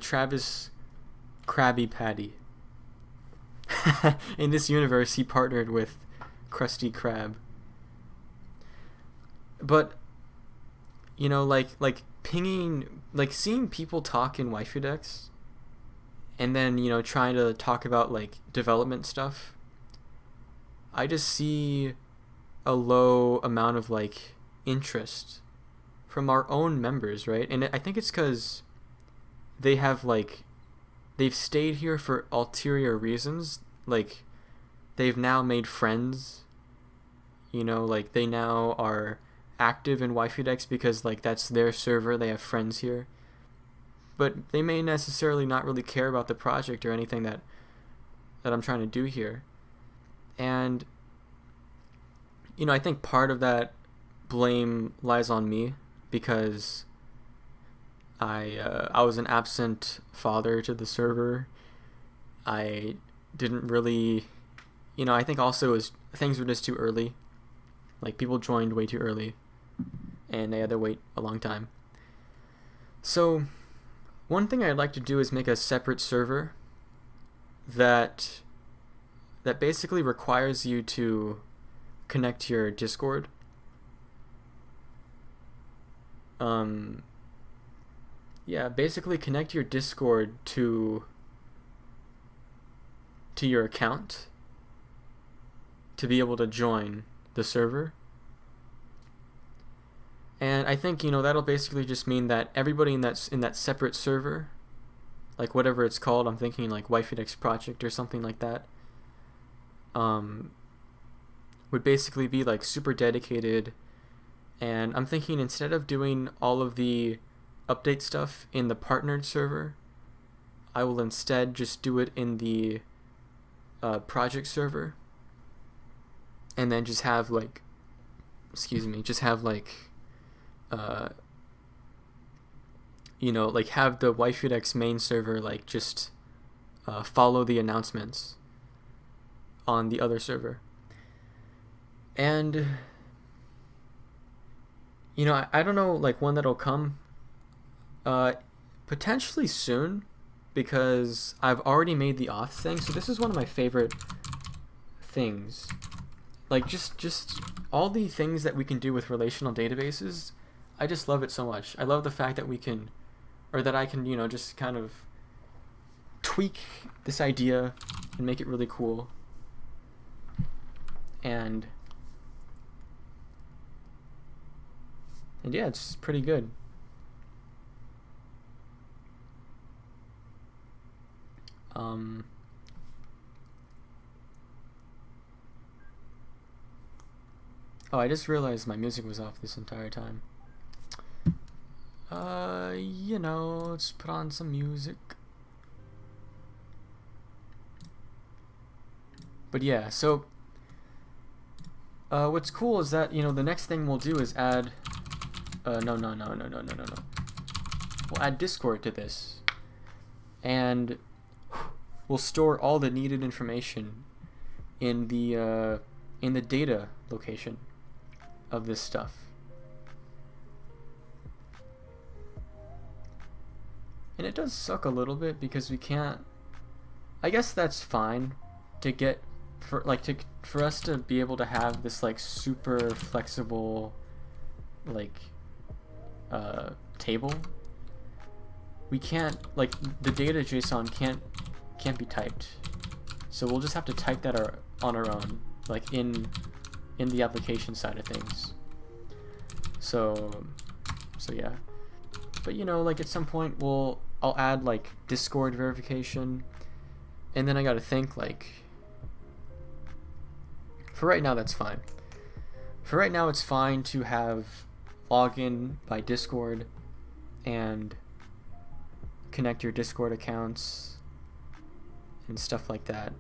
Speaker 1: Travis Krabby Patty. In this universe, he partnered with Krusty Krab. But, you know, like pinging, like seeing people talk in waifu decks, and then, you know, trying to talk about like development stuff, I just see a low amount of like interest from our own members, right? And I think it's because they have like, they've stayed here for ulterior reasons. Like, they've now made friends, you know, like they now are active in waifu decks because like that's their server, they have friends here, but they may necessarily not really care about the project or anything that I'm trying to do here. And, you know, I think part of that blame lies on me because I was an absent father to the server. I didn't really, you know, I think also things were just too early. Like, people joined way too early, and they had to wait a long time. So, one thing I'd like to do is make a separate server that basically requires you to connect to your Discord. Yeah, basically connect your Discord to your account to be able to join the server. And I think, you know, that'll basically just mean that everybody in that separate server, like whatever it's called, I'm thinking like Waifu Decks Project or something like that, would basically be like super dedicated. And I'm thinking instead of doing all of the update stuff in the partnered server, I will instead just do it in the project server, and then just have like, you know, like have the Waifu Decks main server like just follow the announcements on the other server. And, you know, I don't know like when that'll come, potentially soon, because I've already made the auth thing. So this is one of my favorite things. Like just all the things that we can do with relational databases, I just love it so much. I love the fact that we can, or that I can, you know, just kind of tweak this idea and make it really cool. And yeah, it's pretty good. Oh, I just realized my music was off this entire time. You know, let's put on some music. But yeah, so what's cool is that, you know, the next thing we'll do is add no. We'll add Discord to this, and we'll store all the needed information in the data location of this stuff. And it does suck a little bit because we can't, I guess that's fine to get for us to be able to have this like super flexible like table. We can't, like, the data JSON can't be typed, so we'll just have to type that on our own, like in the application side of things. So So yeah. But you know, like at some point I'll add like Discord verification, and then I gotta think like, for right now that's fine. For right now it's fine to have login by Discord and connect your Discord accounts and stuff like that.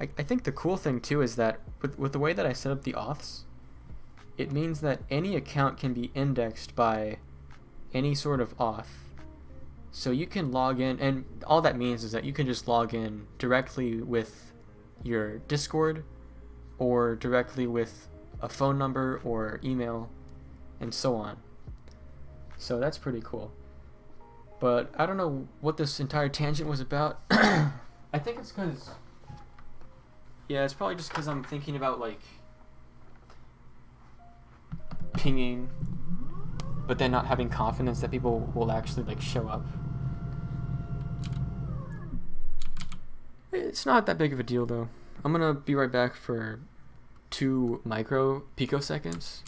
Speaker 1: I think the cool thing too is that with the way that I set up the auths, it means that any account can be indexed by any sort of auth. So you can log in, and all that means is that you can just log in directly with your Discord or directly with a phone number or email and so on. So that's pretty cool. But I don't know what this entire tangent was about. I think it's because... Yeah, it's probably just because I'm thinking about, like, pinging, but then not having confidence that people will actually, like, show up. It's not that big of a deal, though. I'm gonna be right back for 2 micro picoseconds.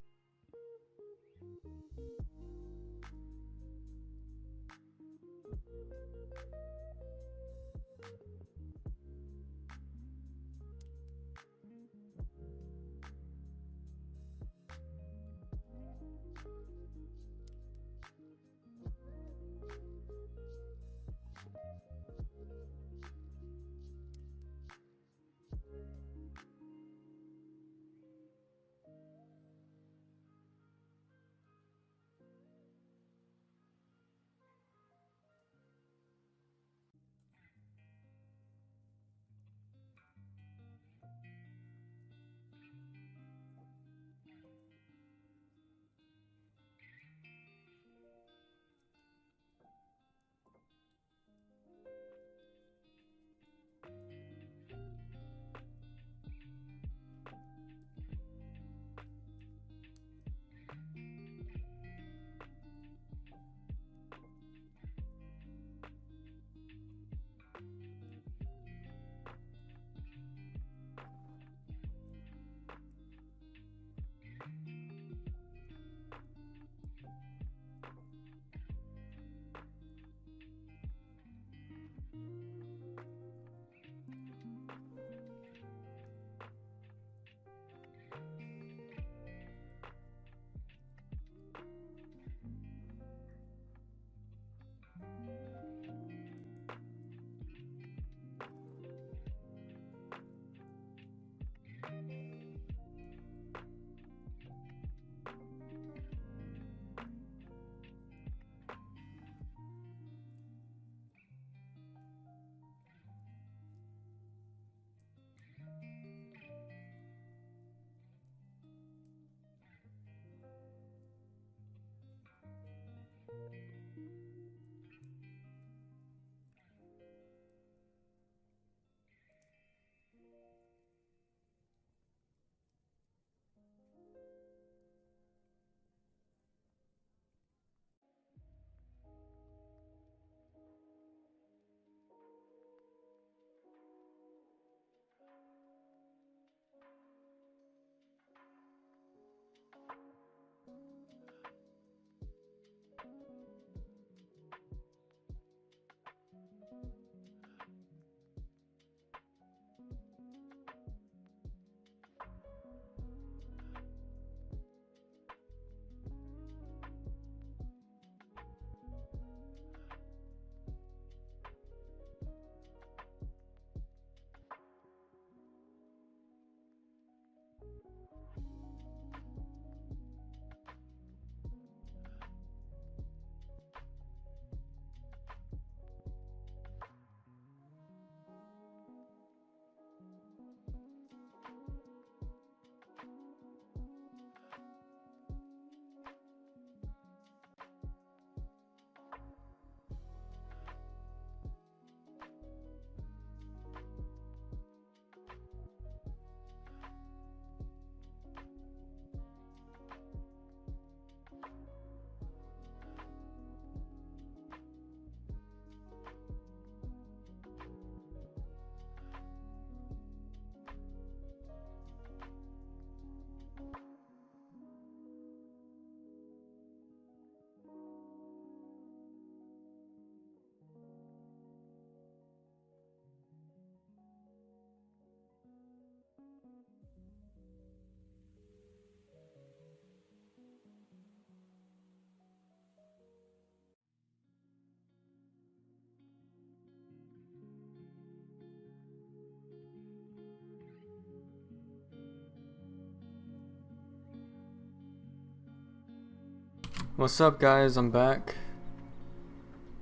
Speaker 1: What's up, guys? I'm back.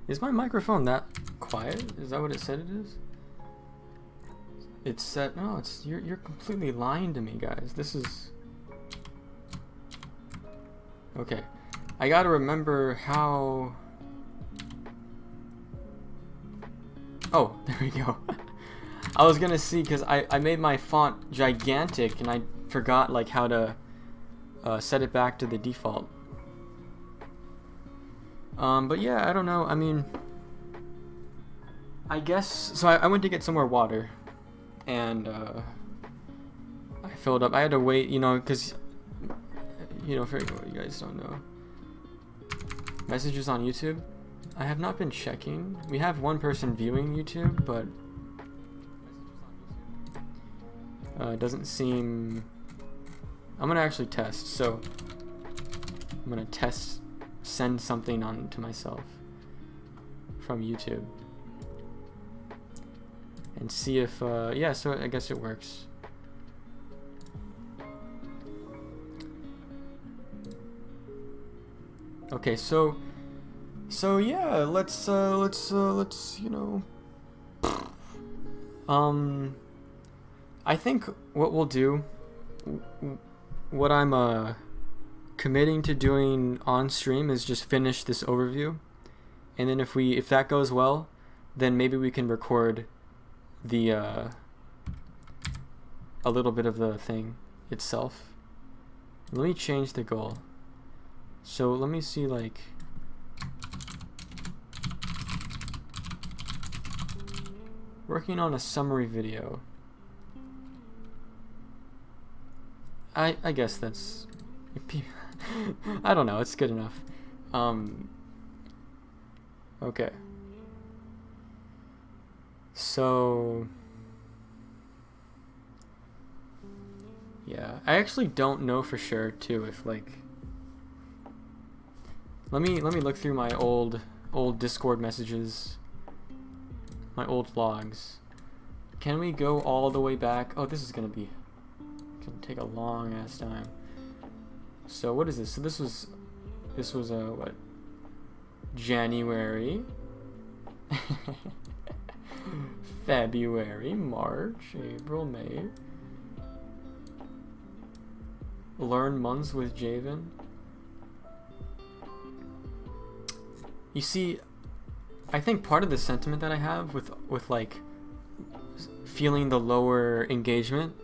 Speaker 1: Is my microphone that quiet? Is that what it said it is? It's set. No, it's you're completely lying to me, guys. This is okay. I gotta remember how. Oh, there we go. I was gonna see because I made my font gigantic and I forgot like how to set it back to the default. But yeah, I don't know. I mean, I guess so. I went to get some more water, and I filled up. I had to wait, you know, because for you guys don't know. Messages on YouTube. I have not been checking. We have one person viewing YouTube, but it doesn't seem. I'm gonna actually test. So I'm gonna send something on to myself from YouTube and see if yeah, so I guess it works. Okay, so yeah, let's I think what we'll do, what I'm committing to doing on stream is just finish this overview, and then if that goes well, then maybe we can record the a little bit of the thing itself. Let me change the goal. So let me see, like, working on a summary video. I guess that's I don't know, it's good enough. Okay. So yeah, I actually don't know for sure too if like let me look through my old Discord messages, my old logs. Can we go all the way back? Oh, this is gonna take a long ass time. So what is this? So this was what? January, February, March, April, May. Learn months with Javen. You see, I think part of the sentiment that I have with like feeling the lower engagement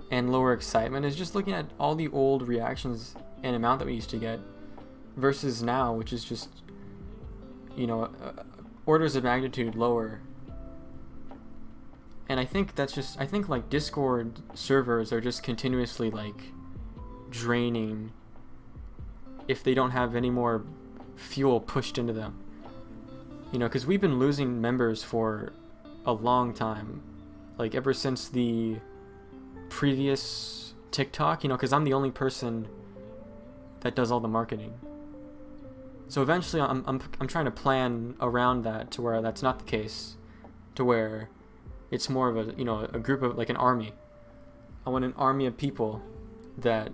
Speaker 1: and lower excitement is just looking at all the old reactions and amount that we used to get versus now, which is just, orders of magnitude lower. And I think I think like Discord servers are just continuously like draining if they don't have any more fuel pushed into them. Because we've been losing members for a long time, like ever since the previous TikTok, because I'm the only person that does all the marketing. So eventually I'm trying to plan around that to where that's not the case, to where it's more of a group of like an army. I want an army of people that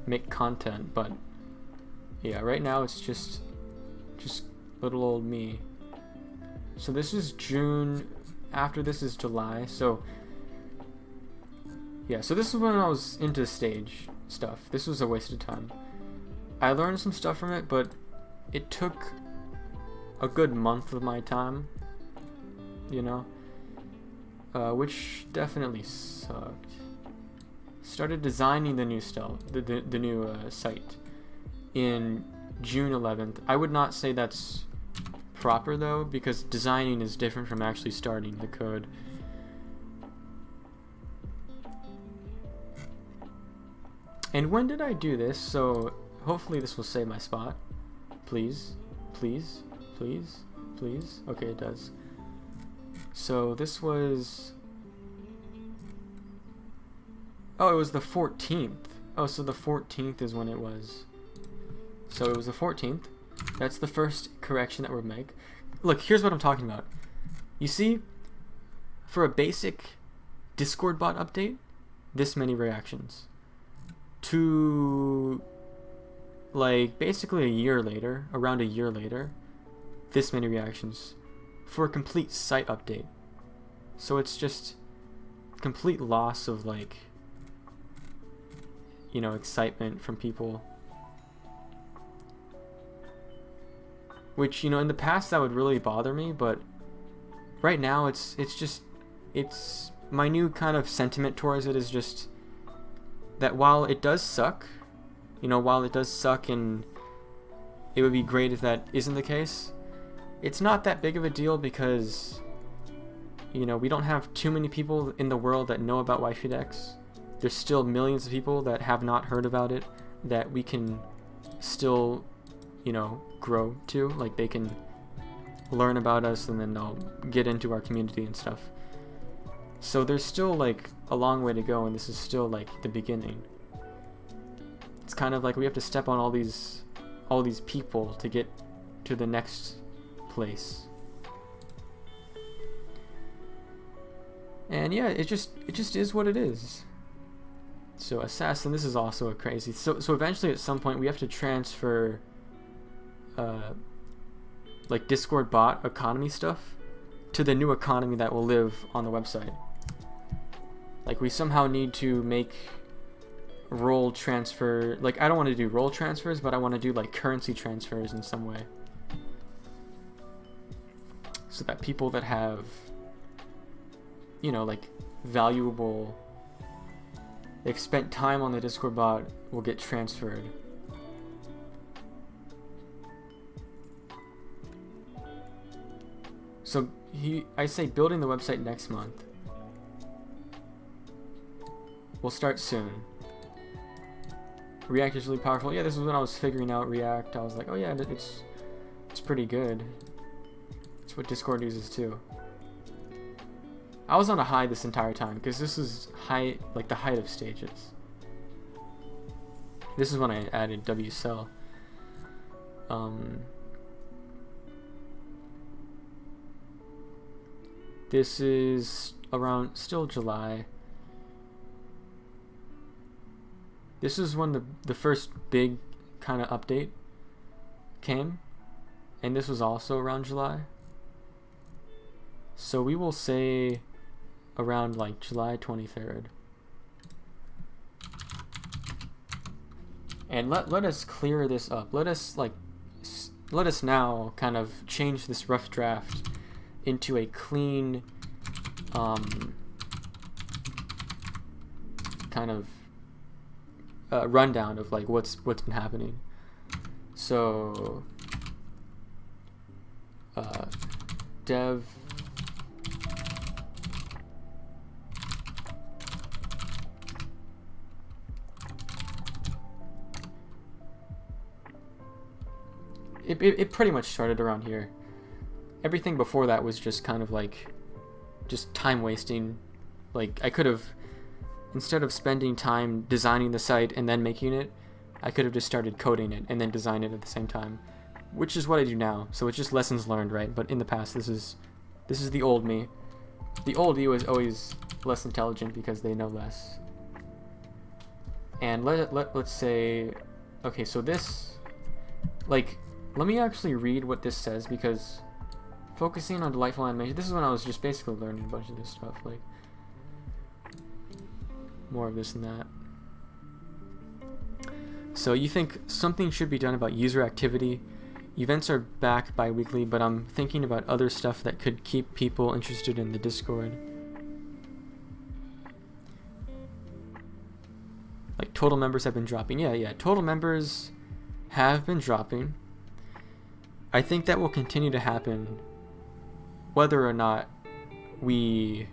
Speaker 1: make content, but yeah, right now it's just little old me. So this is June, after this is July, so yeah, so this is when I was into stage stuff. This was a waste of time. I learned some stuff from it, but it took a good month of my time, which definitely sucked. Started designing the new the new site in June 11th. I would not say that's proper though, because designing is different from actually starting the code. And when did I do this? So hopefully this will save my spot. Please, please, please, please. Okay, it does. So this was, oh, it was the 14th. Oh, so the 14th is when it was. So it was the 14th. That's the first correction that we'll make. Look, here's what I'm talking about. You see, for a basic Discord bot update, this many reactions. To like basically a year later, around a year later, this many reactions for a complete site update. So it's just complete loss of like, you know, excitement from people. Which, you know, in the past that would really bother me, but right now it's my new kind of sentiment towards it is just that while it does suck, you know, while it does suck and it would be great if that isn't the case, it's not that big of a deal because, you know, we don't have too many people in the world that know about WiFiDex. There's still millions of people that have not heard about it that we can still, you know, grow to. Like, they can learn about us and then they'll get into our community and stuff. So there's still like a long way to go, and this is still like the beginning. It's kind of like we have to step on all these people to get to the next place. And yeah, it just is what it is. So Assassin, this is also a crazy. So eventually at some point we have to transfer like Discord bot economy stuff to the new economy that will live on the website. Like, we somehow need to make role transfer, like, I don't want to do role transfers, but I want to do like currency transfers in some way, so that people that have, you know, like valuable, they've spent time on the Discord bot, will get transferred. So I say building the website next month. We'll start soon. React is really powerful. Yeah, this is when I was figuring out React. I was like, oh yeah, it's pretty good. It's what Discord uses too. I was on a high this entire time because this is high, like the height of stages. This is when I added WSL. This is around still July. This is when the first big kind of update came, and this was also around July. So we will say around like July 23rd. And let us clear this up. Let us now kind of change this rough draft into a clean kind of rundown of like what's been happening. So dev it pretty much started around here. Everything before that was just kind of like just time wasting. Like, I could have, instead of spending time designing the site and then making it, I could have just started coding it and then design it at the same time, which is what I do now. So it's just lessons learned, right? But in the past, this is the old me. The old you is always less intelligent because they know less. And let's say, okay, so this, like, let me actually read what this says, because focusing on delightful animation, this is when I was just basically learning a bunch of this stuff, like more of this and that. So you think something should be done about user activity. Events are back bi-weekly, but I'm thinking about other stuff that could keep people interested in the Discord. Like, total members have been dropping. Yeah, total members have been dropping. I think that will continue to happen whether or not we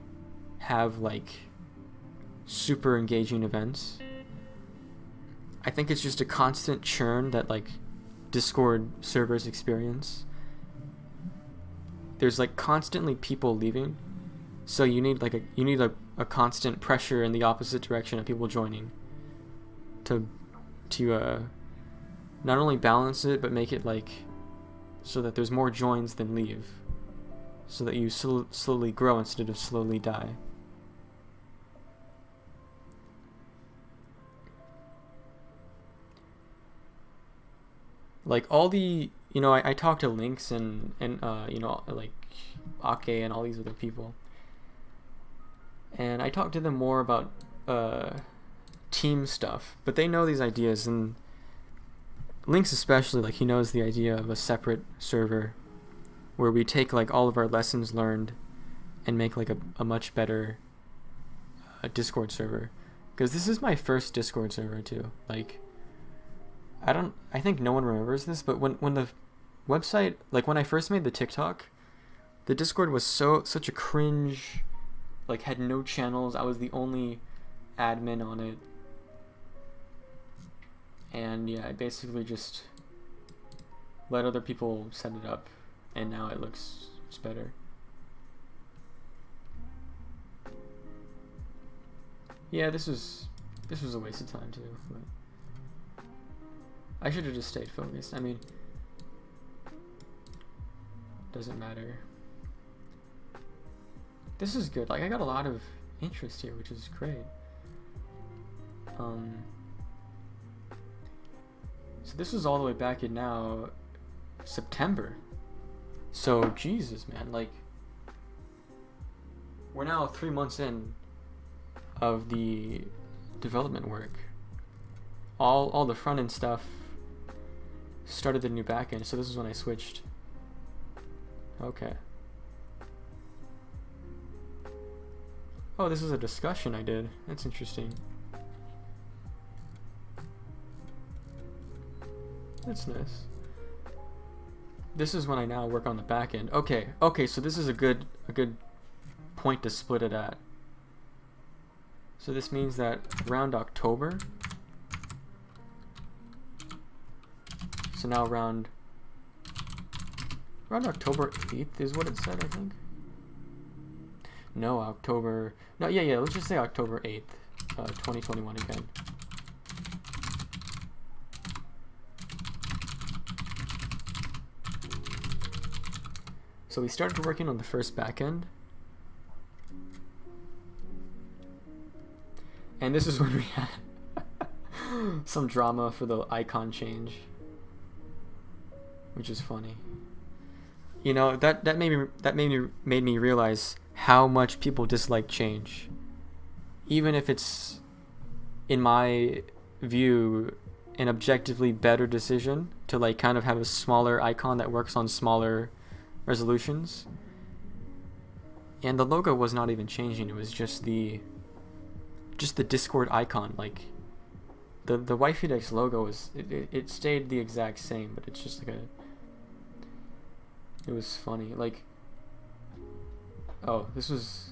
Speaker 1: have like super engaging events. I think it's just a constant churn that like Discord servers experience. There's like constantly people leaving, so you need like a constant pressure in the opposite direction of people joining to not only balance it but make it like so that there's more joins than leave, so that you slowly grow instead of slowly die. like all the, I talked to Lynx and like Ake and all these other people, and I talked to them more about team stuff, but they know these ideas, and Lynx especially, like he knows the idea of a separate server where we take like all of our lessons learned and make like a much better Discord server, because this is my first Discord server too. Like I think no one remembers this, but when the website, like when I first made the TikTok, the Discord was such a cringe, like had no channels. I was the only admin on it. And yeah, I basically just let other people set it up, and now it looks better. Yeah, this was a waste of time too, but I should have just stayed focused. I mean, doesn't matter. This is good. Like I got a lot of interest here, which is great. So this was all the way back in now September. So Jesus, man, like we're now 3 months in of the development work. All the front end stuff started the new backend. So this is when I switched. Okay. Oh, this is a discussion I did. That's interesting. That's nice. This is when I now work on the back end. Okay, so this is a good point to split it at. So this means that around October. So now around October 8th is what it said, I think. No, October. No, yeah, let's just say October 8th, 2021 again. So we started working on the first backend. And this is when we had some drama for the icon change, which is funny. You know, that made me realize how much people dislike change. Even if it's, in my view, an objectively better decision to like kind of have a smaller icon that works on smaller resolutions. And the logo was not even changing, it was just the Discord icon. Like the Waifudex logo it stayed the exact same, but it's just like it was funny. Like this was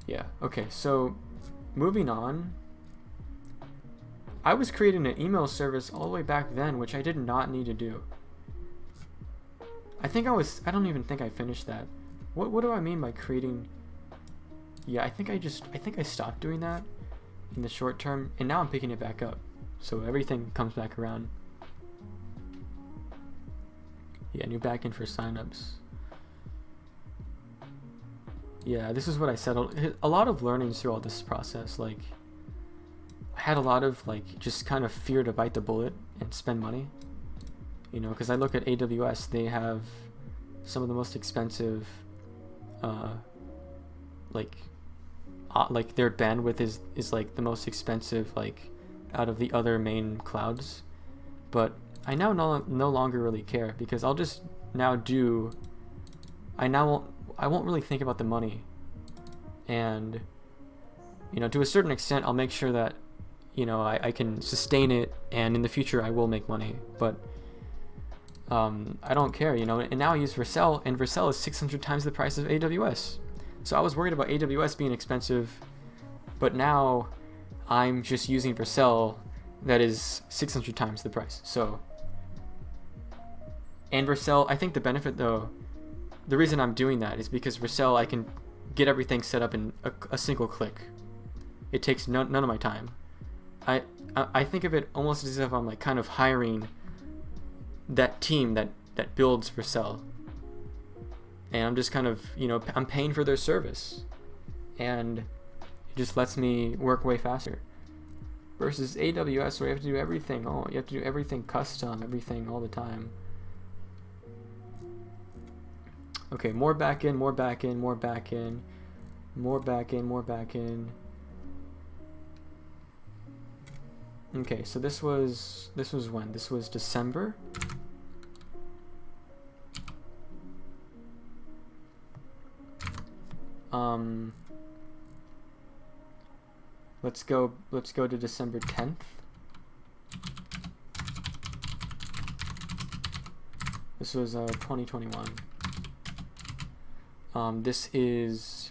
Speaker 1: yeah, okay, so moving on. I was creating an email service all the way back then, which I did not need to do. I don't even think I finished that. What do I mean by creating? Yeah, I think I stopped doing that in the short term, and now I'm picking it back up. So everything comes back around. Yeah, new backend for signups. Yeah, this is what I settled. A lot of learnings through all this process. Like, I had a lot of like just kind of fear to bite the bullet and spend money. You know, because I look at AWS, they have some of the most expensive, like their bandwidth is like the most expensive like out of the other main clouds. But I now no longer really care, because I'll just now I won't really think about the money, and you know, to a certain extent I'll make sure that, you know, I can sustain it, and in the future I will make money, but I don't care, you know. And now I use Vercel, and Vercel is 600 times the price of AWS. So I was worried about AWS being expensive, but now I'm just using Vercel that is 600 times the price. So, and Vercel, I think the benefit though, the reason I'm doing that is because Vercel, I can get everything set up in a single click. It takes none of my time. I think of it almost as if I'm like kind of hiring that team that builds Vercel, and I'm just kind of, you know, I'm paying for their service, and it just lets me work way faster. versus AWS, where you have to do everything. Oh, you have to do everything custom, everything all the time. Okay, more back end, more back end, more back end, more back end, more back end. Okay, so this was when? This was December. Let's go to December 10th. This was 2021. This is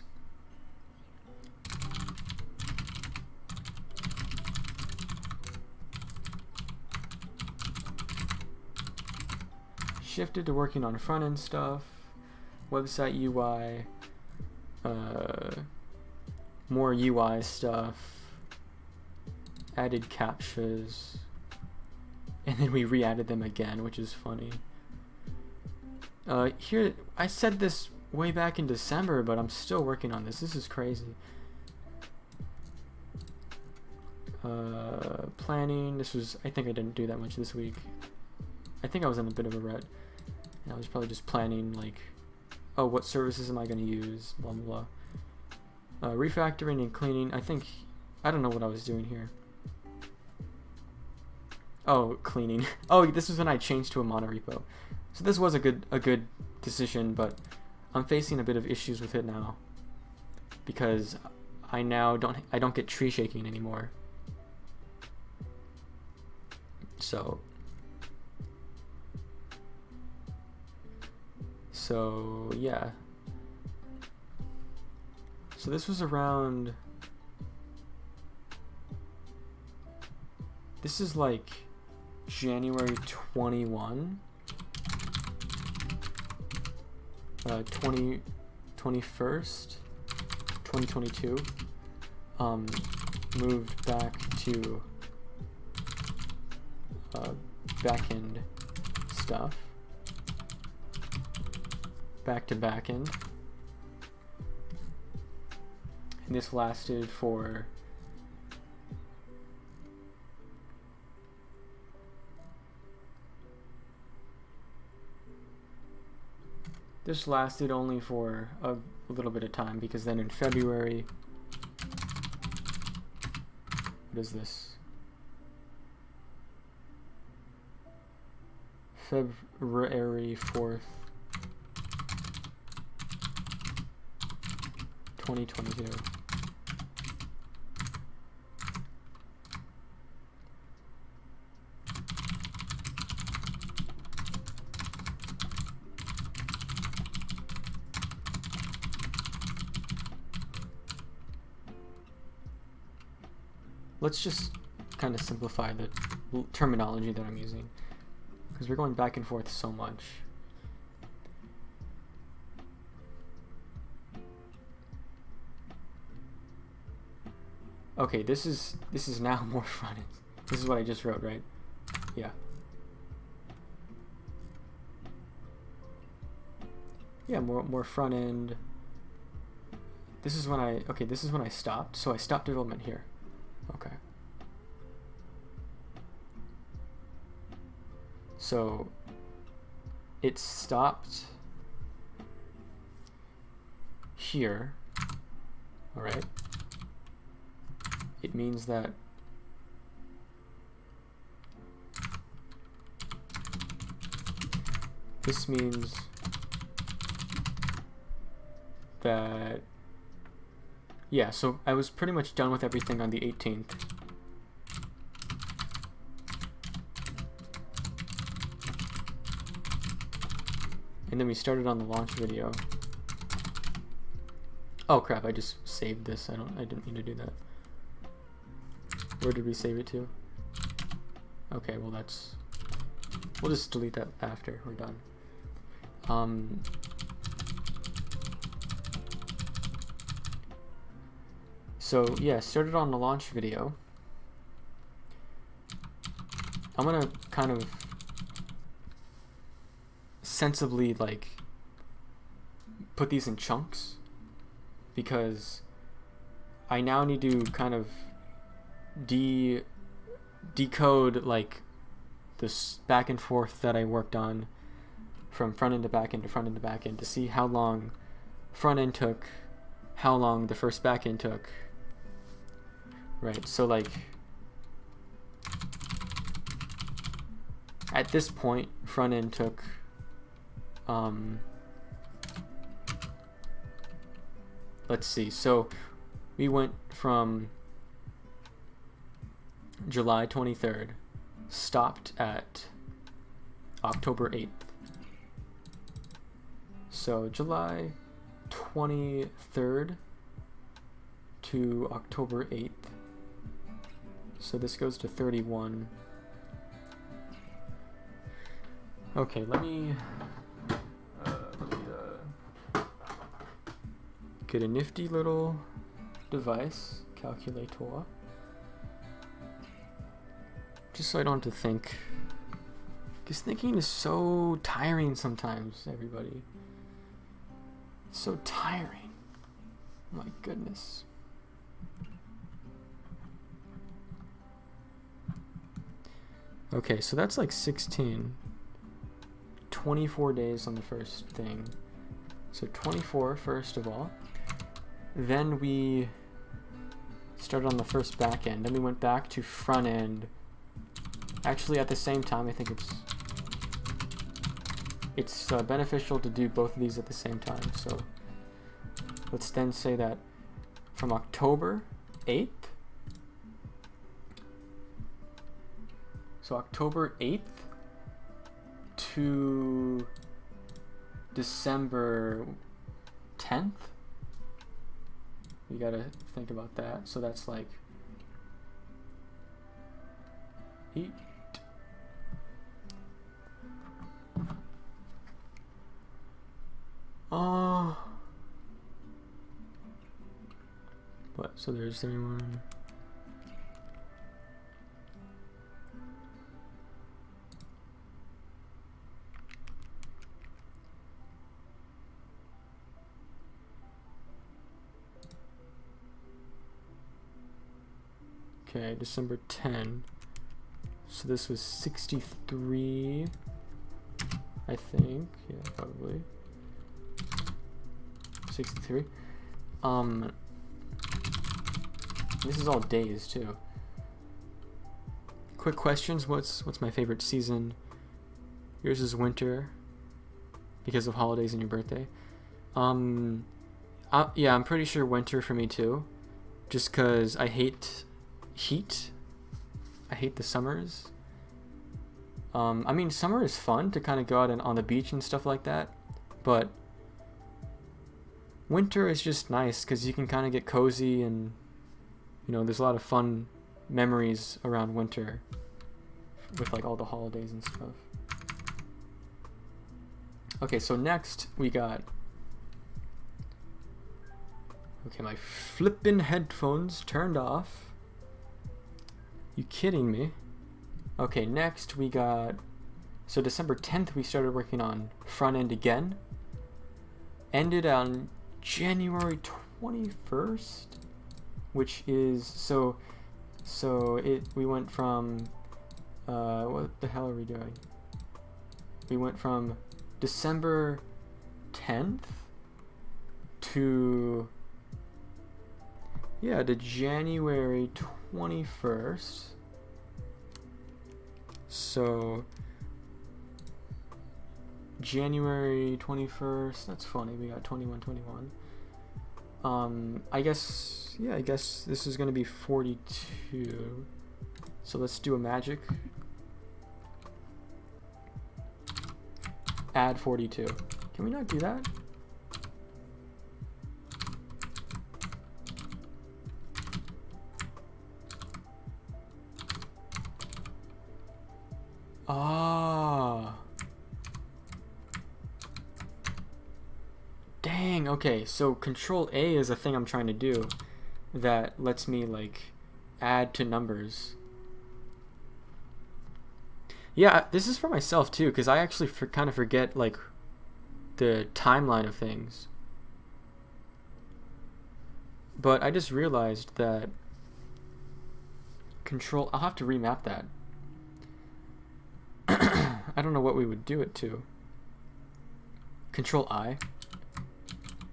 Speaker 1: shifted to working on front end stuff, website UI, more UI stuff, added captchas, and then we re-added them again, which is funny. Here, I said this way back in December, but I'm still working on this. This is crazy. Planning, this was, I think I didn't do that much this week. I think I was in a bit of a rut. And I was probably just planning, like, oh, what services am I going to use, blah, blah, blah. Refactoring and cleaning, I don't know what I was doing here. Oh, cleaning. Oh, this is when I changed to a monorepo. So this was a good decision, but I'm facing a bit of issues with it now because I now don't get tree shaking anymore. So yeah. So this was around, this is like January 21, 21st, 2022. Moved back to backend stuff. Back to backend. And this lasted for only for a little bit of time, because then in February, what is this? February 4th, 2022. Let's just kind of simplify the terminology that I'm using, because we're going back and forth so much. Okay, this is now more front end. This is what I just wrote, right? Yeah. Yeah, more front end. This is when I stopped. So I stopped development here. Okay. So it stopped here. All right. It means that this means that, yeah, so I was pretty much done with everything on the 18th. And then we started on the launch video. Oh crap, I just saved this. I didn't mean to do that. Where did we save it to? Okay, well we'll just delete that after we're done. So yeah, started on the launch video. I'm gonna kind of sensibly like put these in chunks, because I now need to kind of decode like this back and forth that I worked on from front end to back end to front end to back end to see how long front end took, how long the first back end took. Right, so like at this point front end took let's see, so we went from July 23rd, stopped at October 8th. So July 23rd to October 8th. So this goes to 31. Okay, let me get a nifty little device, calculator, just so I don't have to think, because thinking is so tiring sometimes, everybody. It's so tiring. My goodness. Okay, so that's like 16. 24 days on the first thing. So 24 first of all. Then we started on the first back end. Then we went back to front end. Actually, at the same time, I think it's beneficial to do both of these at the same time. So let's then say that from October 8th. So October 8th to December 10th. You gotta think about that. So that's like 8. What? So there's 31. Okay, December 10. So this was 63, I think. Yeah, probably. 63. This is all days too. Quick questions. What's my favorite season? Yours is winter because of holidays and your birthday. Yeah, I'm pretty sure winter for me too. Just cause I hate heat. I hate the summers. I mean, summer is fun to kind of go out and on the beach and stuff like that, but winter is just nice because you can kind of get cozy and, you know, there's a lot of fun memories around winter with like all the holidays and stuff. Okay, so next we got, okay, my flippin' headphones turned off. You kidding me? Okay, next we got, so December 10th we started working on front end again. Ended on January 21st, which is, we went from, what the hell are we doing? We went from December 10th to January 21st. So January 21st, that's funny, we got 21. I guess this is gonna be 42. So let's do a magic. Add 42. Can we not do that? Ah. Dang, okay, so Control A is a thing I'm trying to do that lets me like add to numbers. Yeah, this is for myself too, because I actually kind of forget like the timeline of things. But I just realized that control, I'll have to remap that. I don't know what we would do it to. Control I.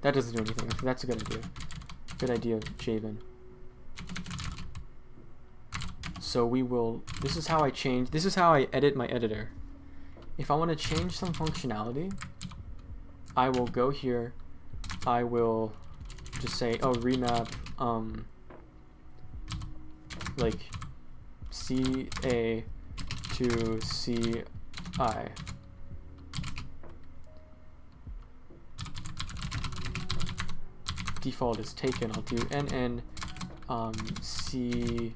Speaker 1: That doesn't do anything. That's a good idea. Good idea, Javen. So we will, this is how I edit my editor. If I want to change some functionality, I will go here, I will just say, oh, remap, like, CA to CI. Default is taken. I'll do NN CI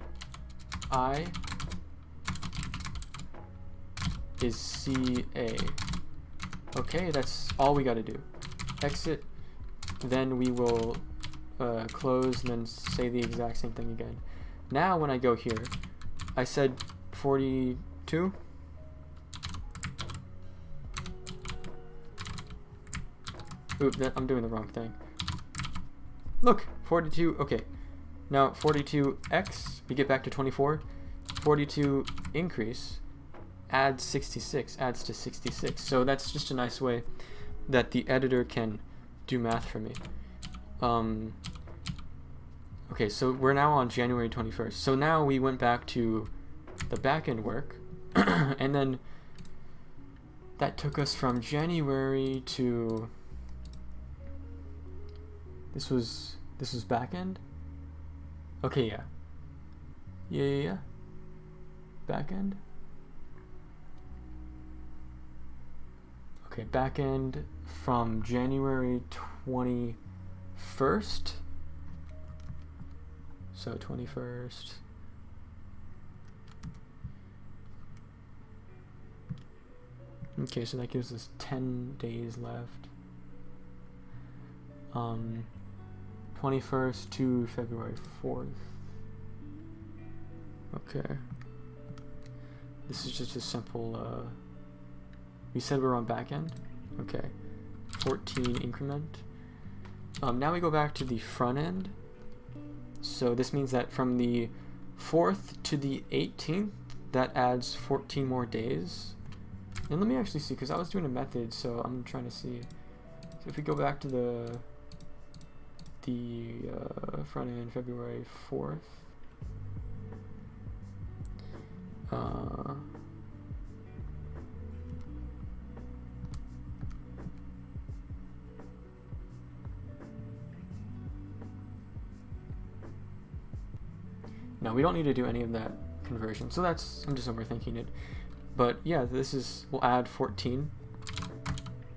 Speaker 1: is CA. Okay, that's all we got to do. Exit. Then we will close and then say the exact same thing again. Now when I go here, I said 42. Oop, I'm doing the wrong thing. Look, 42, okay. Now 42x, we get back to 24. 42 increase adds 66, adds to 66. So that's just a nice way that the editor can do math for me. Okay, so we're now on January 21st. So now we went back to the backend work, and then that took us from January to, this was backend? Okay, yeah. Yeah. Backend. Okay, backend from January 21st. So 21st. Okay, so that gives us 10 days left. 21st to February 4th. Okay. This is just a simple, we said we're on backend? Okay. 14 increment. Now we go back to the front end. So this means that from the 4th to the 18th, that adds 14 more days. And let me actually see, because I was doing a method, so I'm trying to see. So if we go back to the front end, February 4th. No, we don't need to do any of that conversion. So that's, I'm just overthinking it. But yeah, this is, we'll add 14.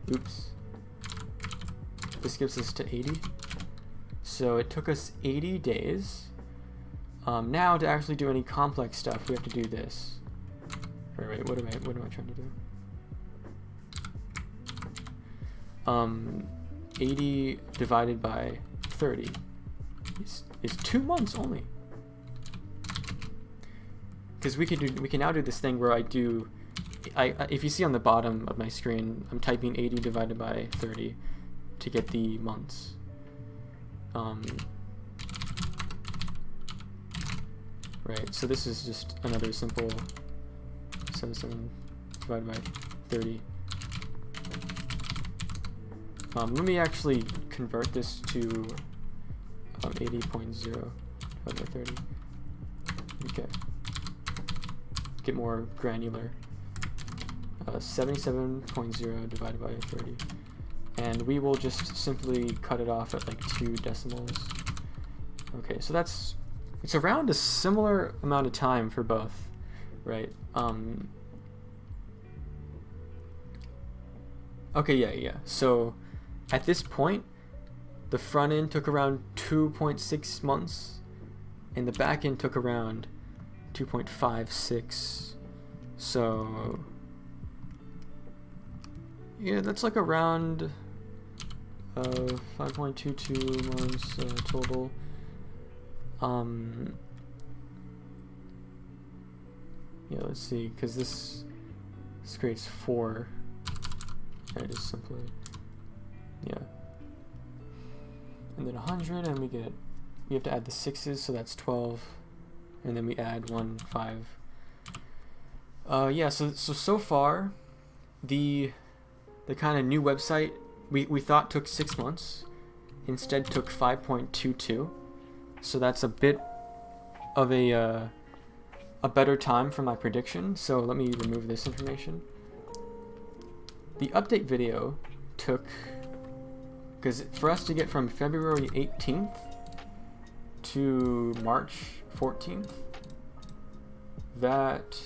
Speaker 1: Oops. This gives us to 80. So it took us 80 days. Now to actually do any complex stuff, we have to do this. Wait, what am I trying to do? 80 divided by 30 is 2 months only. Because we can now do this thing where if you see on the bottom of my screen, I'm typing 80 divided by 30 to get the months. Right, so this is just another simple 77 divided by 30. Let me actually convert this to 80.0 divided by 30. Okay. Get more granular. 77.0 divided by 30. And we will just simply cut it off at like 2 decimals. Okay, so it's around a similar amount of time for both, right? Okay, yeah. So at this point, the front end took around 2.6 months, and the back end took around 2.56. So yeah, that's like around 5.22 months total. Yeah, let's see, because this creates 4. Right, just simply, yeah. And then 100, and we have to add the 6's, so that's 12. and then we add 1.5. Yeah, so far, the kind of new website we thought took 6 months, instead took 5.22. So that's a bit of a better time for my prediction. So let me remove this information. The update video took, because for us to get from February 18th to March 14th, that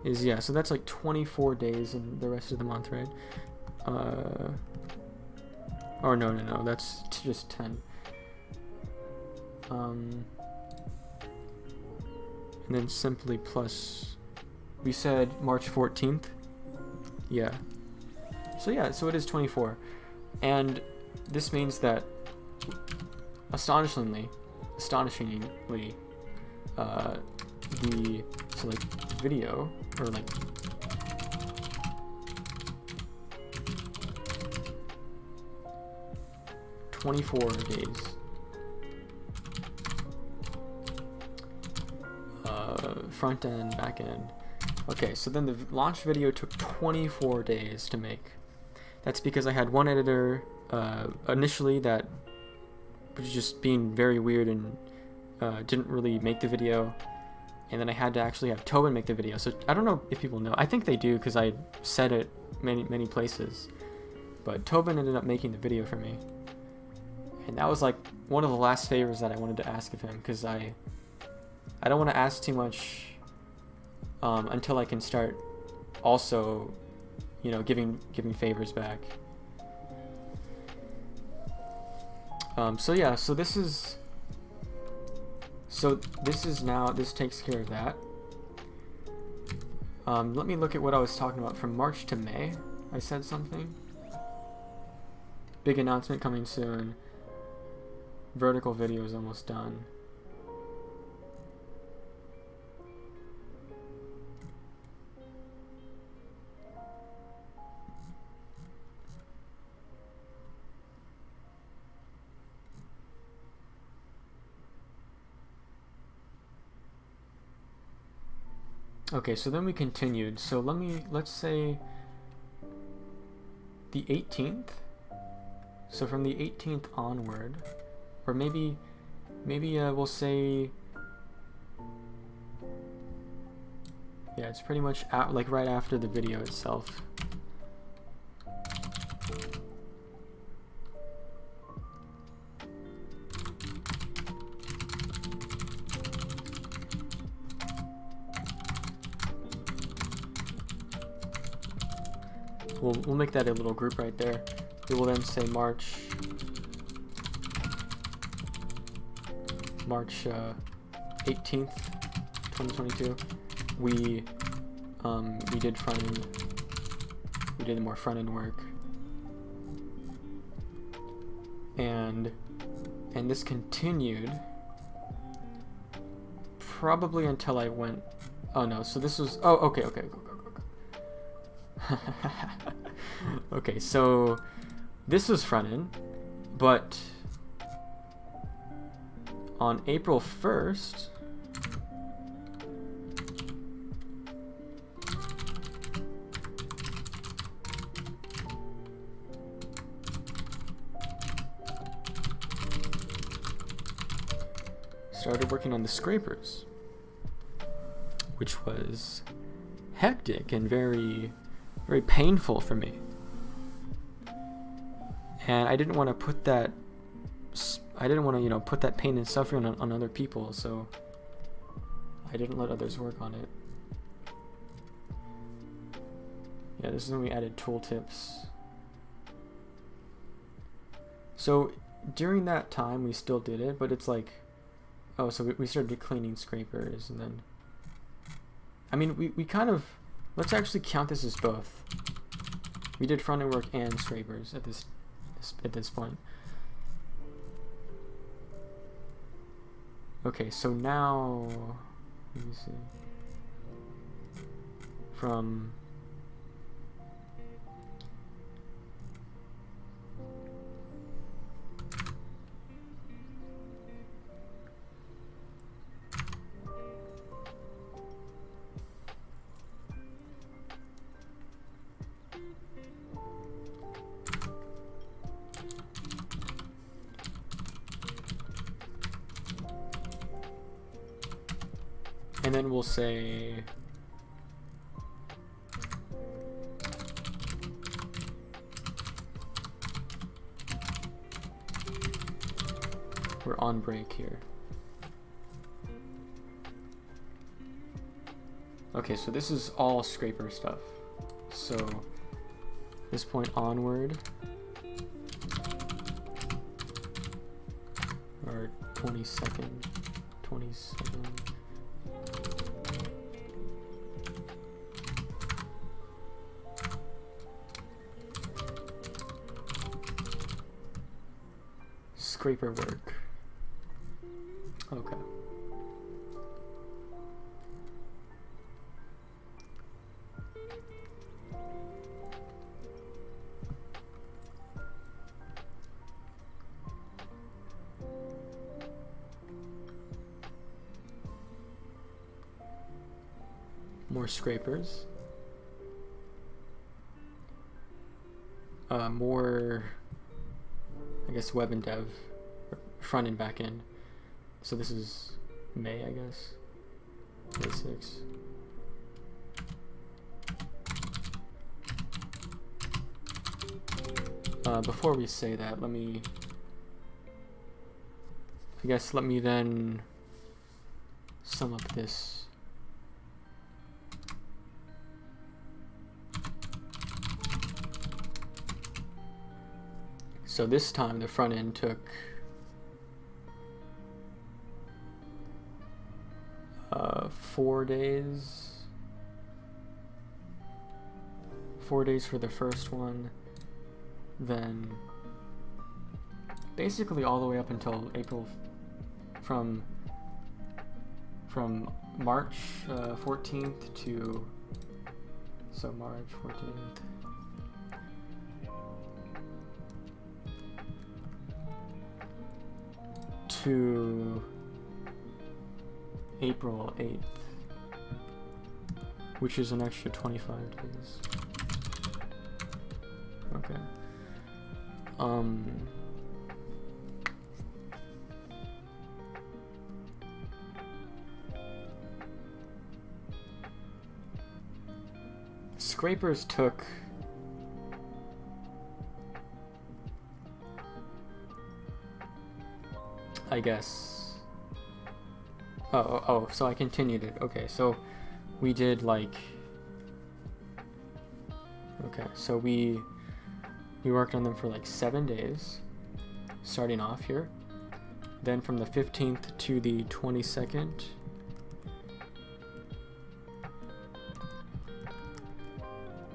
Speaker 1: is, yeah, so that's like 24 days in the rest of the month, right? Or no, that's just 10. And then simply plus, we said March 14th. Yeah. So yeah, so it is 24. And this means that astonishingly, the video, or like days. Front end, back end. Okay, so then the launch video took 24 days to make. That's because I had one editor initially that was just being very weird and didn't really make the video. And then I had to actually have Tobin make the video. So I don't know if people know. I think they do because I said it many places. But Tobin ended up making the video for me. And that was like one of the last favors that I wanted to ask of him, because I don't want to ask too much until I can start also, you know, giving favors back. So yeah, so this takes care of that. Let me look at what I was talking about from March to May. I said something. Big announcement coming soon. Vertical video is almost done. Okay, so then we continued. So let's say the 18th. So from the 18th onward, or maybe we'll say, yeah, it's pretty much like right after the video itself. We'll make that a little group right there. We will then say March 18th, 2022. We did front end. We did more front end work, and this continued probably until I went. Oh no! So this was. Oh, okay. Okay, so this was front end, but on April 1st, started working on the scrapers, which was hectic and very painful for me. And I didn't want to put that put that pain and suffering on other people, so I didn't let others work on it. Yeah, this is when we added tooltips. So during that time we still did it, but it's like, oh, so we started cleaning scrapers, and then, I mean, we kind of, let's actually count this as both. We did front end work and scrapers at this point. Okay, so now, let me see. From And then we'll say we're on break here. Okay, so this is all scraper stuff. So this point onward, or 27. Scraper work. Okay. More scrapers. More, I guess, web and dev, front and back end. So this is May, I guess. May 6. Before we say that, let me then sum up this. So this time the front end took 4 days. 4 days for the first one, then basically all the way up until April, from March 14th to, so March 14th to April 8th, which is an extra 25 days. Okay. Scrapers took I guess. Oh, so I continued it. Okay, so we did like, okay, so we worked on them for like 7 days, starting off here. Then from the 15th to the 22nd,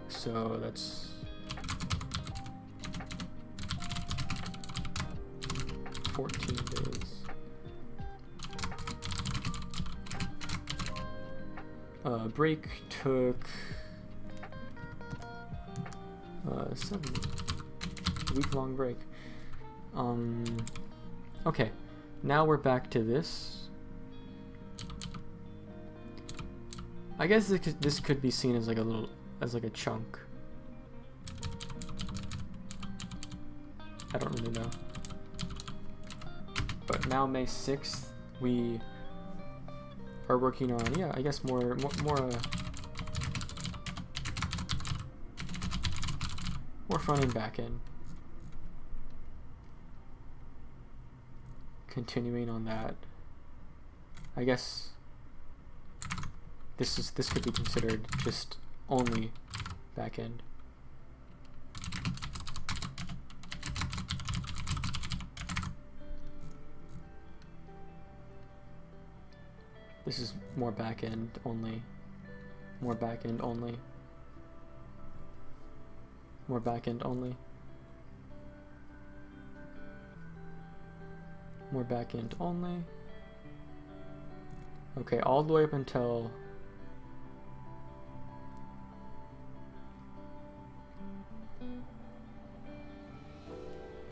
Speaker 1: so that's 14 days. Break took 7 week-long break. Okay, now we're back to this. I guess this could be seen as like a chunk. I don't really know. But now May 6th, we are working on, yeah, I guess more front and back end. Continuing on that, I guess this could be considered just only back end. This is more back end only. More back end only. More back end only. More back end only. Okay, all the way up until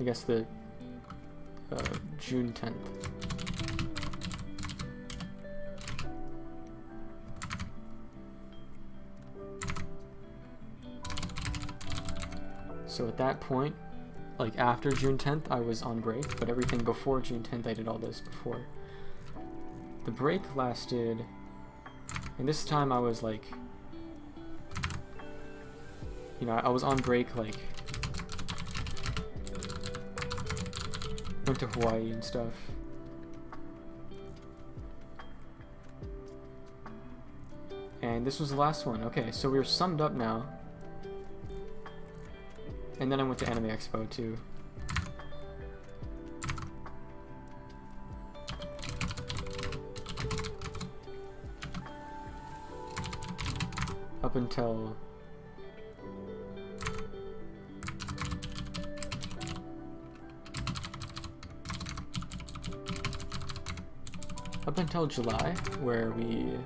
Speaker 1: I guess the June 10th. So at that point, like after June 10th, I was on break, but everything before June 10th, I did all this before. The break lasted And this time I was like, you know, I was on break, like, went to Hawaii and stuff. And this was the last one. Okay, so we're summed up now. And then I went to Anime Expo too. Up until July, where we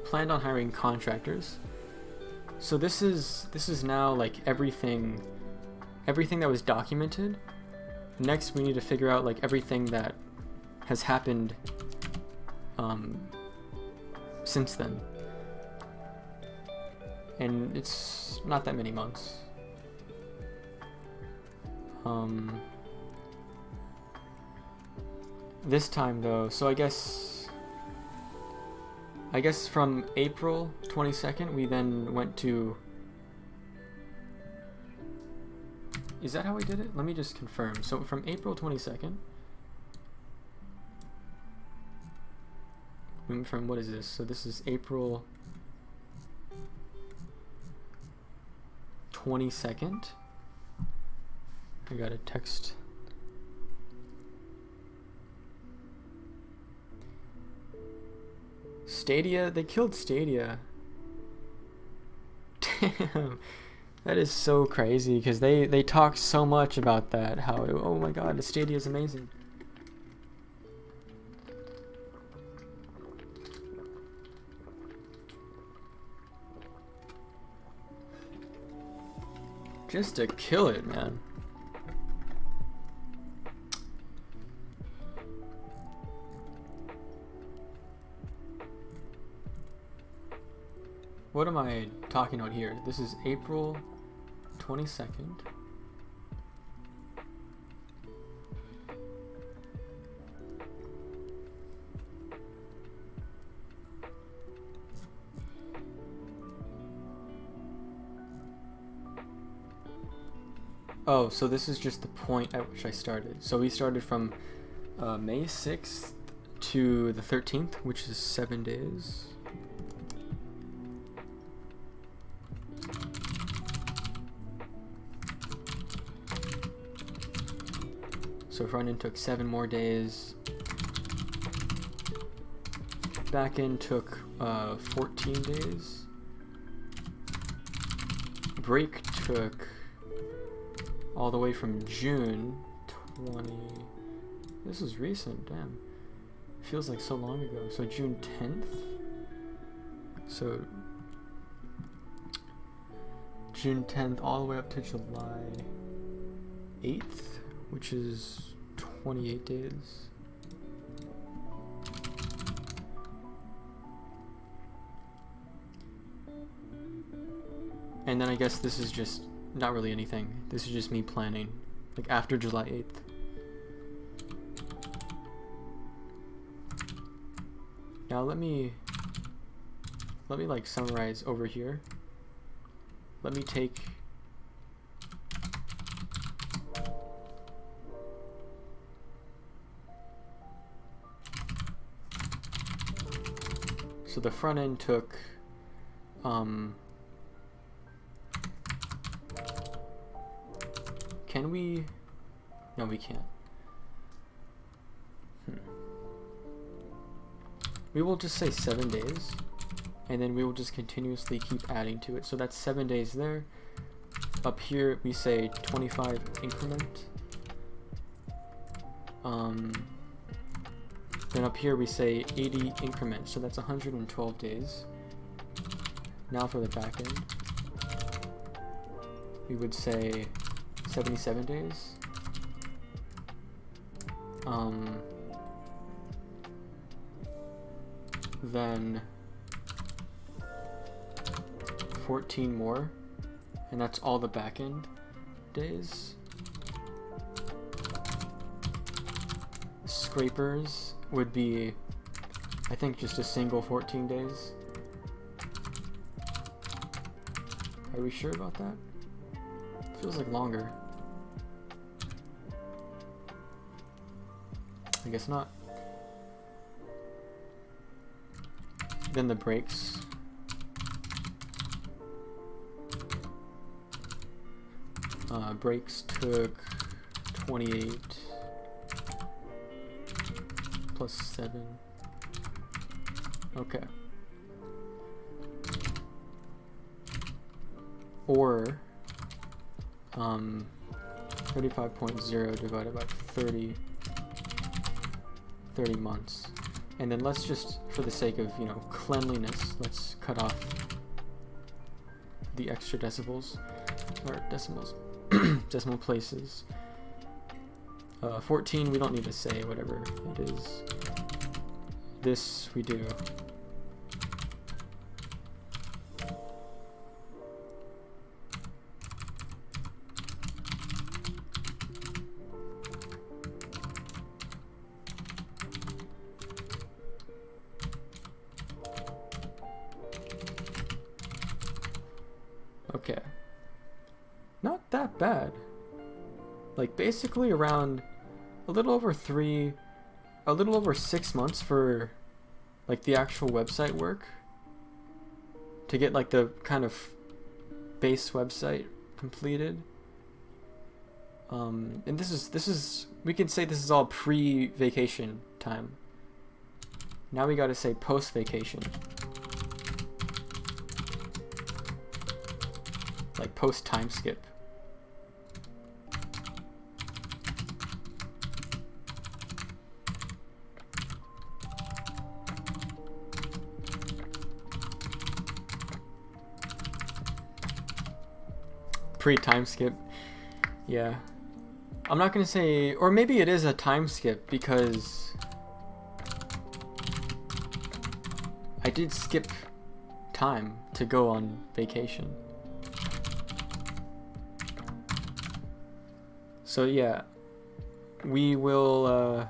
Speaker 1: planned on hiring contractors. So this is now like everything that was documented. Next we need to figure out like everything that has happened since then. And it's not that many months. This time though, so I guess from April 22nd we then went to, is that how we did it? Let me just confirm. So from April 22nd, from what is this? So this is April 22nd. I got a text. Stadia, they killed Stadia. Damn, that is so crazy because they talk so much about that. How, oh my god, the Stadia is amazing. Just to kill it, man. What am I talking about here? This is April 22nd. Oh, so this is just the point at which I started. So we started from May 6th to the 13th, which is 7 days. So front end took 7 more days. Back end took 14 days. Break took all the way from June 20. This is recent, damn. Feels like so long ago. So June 10th. So June 10th all the way up to July 8th, which is 28 days. And then I guess this is just not really anything. This is just me planning, like after July 8th. Now let me like summarize over here. Let me take so the front end took can we? No, we can't. We will just say 7 days, and then we will just continuously keep adding to it. So that's 7 days there. Up here we say 25 increment. Then up here we say 80 increment, so that's 112 days. Now for the back end, we would say 77 days. Then 14 more, and that's all the backend days. Scrapers would be, I think, just a single 14 days. Are we sure about that? Feels like longer. I guess not. Then the breaks. Breaks took 28 plus 7. Okay. Or 35.0 divided by 30 months. And then let's just, for the sake of, you know, cleanliness, let's cut off the extra decibels, or decimals, decimal places. 14, we don't need to say whatever it is. This we do. Okay. Not that bad. Like basically around a little over 6 months for like the actual website work to get like the kind of base website completed. And this is we can say this is all pre-vacation time. Now we gotta say post-vacation. Like post time skip. Pre time skip. Yeah. I'm not gonna say, or maybe it is a time skip because I did skip time to go on vacation. So yeah, we will,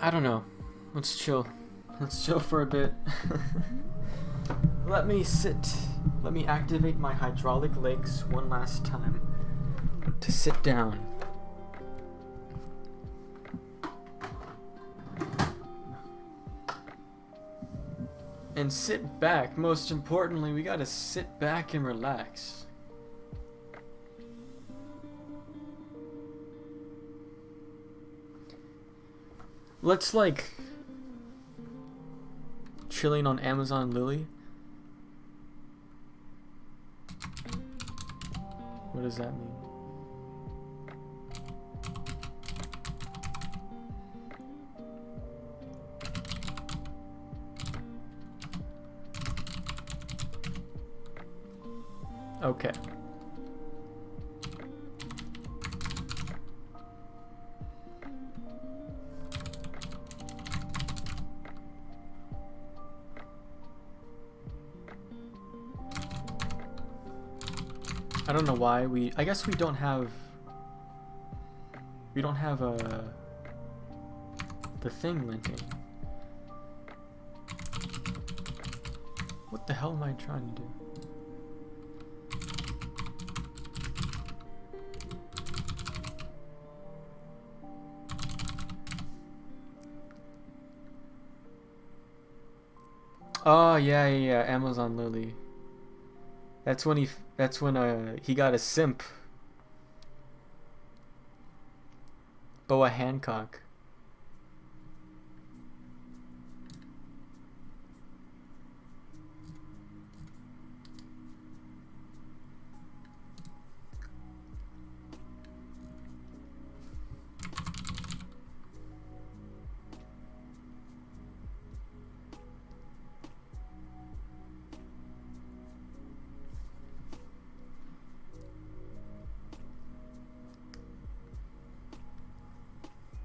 Speaker 1: I don't know, let's chill for a bit. Let me activate my hydraulic legs one last time to sit down. And sit back, most importantly, we gotta sit back and relax. Let's like chilling on Amazon Lily. What does that mean? Okay. I don't know why I guess we don't have the thing linking. What the hell am I trying to do? Oh yeah, Amazon Lily. That's when he got a simp. Boa Hancock.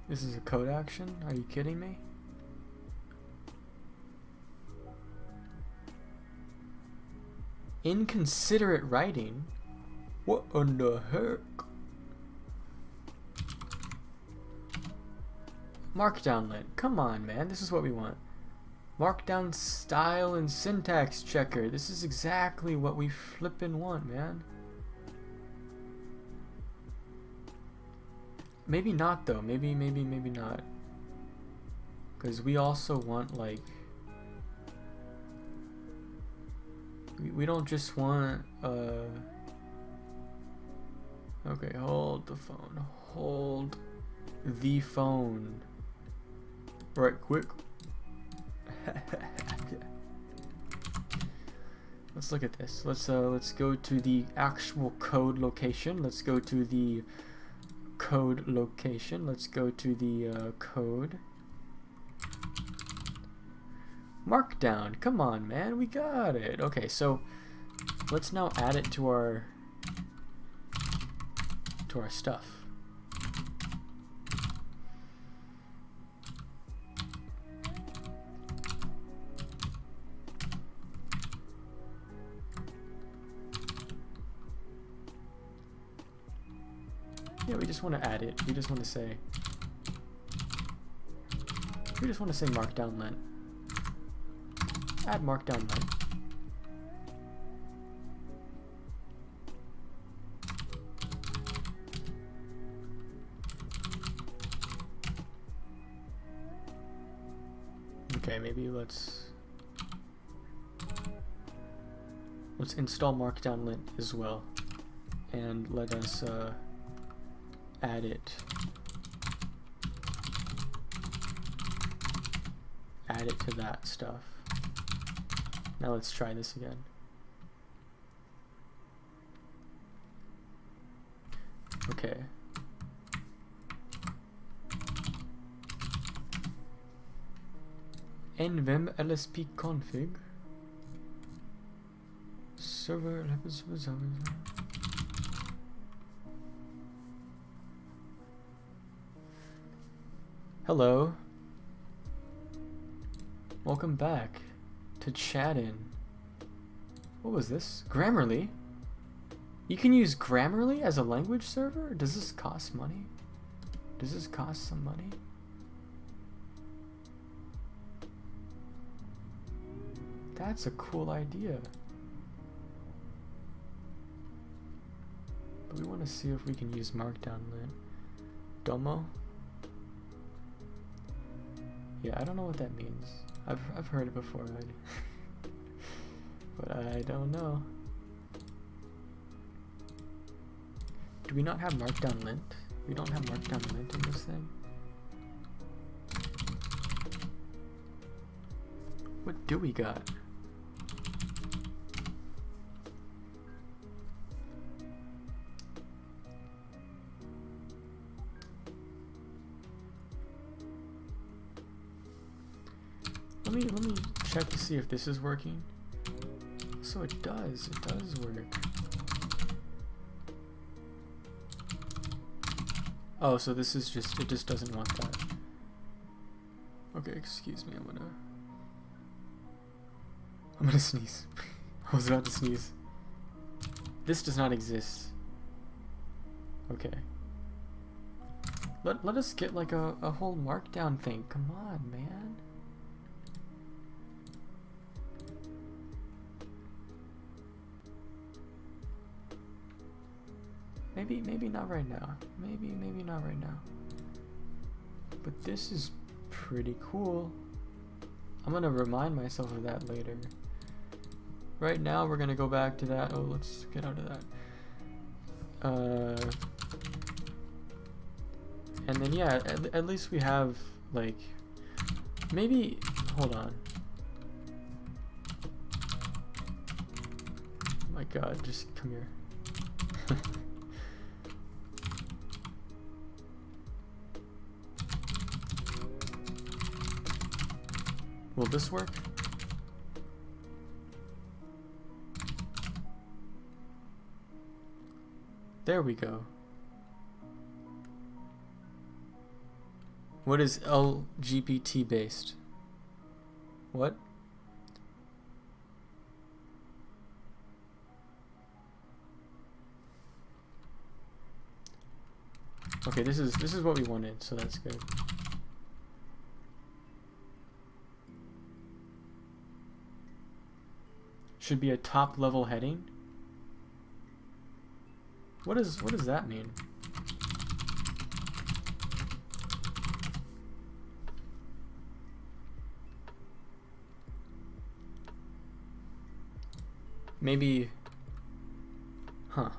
Speaker 1: This is a code action? Are you kidding me? Inconsiderate writing? What in the heck? Markdown lint. Come on, man. This is what we want. Markdown style and syntax checker. This is exactly what we flippin' want, man. Maybe not, though. Maybe not. Because we also want, like... We don't just want, Okay, hold the phone. Hold the phone. Right, quick. Let's look at this. Let's go to the actual code location. Let's go to the code location. Let's go to the code. Markdown. Come on, man. We got it. Okay, so let's now add it to our stuff. Yeah, we just want to add it. We just want to say markdown lint. Add markdown lint. Okay, maybe let's install markdown lint as well, and let us add it to that stuff. Now let's try this again. Okay. nvim lsp config server. Hello. Welcome back to chat-in. What was this? Grammarly? You can use Grammarly as a language server? Does this cost money? Does this cost some money? That's a cool idea. But we want to see if we can use Markdown lint. Domo? Yeah, I don't know what that means. I've heard it before already. But I don't know. Do we not have Markdown lint? We don't have Markdown lint in this thing? What do we got? Let me check to see if this is working. So it does work. Oh, so this is just, it just doesn't want that. Okay, excuse me, I'm gonna sneeze. I was about to sneeze. This does not exist. Okay. Let us get like a whole markdown thing. Come on, man. Maybe not right now. Maybe not right now. But this is pretty cool. I'm gonna remind myself of that later. Right now we're gonna go back to that. Oh, let's get out of that. And then yeah, at least we have like, maybe, hold on. Oh my god, just come here. Will this work? There we go. What is LGBT based? What? Okay, this is what we wanted, so that's good. Should be a top level heading. What does that mean? Maybe, huh?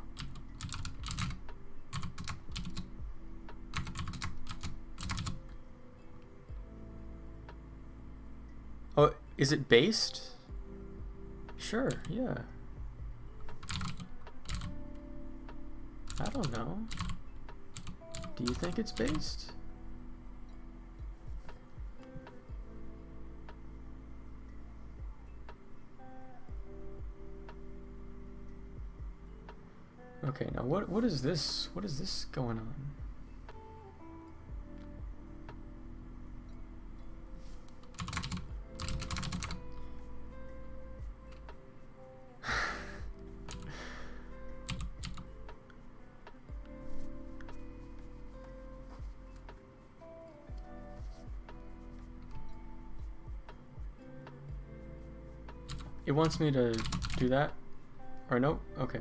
Speaker 1: Oh, is it based? Sure, yeah. I don't know. Do you think it's based? Okay, now what is this? What is this going on? It wants me to do that? Or no? Okay.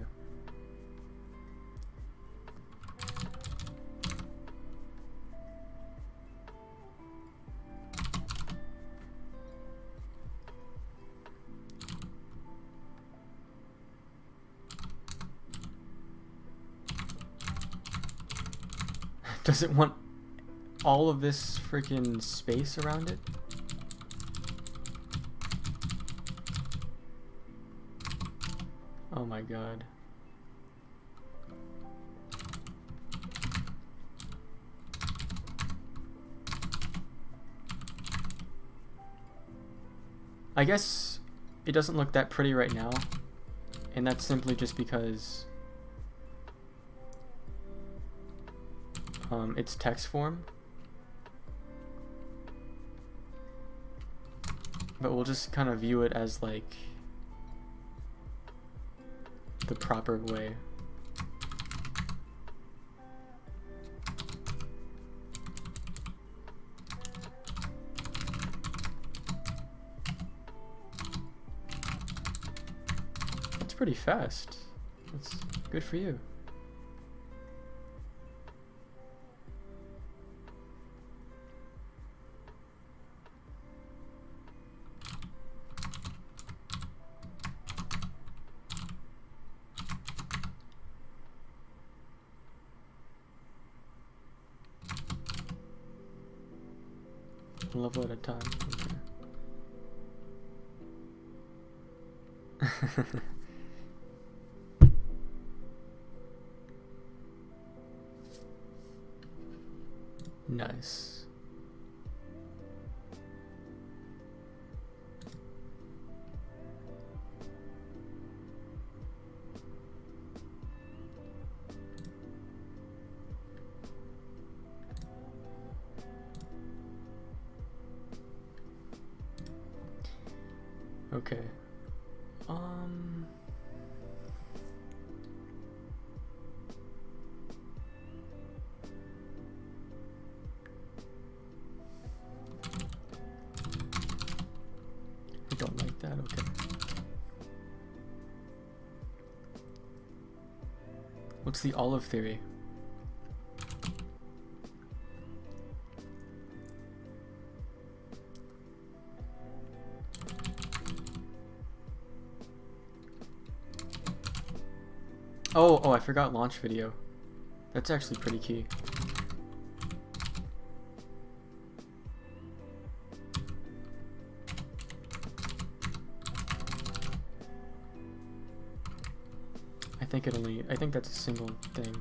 Speaker 1: Does it want all of this freaking space around it? Oh my god. I guess it doesn't look that pretty right now, and that's simply just because it's text form. But we'll just kind of view it as like the proper way. That's pretty fast. That's good for you. One level at a time. Okay. Nice. Okay. I don't like that. Okay. What's the olive theory? Oh, I forgot launch video. That's actually pretty key. I think that's a single thing.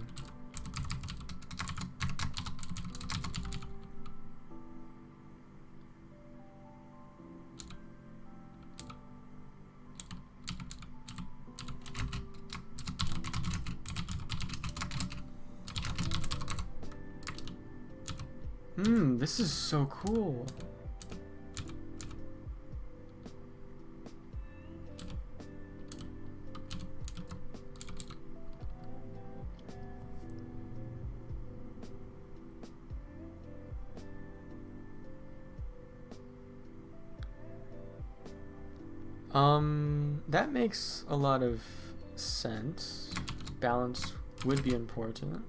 Speaker 1: This is so cool. That makes a lot of sense. Balance would be important.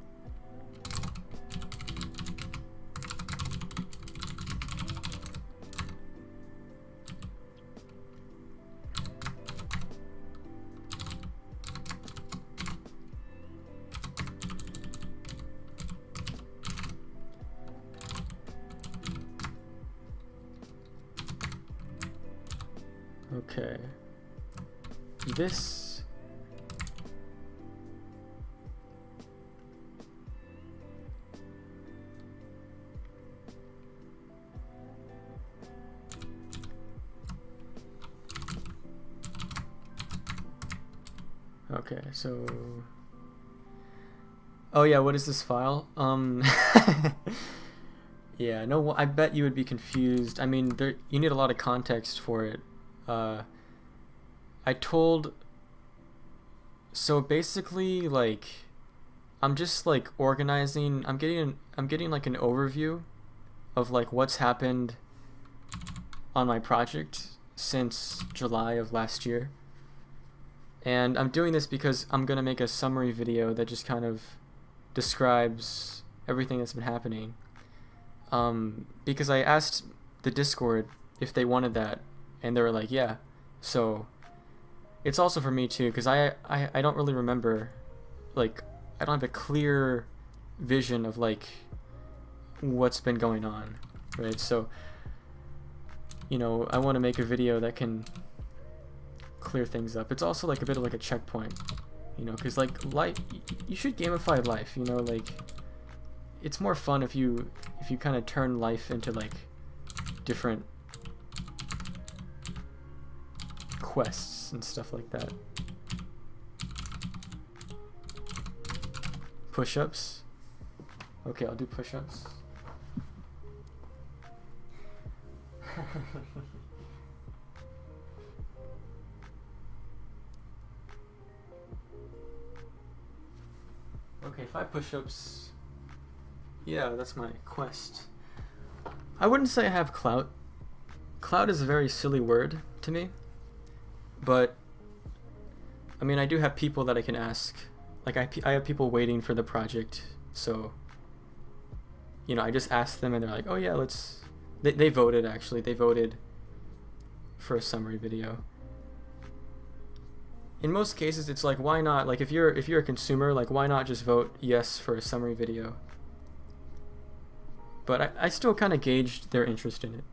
Speaker 1: Okay. This okay, so oh yeah, what is this file? Yeah, no, I bet you would be confused. I mean, you need a lot of context for it. So basically, like, I'm just like organizing. I'm getting like an overview of like what's happened on my project since July of last year. And I'm doing this because I'm gonna make a summary video that just kind of describes everything that's been happening. Because I asked the Discord if they wanted that, and they were like, yeah. So it's also for me too, because I don't really remember, like, I don't have a clear vision of like what's been going on, right? So, you know, I want to make a video that can clear things up. It's also like a bit of like a checkpoint, you know, because like life, you should gamify life, you know, like it's more fun if you kind of turn life into like different quests and stuff like that. Push-ups. Okay, I'll do push-ups. Okay, 5 push-ups. Yeah, that's my quest. I wouldn't say I have clout. Clout is a very silly word to me. But, I mean, I do have people that I can ask. Like, I have people waiting for the project, so, you know, I just ask them and they're like, oh yeah, let's... They voted, actually. They voted for a summary video. In most cases, it's like, why not? Like, if you're a consumer, like, why not just vote yes for a summary video? But I still kind of gauged their interest in it.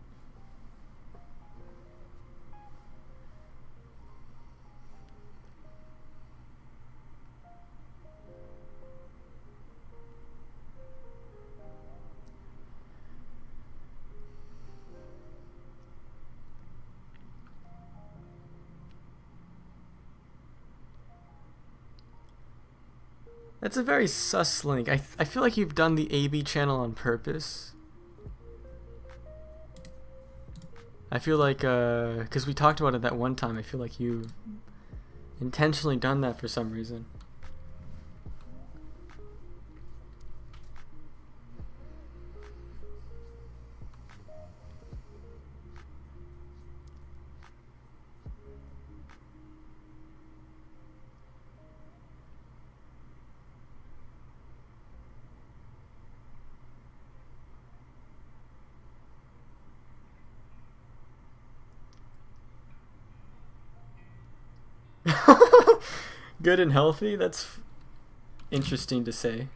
Speaker 1: That's a very sus link. I feel like you've done the AB channel on purpose. I feel like, because we talked about it that one time, I feel like you've intentionally done that for some reason. Good and healthy? That's interesting to say.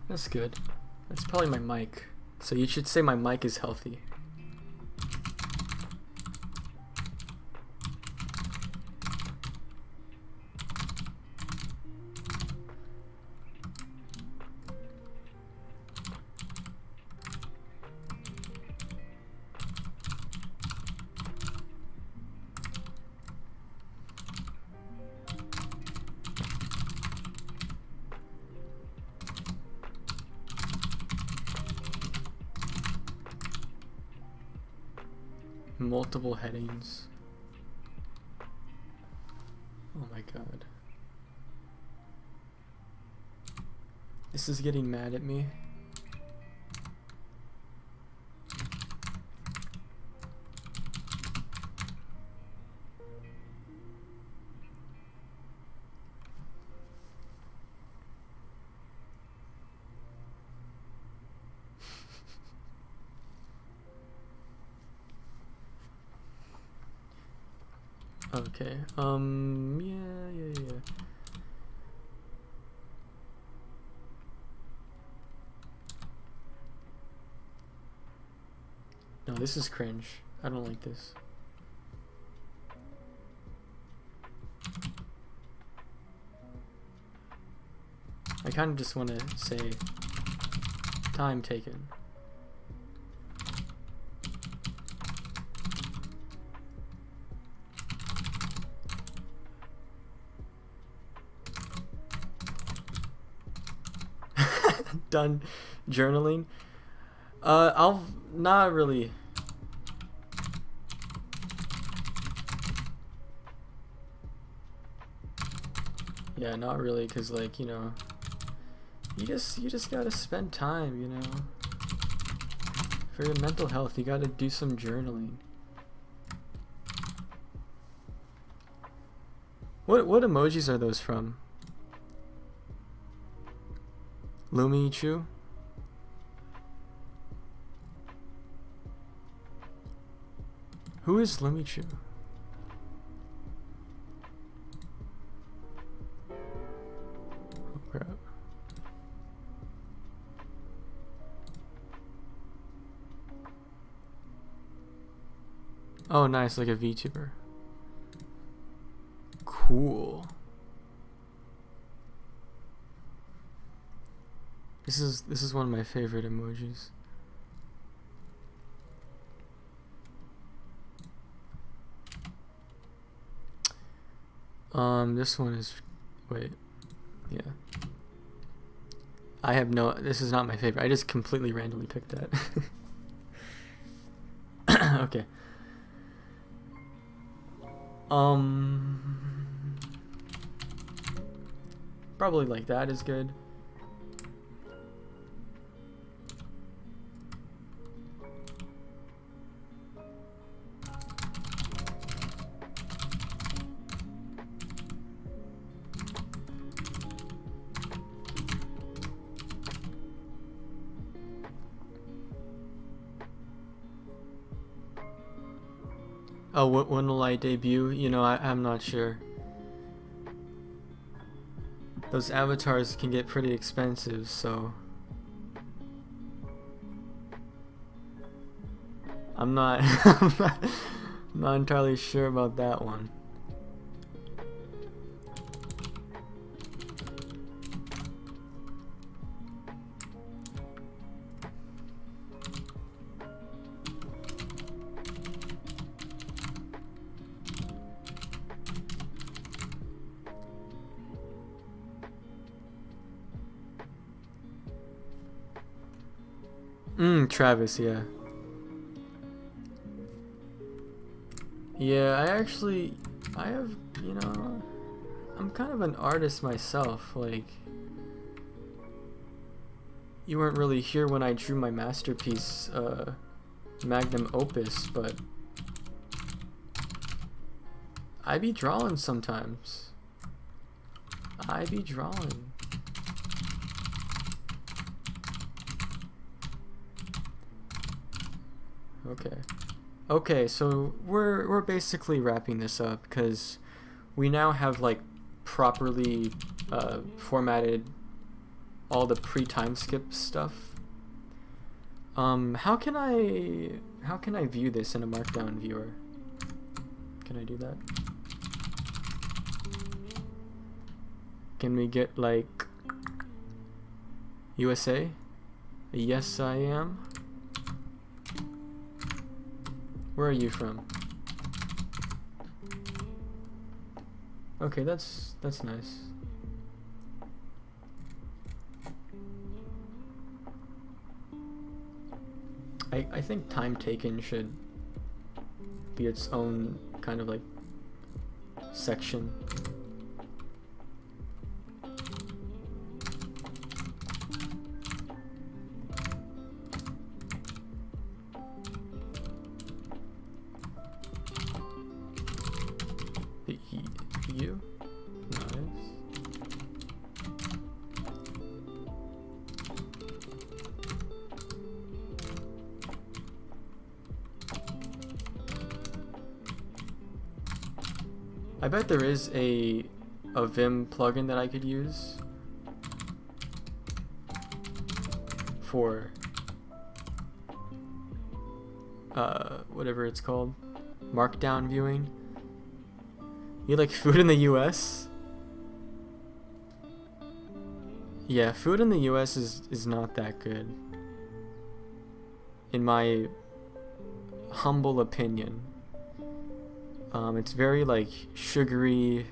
Speaker 1: That's good. That's probably my mic. So you should say my mic is healthy. multiple headings. Oh my god. This is getting mad at me. Okay, yeah. No, this is cringe. I don't like this. I kind of just want to say time taken. Done journaling. I'll not really. Yeah, not really, cause like, you know, you just gotta spend time, you know. For your mental health, you gotta do some journaling. What emojis are those from? Lumichu? Who is Lumichu? Oh crap. Oh nice, like a VTuber. Cool. This is one of my favorite emojis. This one is, wait, yeah. I have no, this is not my favorite. I just completely randomly picked that. Okay. Probably like that is good. Oh, when will I debut? You know, I'm not sure. Those avatars can get pretty expensive, so I'm not I'm not entirely sure about that one. Travis, yeah. Yeah, I have, you know, I'm kind of an artist myself, like, you weren't really here when I drew my masterpiece, magnum opus, but I be drawing sometimes. I be drawing. Okay, so we're basically wrapping this up because we now have like properly formatted all the pre-time skip stuff. How can I view this in a markdown viewer? Can I do that? Can we get like USA? Yes, I am. Where are you from? Okay, that's nice. I think time taken should be its own kind of like section. The EU? Nice. I bet there is a Vim plugin that I could use for whatever it's called, markdown viewing. You like food in the US? Yeah, food in the US is not that good, in my humble opinion. It's very like sugary.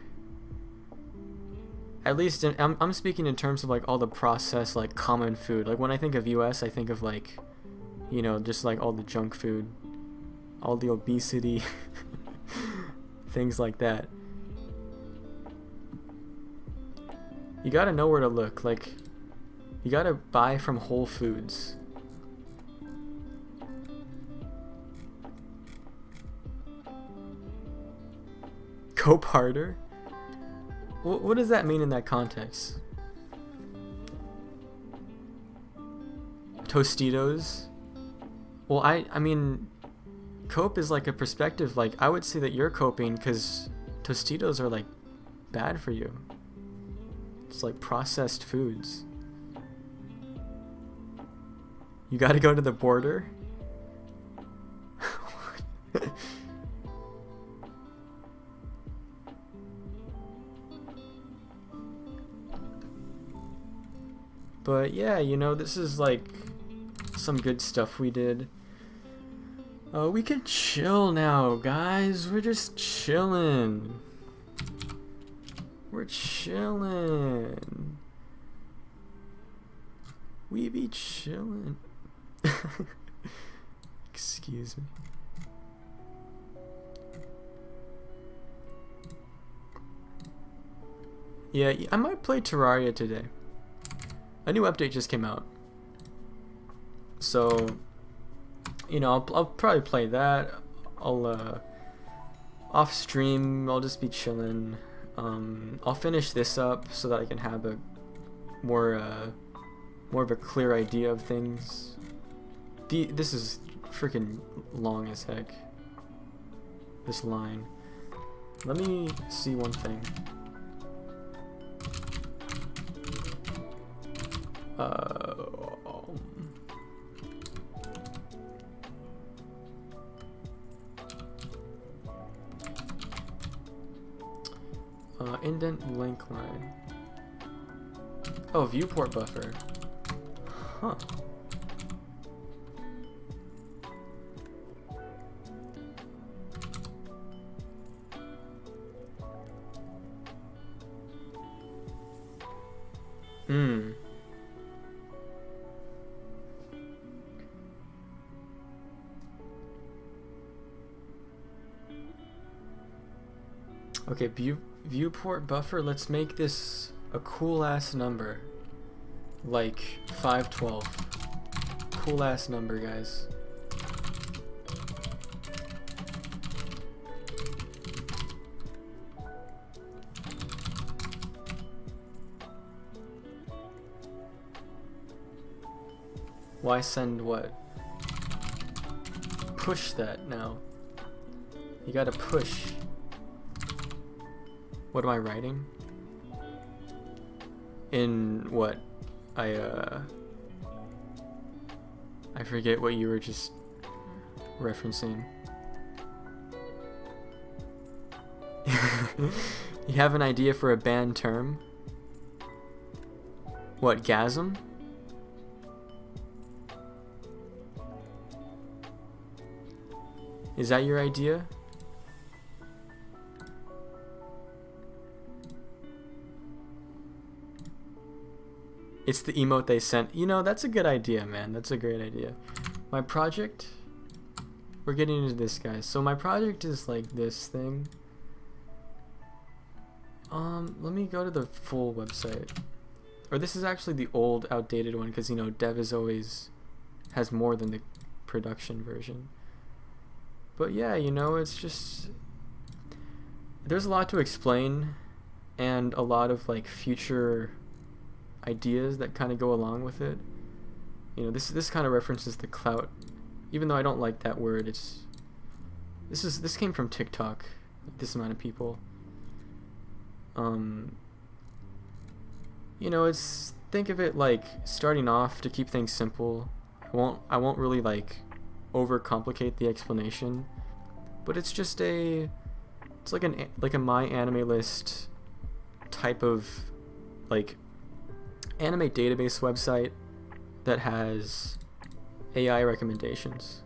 Speaker 1: At least I'm speaking in terms of like all the processed like common food. Like when I think of US, I think of like, you know, just like all the junk food, all the obesity, things like that. You gotta know where to look. Like, you gotta buy from Whole Foods. Cope harder? What does that mean in that context? Tostitos? Well, I mean, cope is like a perspective. Like, I would say that you're coping because Tostitos are like bad for you. It's like processed foods. You gotta go to the border? But yeah, you know, this is like some good stuff we did. We can chill now, guys. We're just chilling. We're chilling. We be chilling. Excuse me. Yeah, I might play Terraria today. A new update just came out. So, you know, I'll probably play that. I'll, off stream, I'll just be chilling. I'll finish this up so that I can have a more of a clear idea of things. This is freaking long as heck. This line. Let me see one thing. Indent link line. Oh, viewport buffer. Huh. Okay, viewport buffer, let's make this a cool ass number. Like 512. Cool ass number, guys. Why send what? Push that now. You gotta push. What am I writing? In what? I forget what you were just referencing. You have an idea for a band term? What, gasm? Is that your idea? It's the emote they sent. You know, that's a good idea, man. That's a great idea. My project? we're getting into this, guys. So my project is like this thing. Let me go to the full website. Or this is actually the old, outdated one, because, you know, dev is always has more than the production version. But yeah, you know, it's just, there's a lot to explain, and a lot of like future ideas that kind of go along with it. You know, this kind of references the clout, even though I don't like that word. This came from TikTok, this amount of people. You know, think of it like starting off to keep things simple. I won't really like overcomplicate the explanation, but it's just it's like a My Anime List type of like anime database website that has AI recommendations.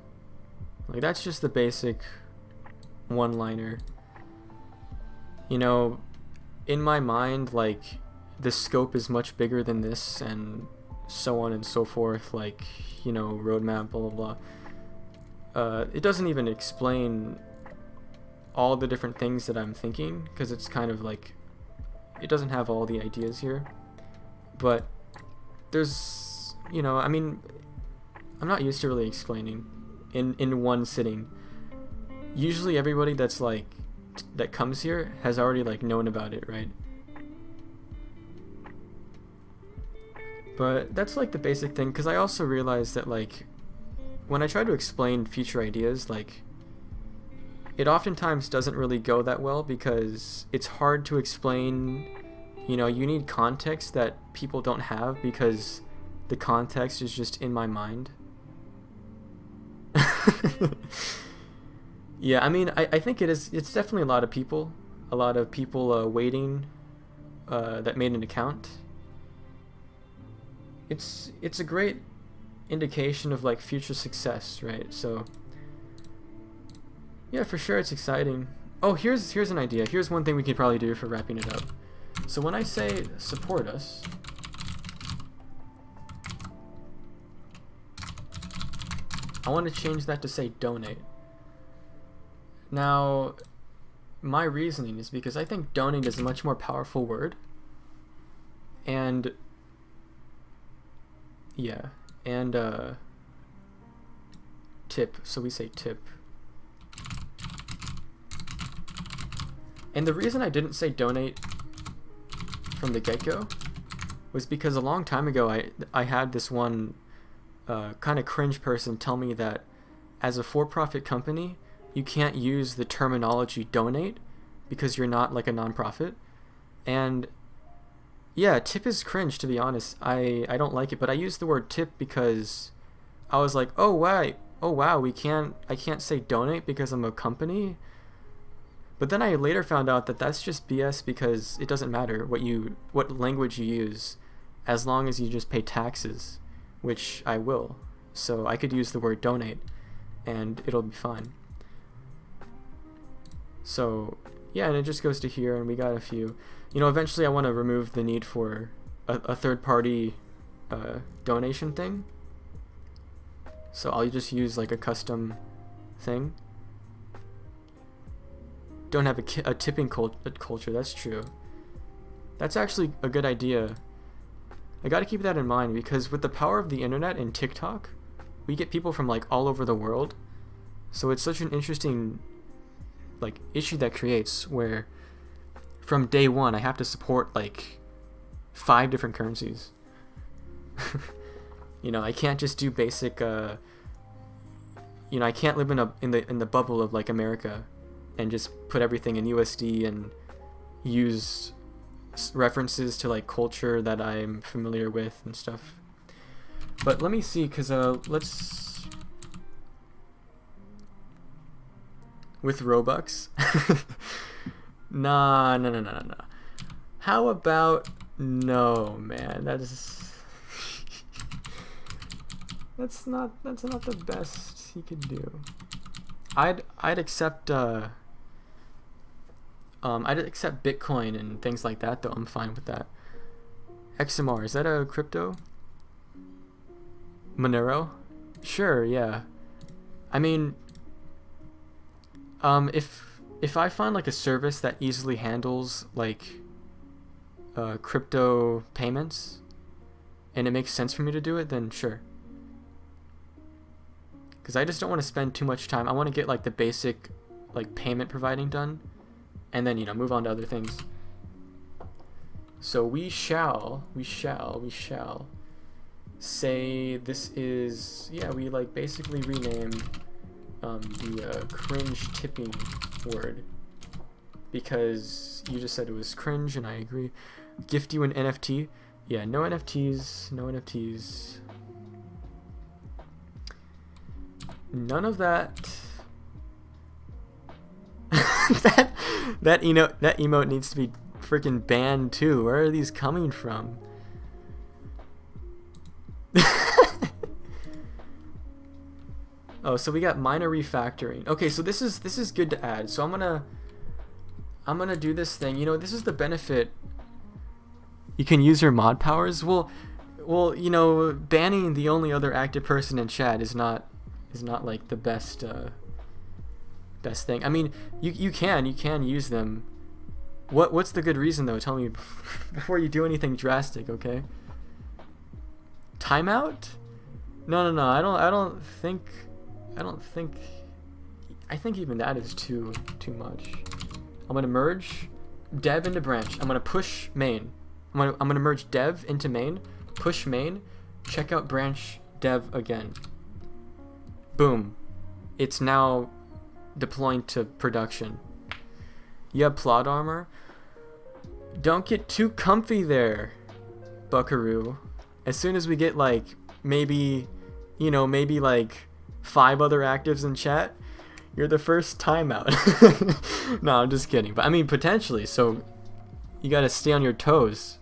Speaker 1: Like, that's just the basic one-liner. You know, in my mind, like, the scope is much bigger than this, and so on and so forth, like, you know, roadmap, blah blah blah. It doesn't even explain all the different things that I'm thinking, because it's kind of like, it doesn't have all the ideas here. But there's, you know, I mean, I'm not used to really explaining in one sitting. Usually everybody that's like that comes here has already like known about it, right? But that's like the basic thing, because I also realized that like when I try to explain future ideas, like, it oftentimes doesn't really go that well, because it's hard to explain. You know, you need context that people don't have, because the context is just in my mind. Yeah, I mean, I think it's definitely a lot of people waiting that made an account. It's a great indication of like future success, right? So yeah, for sure it's exciting. Oh, here's an idea. Here's one thing we could probably do for wrapping it up. So when I say support us, I want to change that to say donate. Now, my reasoning is because I think donate is a much more powerful word. And yeah, and tip, so we say tip. And the reason I didn't say donate from the get-go was because a long time ago I had this one kind of cringe person tell me that as a for-profit company you can't use the terminology donate because you're not like a non-profit. And yeah, tip is cringe, to be honest. I don't like it, but I used the word tip because I was like, oh wow, I can't say donate because I'm a company. But then I later found out that that's just BS, because it doesn't matter what language you use, as long as you just pay taxes, which I will. So I could use the word donate and it'll be fine. So yeah, and it just goes to here, and we got a few. You know, eventually I want to remove the need for a third-party donation thing. So I'll just use like a custom thing. Don't have a tipping culture, that's true. That's actually a good idea. I gotta keep that in mind, because with the power of the internet and TikTok, we get people from like all over the world. So it's such an interesting like issue that creates, where from day one I have to support like 5 different currencies. You know, I can't just do basic you know, I can't live in the bubble of like America and just put everything in USD and use references to like culture that I'm familiar with and stuff. But let me see, because let's, with Robux. Nah. How about no, man? That is that's not the best you could do. I'd accept I'd accept Bitcoin and things like that, though. I'm fine with that. XMR, is that a crypto? Monero? Sure, yeah. I mean, If I find like a service that easily handles like crypto payments and it makes sense for me to do it, then sure. Because I just don't want to spend too much time. I want to get like the basic like payment providing done, and then, you know, move on to other things. So we shall say this is, yeah, we like basically renamed the cringe tipping word because you just said it was cringe, and I agree. Gift you an NFT. Yeah, no NFTs, no NFTs. None of that. that emote needs to be freaking banned too. Where are these coming from? Oh, so we got minor refactoring. Okay, so this is good to add. So I'm gonna do this thing. You know, this is the benefit. You can use your mod powers. Well, you know, banning the only other active person in chat is not like the best thing. I mean, you can use them. What's the good reason though? Tell me before you do anything drastic, okay? Timeout? No. I think even that is too much. I'm gonna merge dev into branch. I'm gonna push main. I'm gonna merge dev into main, push main, check out branch dev again. Boom. It's now deploying to production. You have plot armor. Don't get too comfy there, buckaroo. As soon as we get like maybe like 5 other actives in chat, you're the first timeout. No, I'm just kidding. But I mean, potentially. So you gotta stay on your toes.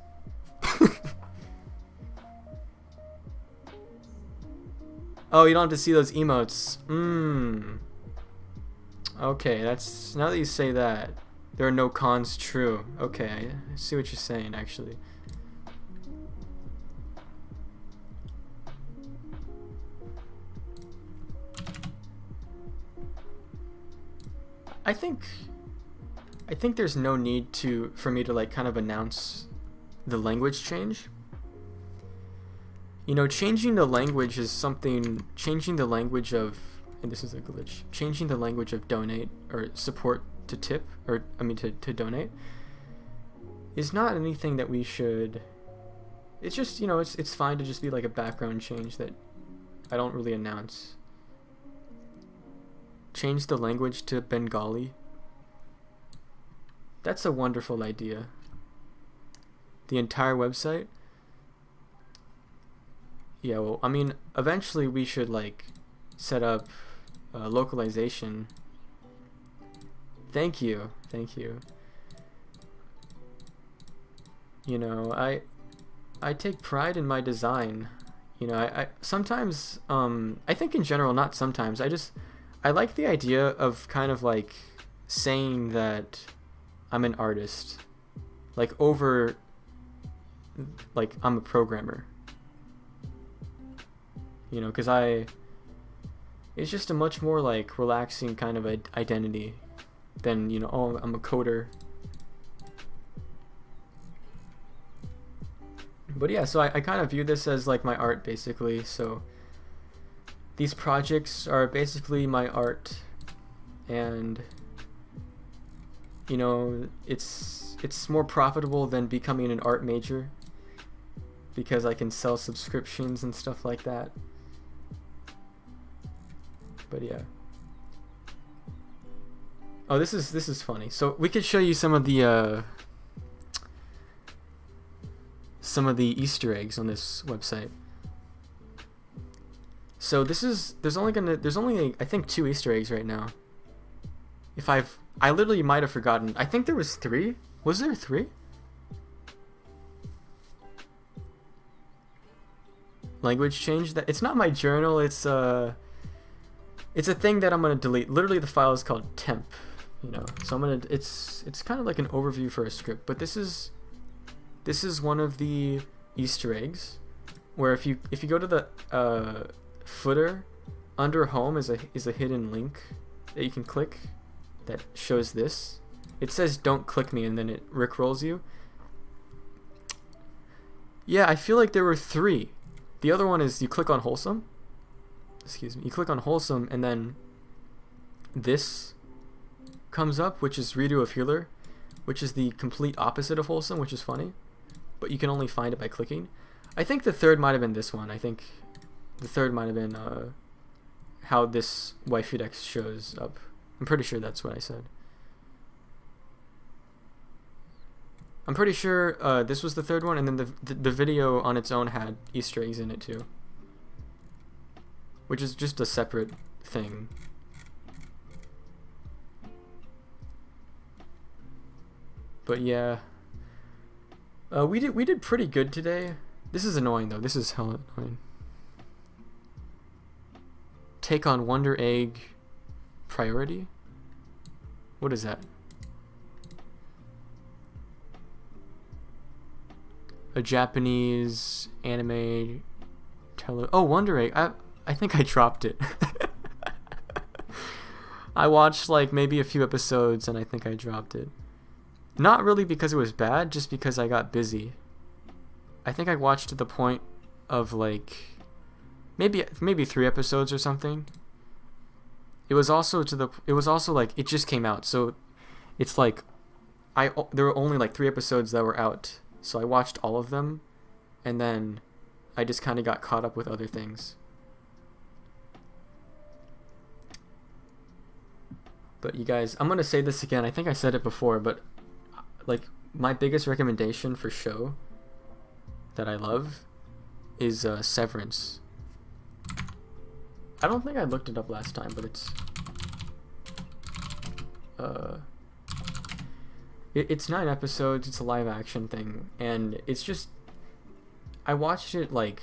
Speaker 1: Oh, you don't have to see those emotes. Okay, that's, now that you say that, there are no cons true. Okay, I see what you're saying, actually. I think there's no need for me to like kind of announce the language change. You know, changing the language is something, changing the language of, and this is a glitch, changing the language of donate or support to tip, or I mean to donate, is not anything that we should, it's just, you know, it's fine to just be like a background change that I don't really announce. Change the language to Bengali. That's a wonderful idea. The entire website? Yeah, well, I mean, eventually we should like set up localization. Thank you. You know, I take pride in my design. You know, I sometimes, I think in general, not sometimes, I like the idea of kind of like saying that I'm an artist, like over, like I'm a programmer. You know, because it's just a much more like relaxing kind of identity than, you know, oh, I'm a coder. But yeah, so I kind of view this as like my art basically. So these projects are basically my art, and you know, it's more profitable than becoming an art major because I can sell subscriptions and stuff like that. But yeah. Oh, this is funny. So we could show you some of the Easter eggs on this website. So there's only I think 2 Easter eggs right now. I literally might have forgotten. I think there was 3. Was there 3? Language change. That it's not my journal. It's a thing that I'm gonna delete. Literally, the file is called temp. You know, so I'm gonna. It's kind of like an overview for a script. But this is one of the Easter eggs, where if you go to the footer, under home is a hidden link that you can click, that shows this. It says don't click me and then it rickrolls you. Yeah, I feel like there were 3. The other one is you click on wholesome. Excuse me. You click on wholesome and then this comes up, which is redo of healer, which is the complete opposite of wholesome, which is funny. But you can only find it by clicking. I think the third might have been this one. I think the third might have been how this waifu deck shows up. I'm pretty sure that's what I said. I'm pretty sure this was the third one, and then the video on its own had Easter eggs in it too, which is just a separate thing. But yeah, we did pretty good today. This is annoying though. This is hella annoying. Take on Wonder Egg priority. What is that? A Japanese anime oh, Wonder Egg. I think I dropped it. I watched like maybe a few episodes and I think I dropped it. Not really because it was bad, just because I got busy. I think I watched to the point of like maybe 3 episodes or something. It was also like it just came out, so it's like there were only like 3 episodes that were out. So I watched all of them, and then I just kind of got caught up with other things. But you guys, I'm going to say this again. I think I said it before, but like my biggest recommendation for show that I love is Severance. I don't think I looked it up last time, but it's 9 episodes. It's a live action thing, and it's just, I watched it like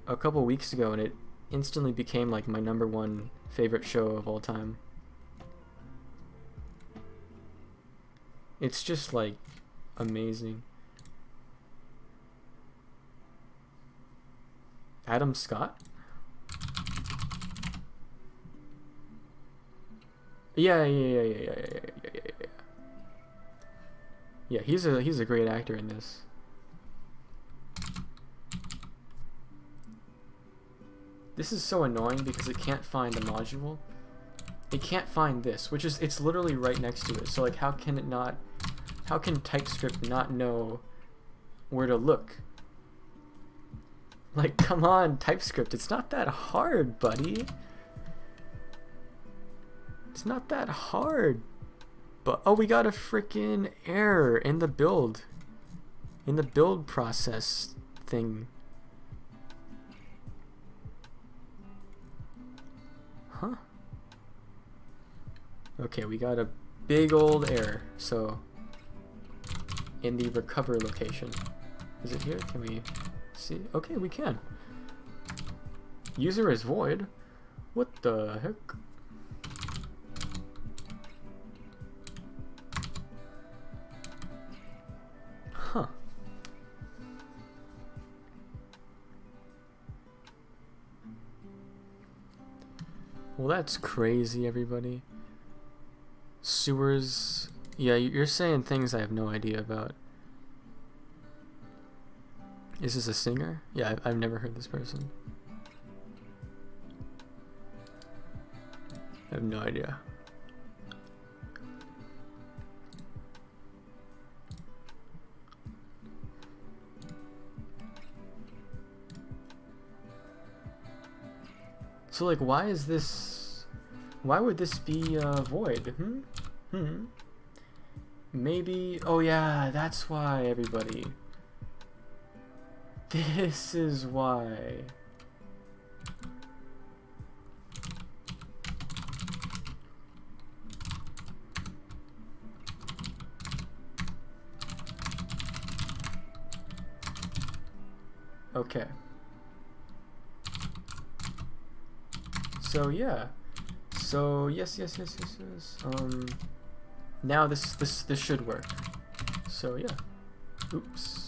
Speaker 1: a couple weeks ago and it instantly became like my #1 favorite show of all time. It's just like amazing. Adam Scott? Yeah. Yeah, he's a great actor in this. This is so annoying because it can't find a module. It can't find this, which is, it's literally right next to it. So like how can TypeScript not know where to look? Like, come on, TypeScript, it's not that hard, buddy. It's not that hard. But oh, we got a freaking error in the build process thing. Huh? Okay, we got a big old error. So in the recover location, is it here? Can we see? Okay, we can. User is void. What the heck? Huh. Well, that's crazy, everybody. Sewers. Yeah, you're saying things I have no idea about. Is this a singer? Yeah, I've never heard this person. I have no idea. So like, why would this be void? Maybe, oh yeah, that's why, everybody. This is why. Okay. So yeah. So yes. Now this should work. So yeah. Oops.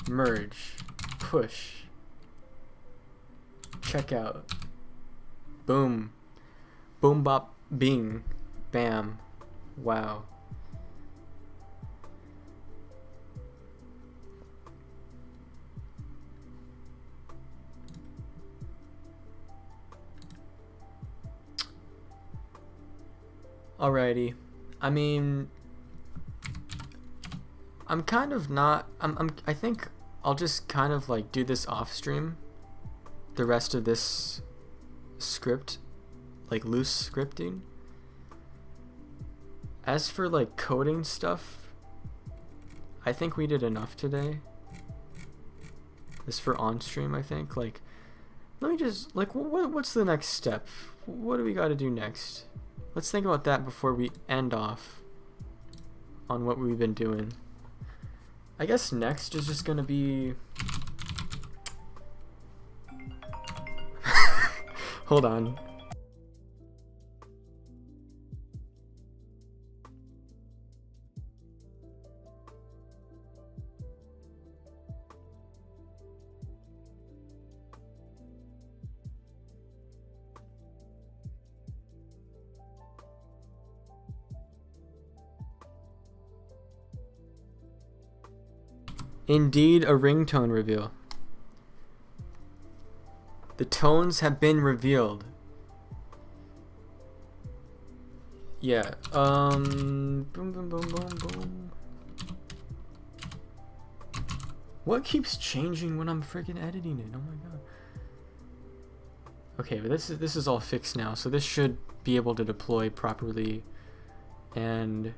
Speaker 1: Merge, push, check out. Boom. Boom bop bing. Bam. Wow. Alrighty. I mean, I'm kind of not. I think I'll just kind of like do this off stream. The rest of this script, like loose scripting. As for like coding stuff, I think we did enough today. This for on stream, I think. Like, let me just like, what's the next step? What do we got to do next? Let's think about that before we end off on what we've been doing. I guess next is just gonna be. Hold on. Indeed, a ringtone reveal. The tones have been revealed. Yeah. Boom, boom, boom, boom, boom. What keeps changing when I'm freaking editing it? Oh my god. Okay, but this is all fixed now, so this should be able to deploy properly, and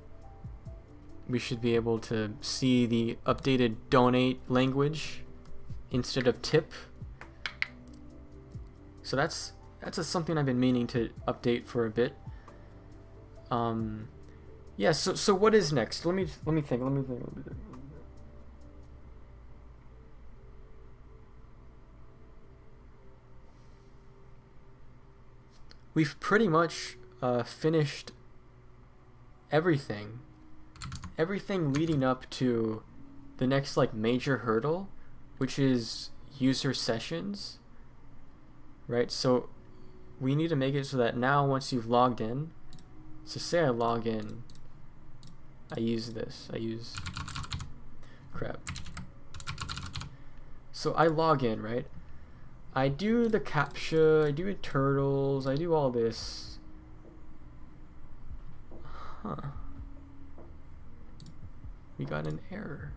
Speaker 1: we should be able to see the updated donate language instead of tip. So that's something I've been meaning to update for a bit. Yeah. So what is next? Let me think. We've pretty much finished everything leading up to the next like major hurdle, which is user sessions, right? So we need to make it so that now once you've logged in, so say I log in, I use crap. So I log in, right? I do the CAPTCHA, I do turtles, I do all this. Huh. We got an error.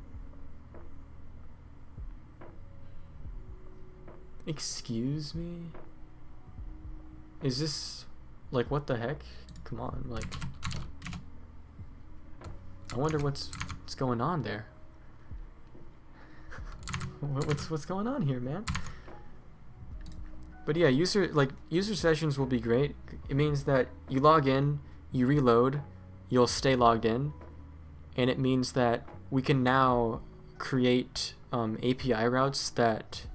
Speaker 1: Excuse me? Is this like what the heck? Come on, like I wonder what's going on there. what's going on here, man? But yeah, user sessions will be great. It means that you log in, you reload, you'll stay logged in. And it means that we can now create API routes that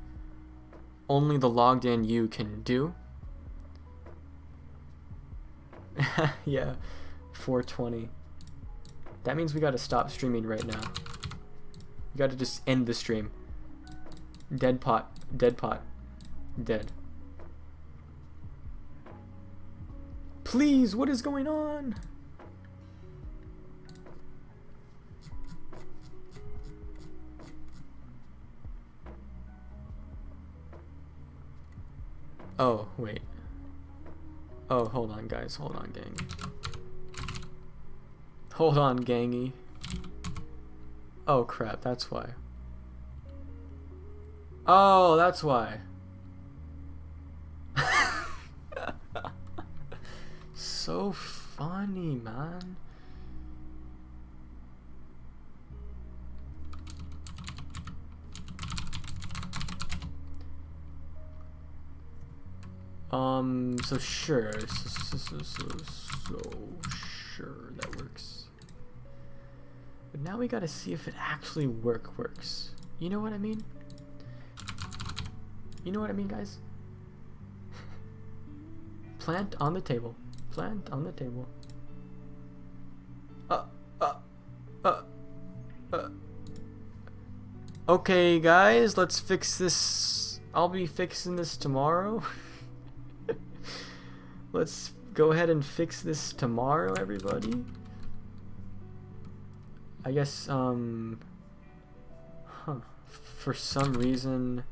Speaker 1: only the logged in you can do. Yeah, 420. That means we gotta stop streaming right now. We gotta just end the stream. Dead pot. Dead. Please, what is going on? Oh, wait. Oh, hold on, guys. Hold on, gang. Hold on, gangy. Oh, crap. That's why. Oh, that's why. So funny, man. So sure, so sure that works. But now we gotta see if it actually works. You know what I mean? You know what I mean, guys? Plant on the table. Plant on the table. Okay, guys, let's fix this I'll be fixing this tomorrow. Let's go ahead and fix this tomorrow, everybody. I guess, for some reason,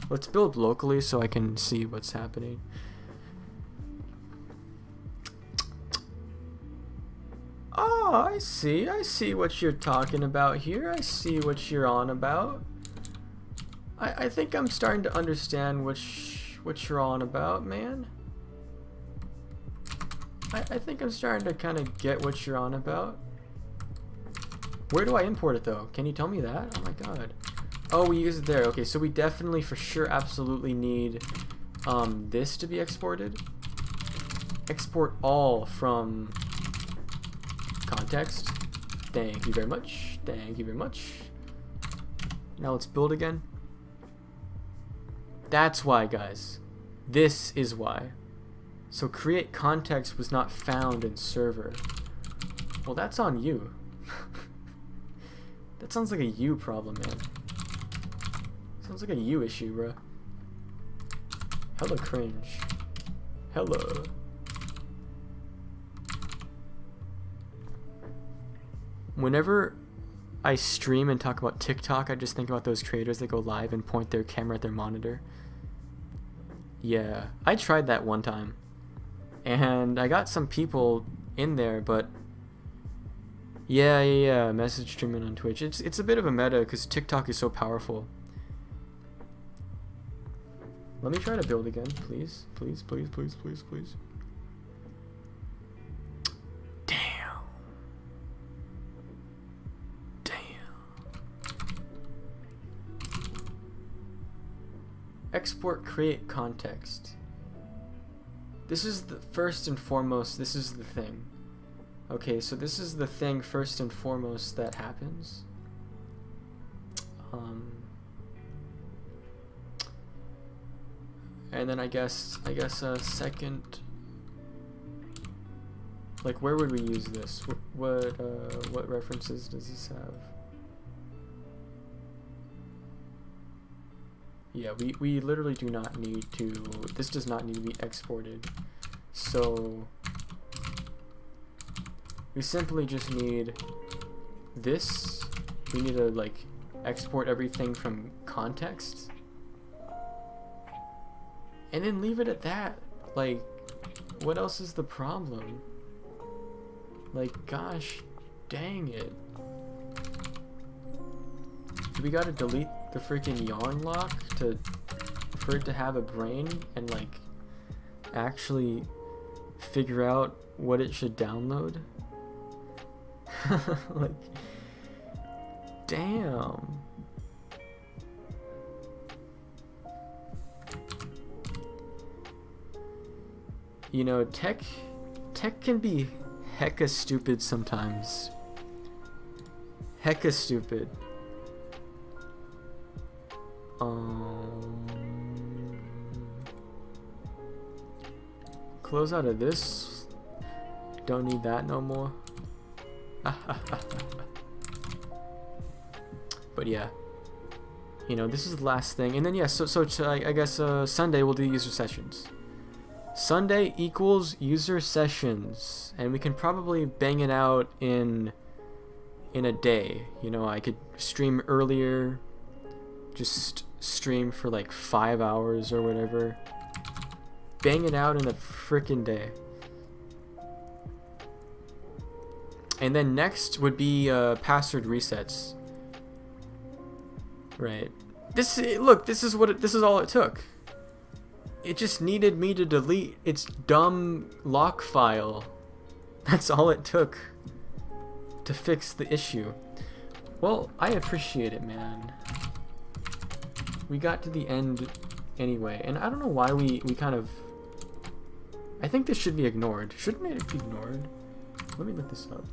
Speaker 1: let's build locally so I can see what's happening. Oh, I see what you're talking about here. I see what you're on about. I think I'm starting to understand what you're on about, man. I think I'm starting to kind of get what you're on about. Where do I import it though? Can you tell me that? Oh my god. Oh, we use it there. Okay, so we definitely for sure absolutely need this to be exported. Export all from context. Thank you very much. Thank you very much. Now let's build again. That's why, guys. This is why. So create context was not found in server. Well, that's on you. That sounds like a you problem, man. Sounds like a you issue, bro. Hella cringe. Hella. Whenever I stream and talk about TikTok, I just think about those creators that go live and point their camera at their monitor. Yeah, I tried that one time. And I got some people in there, but yeah, message streaming on Twitch. It's a bit of a meta because TikTok is so powerful. Let me try to build again, please. Please. Damn. Export create context. This is the first and foremost, this is the thing. Okay, so this is the thing first and foremost that happens. And then I guess a second, like where would we use this? What references does this have? Yeah, we literally do not need to, this does not need to be exported. So we simply just need this. We need to like export everything from context. And then leave it at that. Like, what else is the problem? Like, gosh dang it. Do we gotta delete the freaking yarn lock for it to have a brain and like actually figure out what it should download? Like, damn. You know, tech can be hecka stupid sometimes. Hecka stupid. Close out of this. Don't need that no more. But yeah, you know, this is the last thing, and then yeah, so I guess Sunday we'll do user sessions. Sunday equals user sessions, and we can probably bang it out in a day. You know, I could stream earlier, just stream for like 5 hours or whatever. Bang it out in a freaking day. And then next would be password resets. Right. This is all it took. It just needed me to delete its dumb lock file. That's all it took to fix the issue. Well, I appreciate it, man. We got to the end anyway, and I don't know why we kind of... I think this should be ignored. Shouldn't it be ignored? Let me look this up.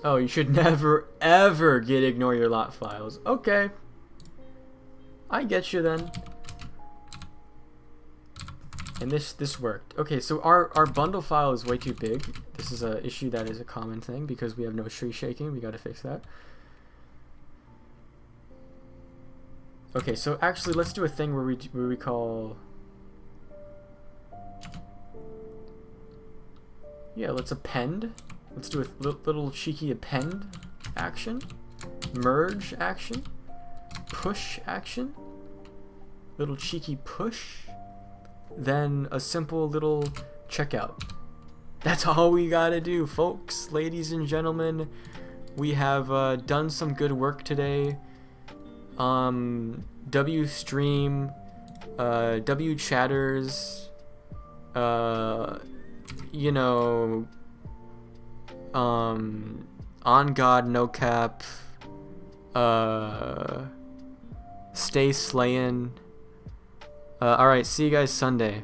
Speaker 1: Oh, you should never, ever ignore your lot files. Okay. I get you then. And this worked. Okay, so our bundle file is way too big. This is a issue that is a common thing because we have no tree shaking. We got to fix that. Okay, so actually let's do a thing where we call, yeah, let's append. Let's do a little cheeky append action, merge action, push action, little cheeky push, then a simple little checkout. That's all we gotta do, folks, ladies and gentlemen. We have done some good work today. W stream, W chatters, you know, on God no cap, stay slayin'. Alright, see you guys Sunday.